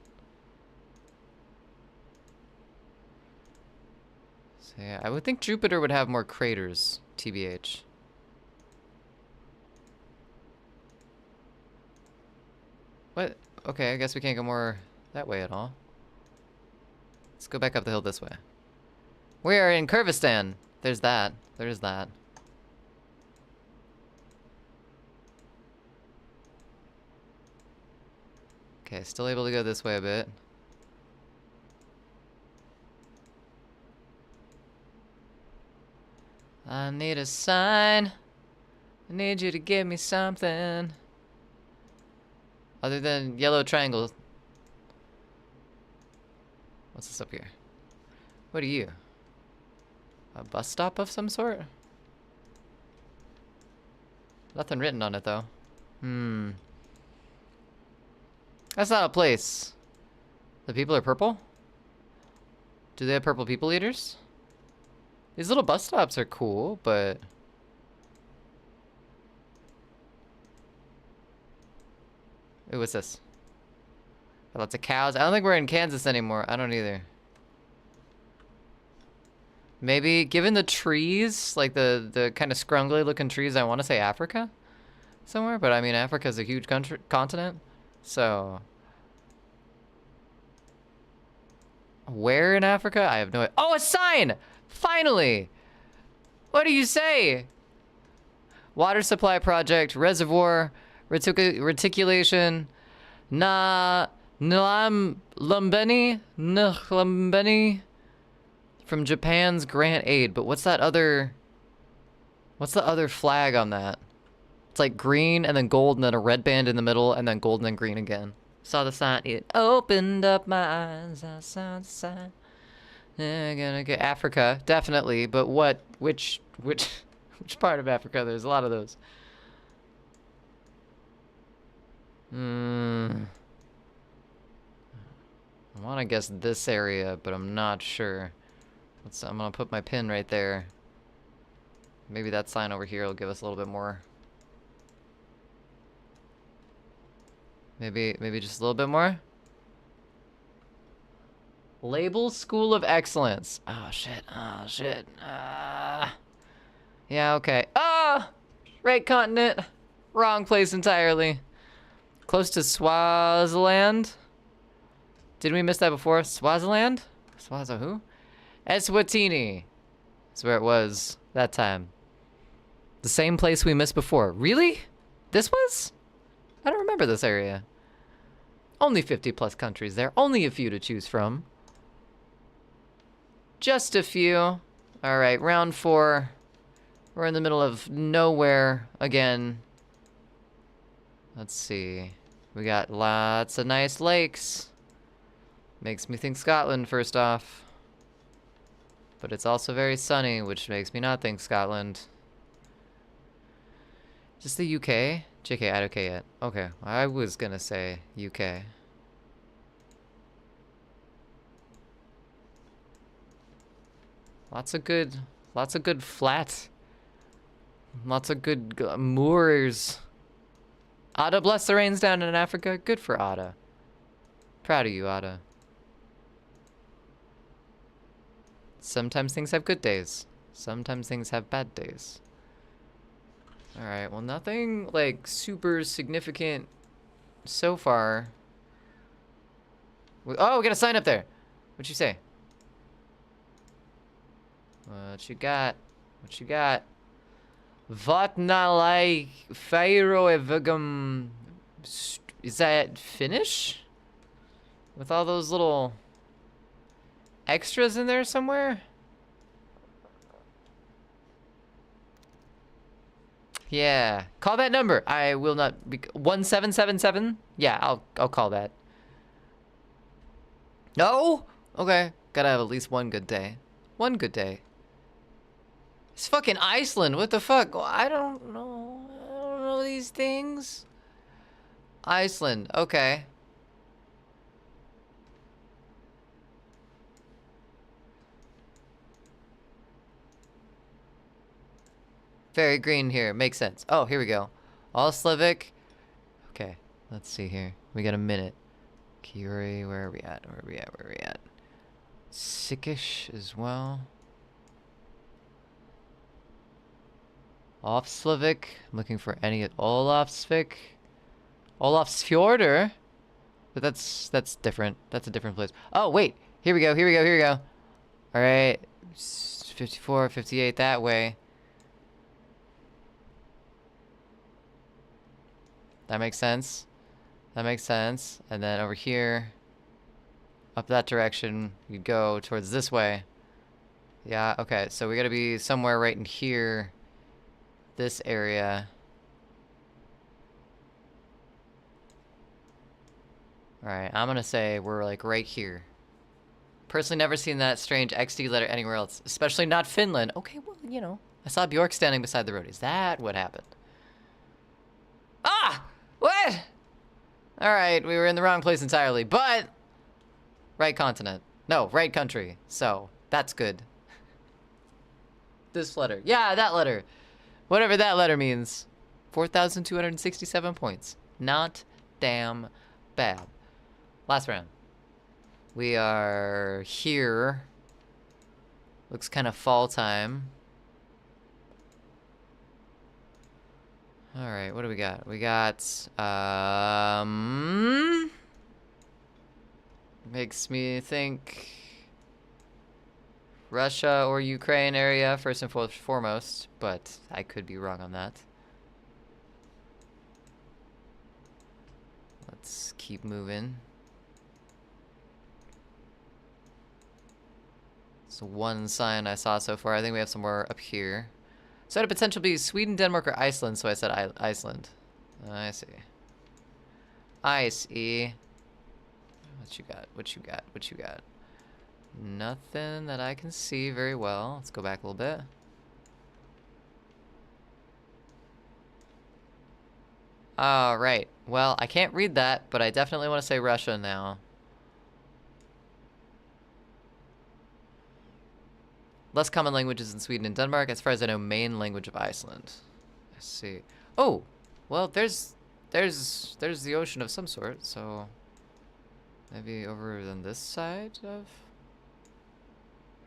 So yeah, I would think Jupiter would have more craters, TBH. What? Okay, I guess we can't go more that way at all. Let's go back up the hill this way. We are in Kyrgyzstan. There's that. There's that. Okay, still able to go this way a bit. I need a sign. I need you to give me something. Other than yellow triangle. What's this up here? What are you? A bus stop of some sort? Nothing written on it though. That's not a place. The people are purple? Do they have purple people eaters? These little bus stops are cool, but... Ooh, what's this? Got lots of cows. I don't think we're in Kansas anymore. I don't either. Maybe, given the trees, like the kind of scrungly looking trees, I want to say Africa somewhere, but I mean, Africa's a huge continent, so... Where in Africa? I have no idea. Oh, a sign! Finally! What do you say? Water supply project, reservoir, reticulation, Nlambeni from Japan's grant aid. But what's that other... What's the other flag on that? It's like green and then gold and then a red band in the middle and then gold and then green again. Saw the sign. It opened up my eyes. I saw the sign. Gonna get Africa, definitely. But what? Which part of Africa? There's a lot of those. I want to guess this area, but I'm not sure. I'm gonna put my pin right there. Maybe that sign over here will give us a little bit more. Maybe just a little bit more. Label School of Excellence. Oh shit. Oh shit. Yeah, okay. Ah! Right continent. Wrong place entirely. Close to Swaziland. Did we miss that before? Swaziland? Swazo who? Eswatini. That's where it was that time. The same place we missed before. Really? This was? I don't remember this area. Only 50 plus countries there. Only a few to choose from. Just a few. All right, round 4. We're in the middle of nowhere again. Let's see. We got lots of nice lakes. Makes me think Scotland first off. But it's also very sunny, which makes me not think Scotland. Is this the UK? JK, I don't care yet. Okay, I was gonna say UK. Lots of good flat. Lots of good moors. Ada, bless the rains down in Africa. Good for Ada. Proud of you, Ada. Sometimes things have good days. Sometimes things have bad days. Alright, well nothing like super significant so far. Oh, we got a sign up there. What'd you say? What you got? What you got? Vatnalai Fairoevugum. Is that Finnish? With all those little extras in there somewhere? Yeah. Call that number. I will not be 1777? Yeah, I'll call that. No? Okay. Gotta have at least one good day. One good day. It's fucking Iceland. What the fuck? I don't know. I don't know these things. Iceland. Okay. Very green here. Makes sense. Oh, here we go. All Slavic. Okay. Let's see here. We got a minute. Kiri, where are we at? Where are we at? Where are we at? Sickish as well. Olafsvik. I'm looking for any at Olafsvik. Olafsfjordur. But that's different. That's a different place. Oh, wait. Here we go. Here we go. Here we go. All right. 54, 58 that way. That makes sense. That makes sense. And then over here, up that direction, you go towards this way. Yeah, okay. So we gotta be somewhere right in here. This area. Alright, I'm gonna say we're like right here. Personally never seen that strange XD letter anywhere else, especially not Finland. Okay, well, you know. I saw Bjork standing beside the road. Is that what happened? Ah! What? Alright, we were in the wrong place entirely, but right continent. No, right country. So, that's good. This letter. Yeah, that letter. Whatever that letter means. 4,267 points. Not damn bad. Last round. We are here. Looks kind of fall time. Alright, what do we got? We got, makes me think Russia or Ukraine area, first and foremost, but I could be wrong on that. Let's keep moving. It's one sign I saw so far. I think we have some more up here. So it had a potential to be Sweden, Denmark, or Iceland, so I said Iceland. I see. I see. What you got? What you got? What you got? Nothing that I can see very well. Let's go back a little bit. Alright. Well, I can't read that, but I definitely want to say Russia now. Less common languages in Sweden and Denmark. As far as I know, main language of Iceland. I see. Oh, well, there's the ocean of some sort, so maybe over on this side of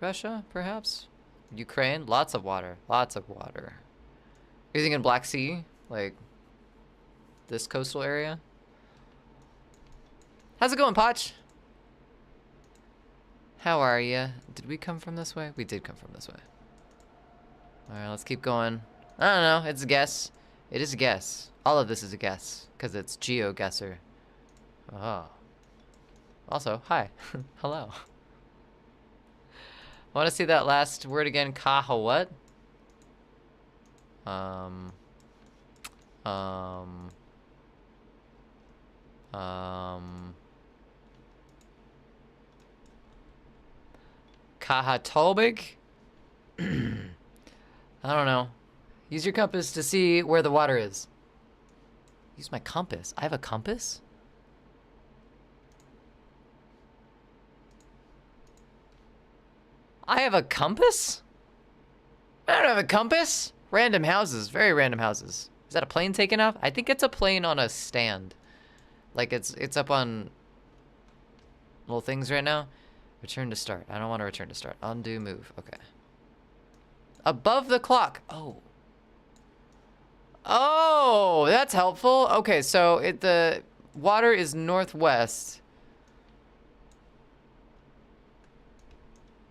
Russia, perhaps? Ukraine? Lots of water. Lots of water. You're thinking Black Sea? Like, this coastal area? How's it going, Potch? How are you? Did we come from this way? We did come from this way. Alright, let's keep going. I don't know. It's a guess. It is a guess. All of this is a guess, because it's GeoGuessr. Oh. Also, hi. Hello. Want to see that last word again? Kaha what? Kahatolbig? I don't know. Use your compass to see where the water is. Use my compass. I have a compass? I have a compass? I don't have a compass. Random houses. Very random houses. Is that a plane taking off? I think it's a plane on a stand. Like it's up on little things right now. Return to start. I don't want to return to start. Undo move. Okay. Above the clock. Oh. Oh, that's helpful. Okay, so the water is northwest.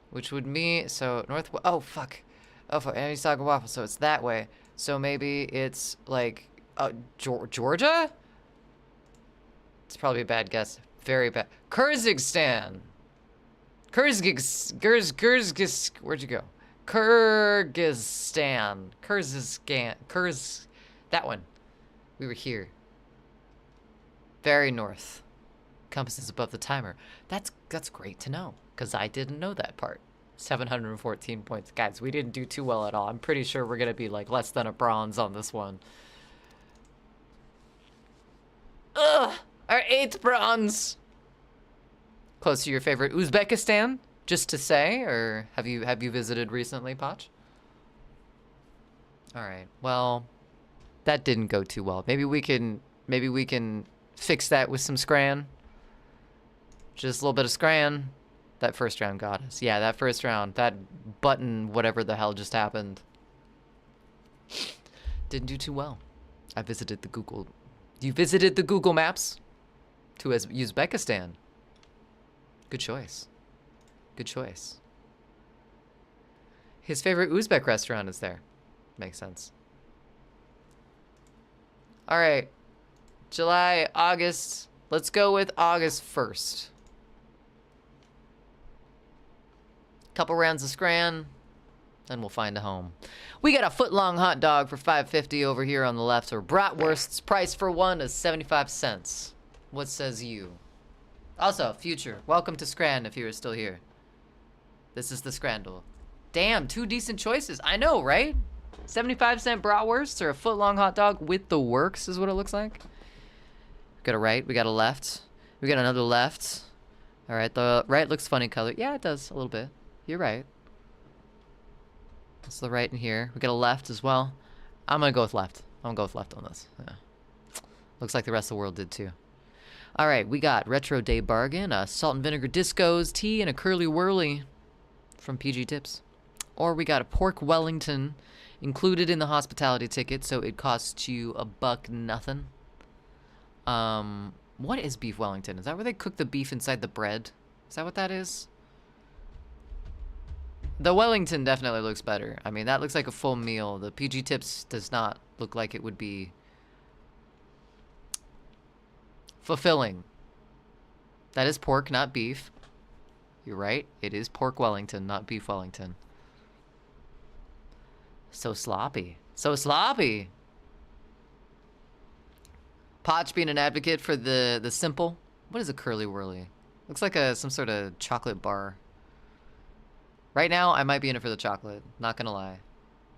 Which would mean, so north, oh fuck. Oh fuck, and he's talking waffle, so it's that way. So maybe it's like, Georgia? It's probably a bad guess. Very bad. Kyrgyzstan. Kyrgyz, where'd you go? Kyrgyzstan. That one. We were here. Very north. Compass is above the timer. That's great to know, because I didn't know that part. 714 points. Guys, we didn't do too well at all. I'm pretty sure we're going to be like less than a bronze on this one. Ugh! Our 8th bronze! Close to your favorite Uzbekistan, just to say, or have you visited recently, Potch? All right. Well, that didn't go too well. Maybe we can fix that with some Scran. Just a little bit of Scran. That first round got us. Yeah, that first round, that button, whatever the hell just happened, didn't do too well. I visited the Google. You visited the Google Maps to Uzbekistan. Good choice. Good choice. His favorite Uzbek restaurant is there. Makes sense. All right. July, August. Let's go with August 1st. Couple rounds of Scran, then we'll find a home. We got a foot-long hot dog for $5.50 over here on the left, or bratwurst's price for one is 75 cents. What says you? Also, future, welcome to Scran if you're still here. This is the Scrandle. Damn, 2 decent choices. I know, right? 75-cent bratwurst or a foot-long hot dog with the works is what it looks like. We got a right, we got a left. We got another left. All right, the right looks funny color. Yeah, it does, a little bit. You're right. That's the right in here. We got a left as well. I'm gonna go with left. I'm gonna go with left on this. Yeah. Looks like the rest of the world did too. All right, we got Retro Day Bargain, a salt and vinegar discos, tea, and a curly whirly from PG Tips. Or we got a pork Wellington included in the hospitality ticket, so it costs you $1 nothing. What is beef Wellington? Is that where they cook the beef inside the bread? Is that what that is? The Wellington definitely looks better. I mean, that looks like a full meal. The PG Tips does not look like it would be fulfilling. That is pork, not beef. You're right. It is pork Wellington, not beef Wellington. So sloppy. So sloppy. Potch being an advocate for the simple. What is a curly whirly? Looks like some sort of chocolate bar. Right now, I might be in it for the chocolate. Not gonna lie.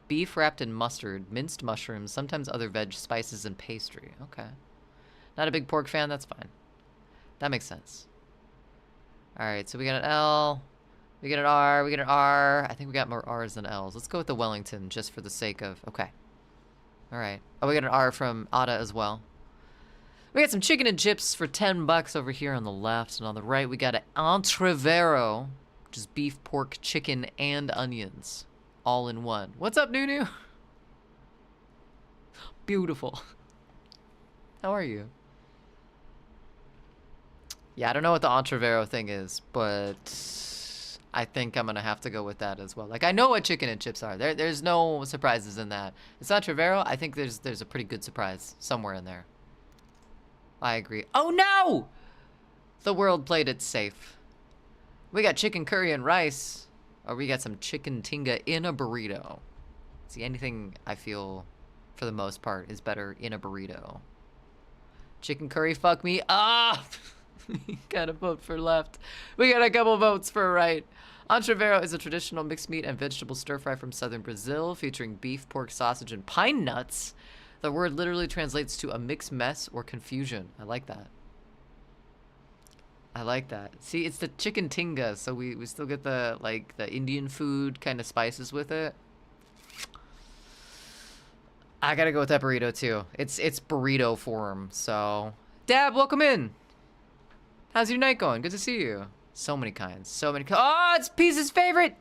Beef wrapped in mustard, minced mushrooms, sometimes other veg, spices, and pastry. Okay. Not a big pork fan, that's fine. That makes sense. Alright, so we got an L. We get an R, we get an R. I think we got more R's than L's. Let's go with the Wellington just for the sake of... Okay. All right. Oh, we got an R from Ada as well. We got some chicken and chips for $10 over here on the left. And on the right, we got an entrevero, which is beef, pork, chicken, and onions. All in one. What's up, Nunu? Beautiful. How are you? Yeah, I don't know what the entrevero thing is, but I think I'm gonna have to go with that as well. Like, I know what chicken and chips are. There's no surprises in that. It's entrevero. I think there's a pretty good surprise somewhere in there. I agree. Oh no! The world played it safe. We got chicken curry and rice, or we got some chicken tinga in a burrito. See, anything I feel, for the most part, is better in a burrito. Chicken curry, fuck me up! Gotta vote for left. We got a couple votes for right. Entrevero is a traditional mixed meat and vegetable stir fry from southern Brazil, featuring beef, pork, sausage, and pine nuts. The word literally translates to a mixed mess or confusion. I like that. I like that. See, it's the chicken tinga, so we still get the, like, the Indian food kind of spices with it. I gotta go with that burrito, too. It's burrito form, so... Dab, welcome in! How's your night going? Good to see you. So many kinds. So many Oh, it's Peace's favorite!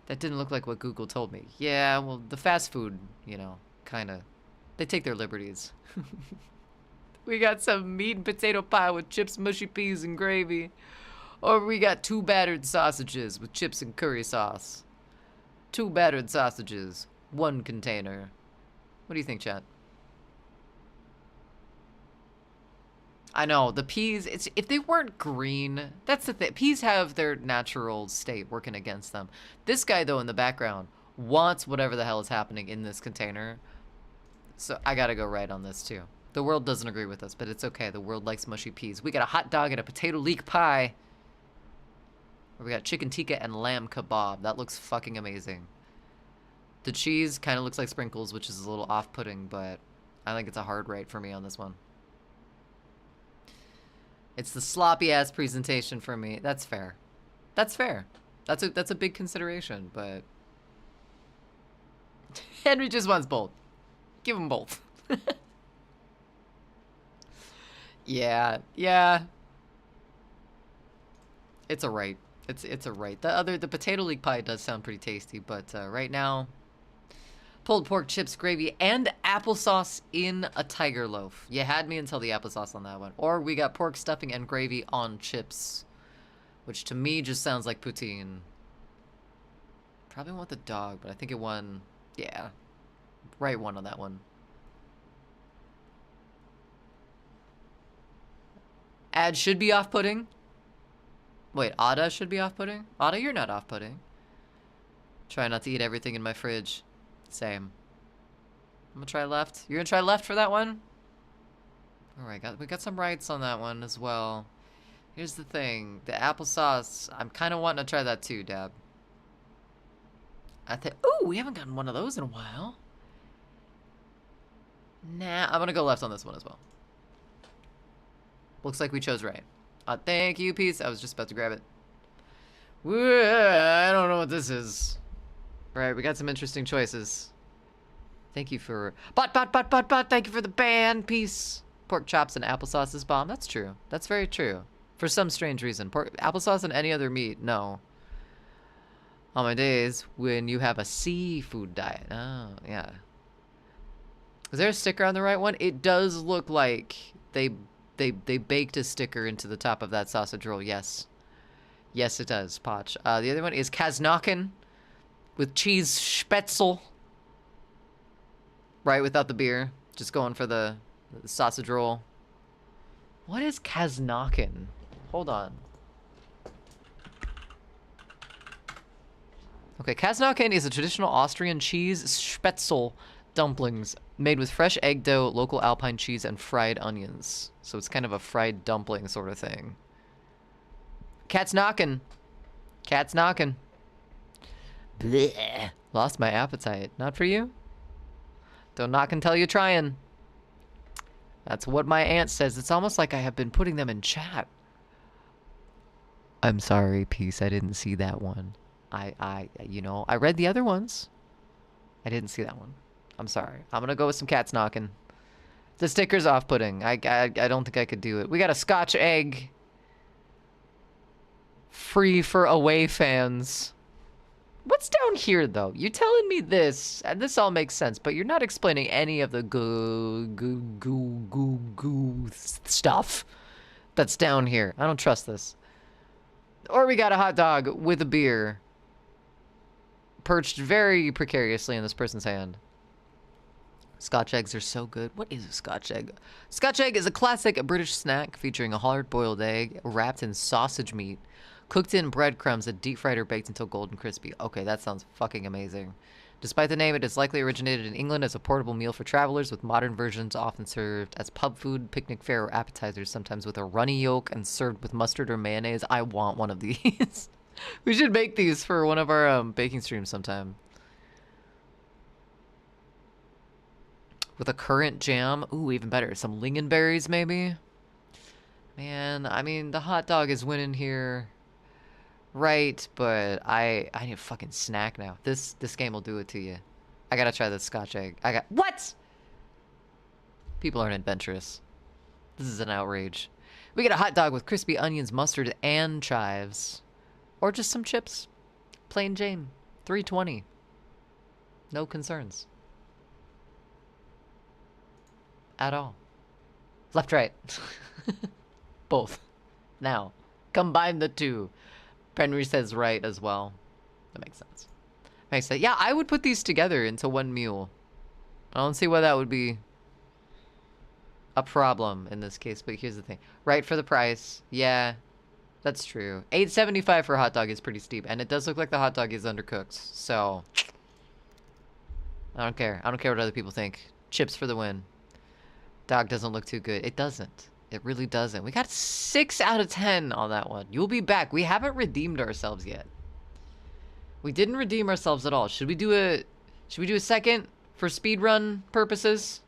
That didn't look like what Google told me. Yeah, well, the fast food, you know, kind of... They take their liberties. We got some meat and potato pie with chips, mushy peas, and gravy. Or we got 2 battered sausages with chips and curry sauce. 2 battered sausages. 1 container. What do you think, chat? I know, the peas, if they weren't green, that's the thing. Peas have their natural state working against them. This guy, though, in the background, wants whatever the hell is happening in this container. So I gotta go right on this, too. The world doesn't agree with us, but it's okay. The world likes mushy peas. We got a hot dog and a potato leek pie. We got chicken tikka and lamb kebab. That looks fucking amazing. The cheese kind of looks like sprinkles, which is a little off-putting, but I think it's a hard right for me on this one. It's the sloppy-ass presentation for me. That's fair. That's fair. That's a big consideration, but... Henry just wants both. Give him both. Yeah. It's a right. It's a right. The potato leek pie does sound pretty tasty, but right now... Pulled pork, chips, gravy, and applesauce in a tiger loaf. You had me until the applesauce on that one. Or we got pork stuffing and gravy on chips. Which to me just sounds like poutine. Probably want the dog, but I think it won... Yeah. Right one on that one. Ad should be off-putting. Wait, Ada should be off-putting? Ada, you're not off-putting. Try not to eat everything in my fridge. Same. I'm gonna try left. You're gonna try left for that one? Alright, we got some rights on that one as well. Here's the thing. The applesauce, I'm kind of wanting to try that too, Dab. Ooh, we haven't gotten one of those in a while. Nah, I'm gonna go left on this one as well. Looks like we chose right. Thank you, Peace. I was just about to grab it. I don't know what this is. Right, we got some interesting choices. Thank you for... But, thank you for the ban, Peace. Pork chops and applesauce is bomb. That's true. That's very true. For some strange reason. Applesauce and any other meat, no. On my days, when you have a seafood diet. Oh, yeah. Is there a sticker on the right one? It does look like they baked a sticker into the top of that sausage roll, yes. Yes, it does, Potch. The other one is Kaznaken with cheese spätzle. Right, without the beer. Just going for the sausage roll. What is Kaznaken? Hold on. Okay, Kaznaken is a traditional Austrian cheese spätzle dumplings made with fresh egg dough, local alpine cheese, and fried onions. So it's kind of a fried dumpling sort of thing. Cat's knocking. Cat's knocking. Blech. Lost my appetite. Not for you? Don't knock until you're trying. That's what my aunt says. It's almost like I have been putting them in chat. I'm sorry, Peace. I didn't see that one. You know, I read the other ones. I didn't see that one. I'm sorry. I'm gonna go with some cats knocking. The sticker's off-putting. I don't think I could do it. We got a Scotch egg. Free for away fans. What's down here, though? You're telling me this, and this all makes sense, but you're not explaining any of the goo stuff that's down here. I don't trust this. Or we got a hot dog with a beer perched very precariously in this person's hand. Scotch eggs are so good. What is a Scotch egg? Scotch egg is a classic British snack featuring a hard-boiled egg wrapped in sausage meat, cooked in breadcrumbs and deep-fried or baked until golden crispy. Okay, that sounds fucking amazing. Despite the name, it is likely originated in England as a portable meal for travelers, with modern versions often served as pub food, picnic fare, or appetizers, sometimes with a runny yolk and served with mustard or mayonnaise. I want one of these. We should make these for one of our baking streams sometime. With a currant jam. Ooh, even better. Some lingonberries, maybe? Man, I mean, the hot dog is winning here. Right, but I need a fucking snack now. This game will do it to you. I gotta try this Scotch egg. What? People aren't adventurous. This is an outrage. We get a hot dog with crispy onions, mustard, and chives. Or just some chips. Plain Jane. $3.20. No concerns. At all. Left, right. Both. Now. Combine the two. Henry says right as well. That makes sense. Makes sense. Yeah, I would put these together into one meal. I don't see why that would be a problem in this case, but here's the thing. Right for the price. Yeah, that's true. $8.75 for a hot dog is pretty steep, and it does look like the hot dog is undercooked, so I don't care. I don't care what other people think. Chips for the win. Dog doesn't look too good. It doesn't. It really doesn't. We got 6 out of 10 on that one. You'll be back. We haven't redeemed ourselves yet. We didn't redeem ourselves at all. Should we do a second for speedrun purposes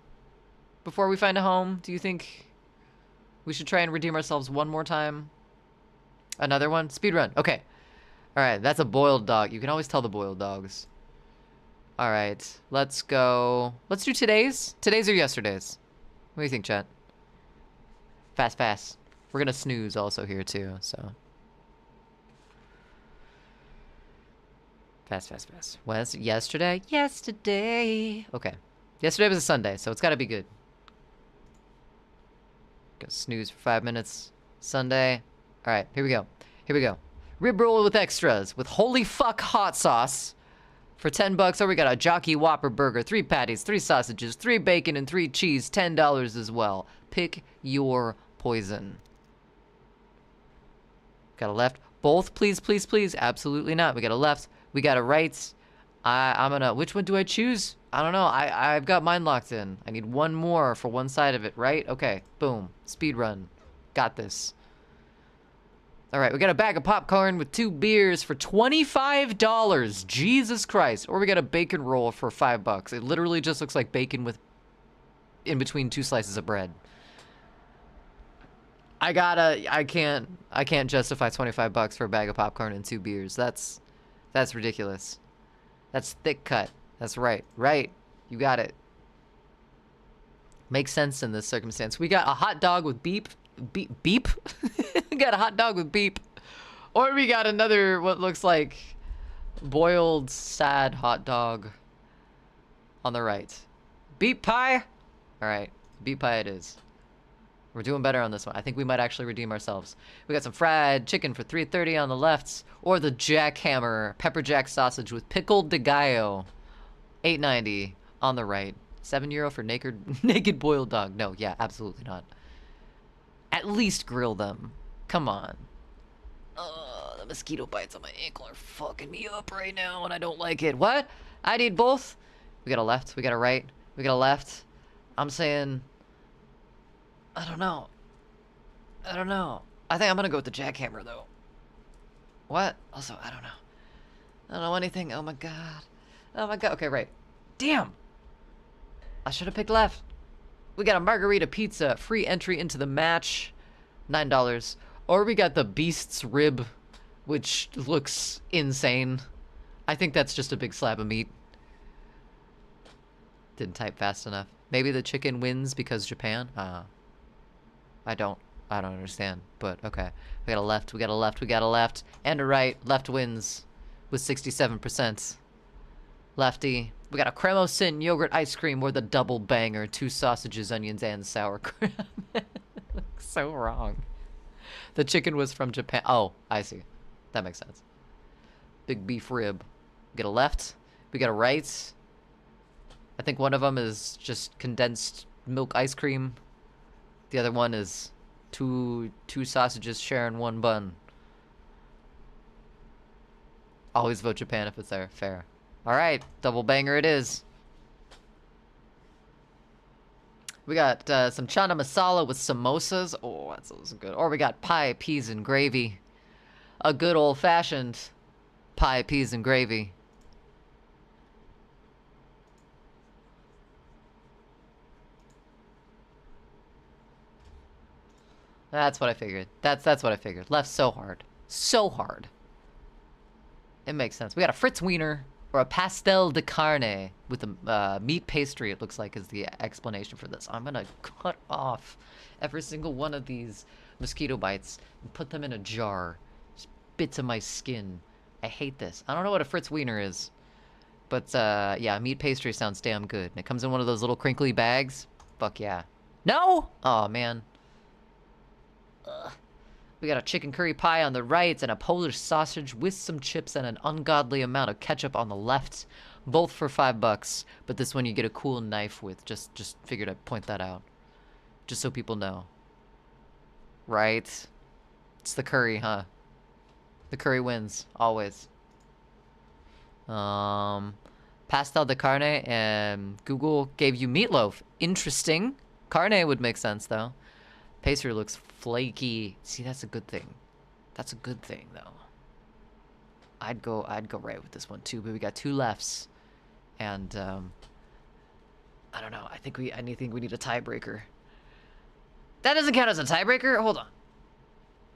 before we find a home? Do you think we should try and redeem ourselves one more time? Another one? Speedrun. Okay. All right. That's a boiled dog. You can always tell the boiled dogs. All right. Let's go. Let's do today's. Today's or yesterday's? What do you think, chat? Fast. We're gonna snooze also here too, so. Fast. Was yesterday? Yesterday. Okay. Yesterday was a Sunday, so it's gotta be good. Go snooze for 5 minutes. Sunday. Alright, here we go. Rib roll with extras with holy fuck hot sauce for $10. Or we got a Jockey Whopper burger, 3 patties, 3 sausages, 3 bacon, and 3 cheese, $10 as well. Pick your poison. Got a left. Both, please. Absolutely not. We got a left. We got a right. I'm gonna. Which one do I choose? I don't know. I've got mine locked in. I need one more for one side of it, right? Okay. Boom. Speed run. Got this. All right. We got a bag of popcorn with 2 beers for $25. Jesus Christ. Or we got a bacon roll for $5. It literally just looks like bacon with in between 2 slices of bread. I can't justify $25 for a bag of popcorn and 2 beers. That's ridiculous. That's thick cut. That's right. You got it. Makes sense in this circumstance. We got a hot dog with beep. We got a hot dog with beep. Or we got another, what looks like boiled sad hot dog on the right. Beep pie. All right. Beep pie it is. We're doing better on this one. I think we might actually redeem ourselves. We got some fried chicken for $3.30 on the left, or the jackhammer pepper jack sausage with pickled de gallo, $8.90 on the right. €7 for naked boiled dog. No, yeah, absolutely not. At least grill them. Come on. The mosquito bites on my ankle are fucking me up right now, and I don't like it. What? I need both. We got a left. We got a right. We got a left. I'm saying, I don't know. I think I'm gonna go with the jackhammer though. What? Also, I don't know anything. Oh my god. Okay, right. Damn. I should have picked left. We got a margarita pizza, free entry into the match, $9. Or we got the Beast's Rib which looks insane. I think that's just a big slab of meat. Didn't type fast enough. Maybe the chicken wins because Japan? I don't understand, but okay. We got a left, we got a left, we got a left, and a right. Left wins with 67%. Lefty. We got a cremosin yogurt ice cream or the double banger. 2 sausages, onions, and sauerkraut. So wrong. The chicken was from Japan. Oh, I see. That makes sense. Big beef rib. We got a left. We got a right. I think one of them is just condensed milk ice cream. The other one is two sausages sharing one bun. Always vote Japan if it's there. Fair. Alright, double banger it is. We got some chana masala with samosas. Oh, that sounds good. Or we got pie, peas, and gravy. A good old-fashioned pie, peas, and gravy. That's what I figured. That's what I figured. Left so hard. So hard. It makes sense. We got a Fritz Wiener or a pastel de carne with a meat pastry, it looks like, is the explanation for this. I'm gonna cut off every single one of these mosquito bites and put them in a jar. Just bits of my skin. I hate this. I don't know what a Fritz Wiener is. But, yeah, meat pastry sounds damn good. And it comes in one of those little crinkly bags. Fuck yeah. No! Oh, man. Ugh. We got a chicken curry pie on the right and a Polish sausage with some chips and an ungodly amount of ketchup on the left. Both for $5, but this one you get a cool knife with. Just figured I'd point that out. Just so people know. Right? It's the curry, huh? The curry wins, always. Pastel de carne and Google gave you meatloaf. Interesting. Carne would make sense, though. Pastry looks flaky. See, that's a good thing. That's a good thing, though. I'd go right with this one too. But we got 2 lefts, and I don't know. I think we need a tiebreaker. That doesn't count as a tiebreaker. Hold on.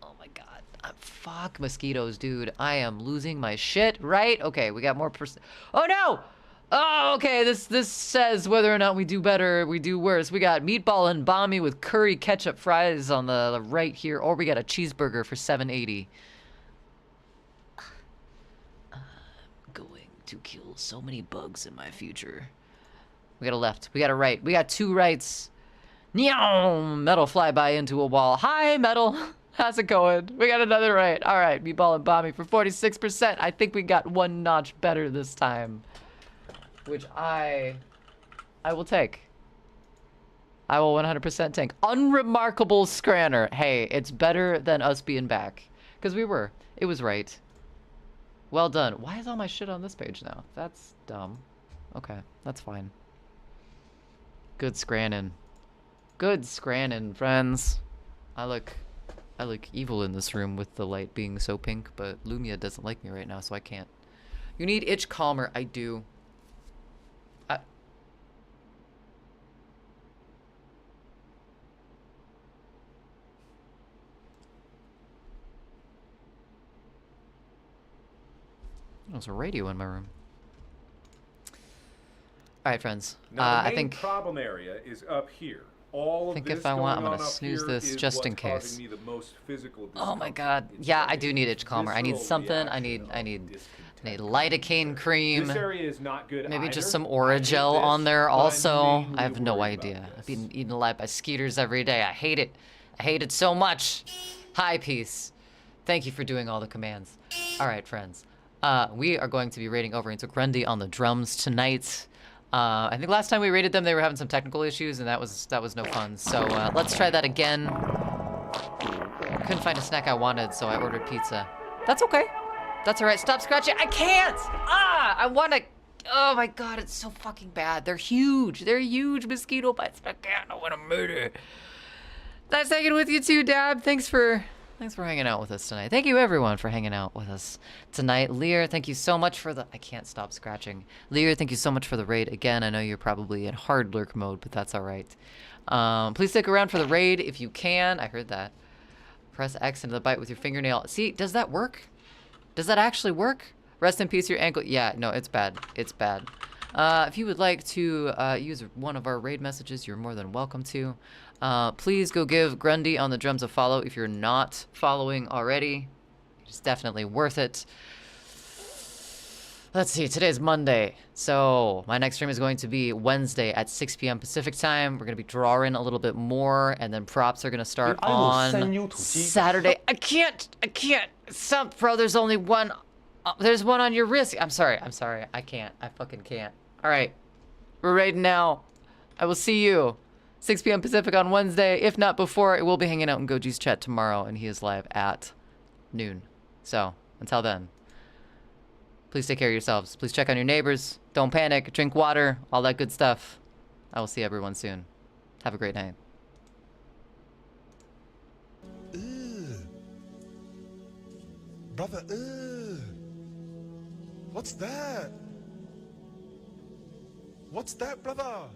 Oh my god. Fuck mosquitoes, dude. I am losing my shit. Right? Okay, we got more Oh no! Oh, okay, this says whether or not we do better, we do worse. We got meatball and balmy with curry ketchup fries on the right here, or we got a cheeseburger for $7.80. I'm going to kill so many bugs in my future. We got a left, we got a right, we got 2 rights. Meow! Metal fly by into a wall. Hi, Metal. How's it going? We got another right. All right, meatball and balmy for 46%. I think we got 1 notch better this time. Which I will take. I will 100% take. Unremarkable Scranner. Hey, it's better than us being back. Because we were. It was right. Well done. Why is all my shit on this page now? That's dumb. Okay, that's fine. Good Scrannin. Good Scrannin, friends. I look evil in this room with the light being so pink, but Lumia doesn't like me right now, so I can't. You need itch calmer. I do. There's a radio in my room. All right, friends. Now, the I main think problem area is up here. All of think this if I want, I'm going gonna on up snooze here this is just in what's case. causing me the most physical Oh my discomfort. god. It's Yeah, like I do need itch calmer. I need visceral something. I reaction need of discontent. lidocaine cream. This area is not good Maybe either. just some I Oragel hate this, on there but I'm also. mainly I have no worried about idea. I've this. been eaten alive by skeeters every day. I hate it. I hate it so much. Hi, peace. Thank you for doing all the commands. All right, friends. We are going to be raiding over into Grundy on the drums tonight. I think last time we raided them, they were having some technical issues, and that was no fun. So let's try that again. Couldn't find a snack I wanted, so I ordered pizza. That's okay. That's all right. Stop scratching. I can't. I want to. Oh my god, it's so fucking bad. They're huge. They're huge mosquito bites. I can't. I want to murder. Nice hanging with you too, Dab. Thanks for hanging out with us tonight. Thank you, everyone, for hanging out with us tonight. Lear, thank you so much for the... I can't stop scratching. Lear, thank you so much for the raid. Again, I know you're probably in hard lurk mode, but that's all right. Please stick around for the raid if you can. I heard that. Press X into the bite with your fingernail. See, does that work? Does that actually work? Rest in peace, your ankle. Yeah, no, it's bad. It's bad. If you would like to use one of our raid messages, you're more than welcome to. Please go give Grundy on the drums a follow if you're not following already. It's definitely worth it. Let's see, today's Monday. So my next stream is going to be Wednesday at 6 p.m. Pacific time. We're going to be drawing a little bit more, and then props are going to start I will send you on to Saturday. I can't. Stop, bro. There's only one. There's one on your wrist. I'm sorry. I can't. I fucking can't. All right. We're raiding now. I will see you 6 p.m. Pacific on Wednesday. If not before, we'll be hanging out in Goji's chat tomorrow, and he is live at noon. So until then, please take care of yourselves. Please check on your neighbors. Don't panic. Drink water. All that good stuff. I will see everyone soon. Have a great night. Brother, what's that? What's that, brother?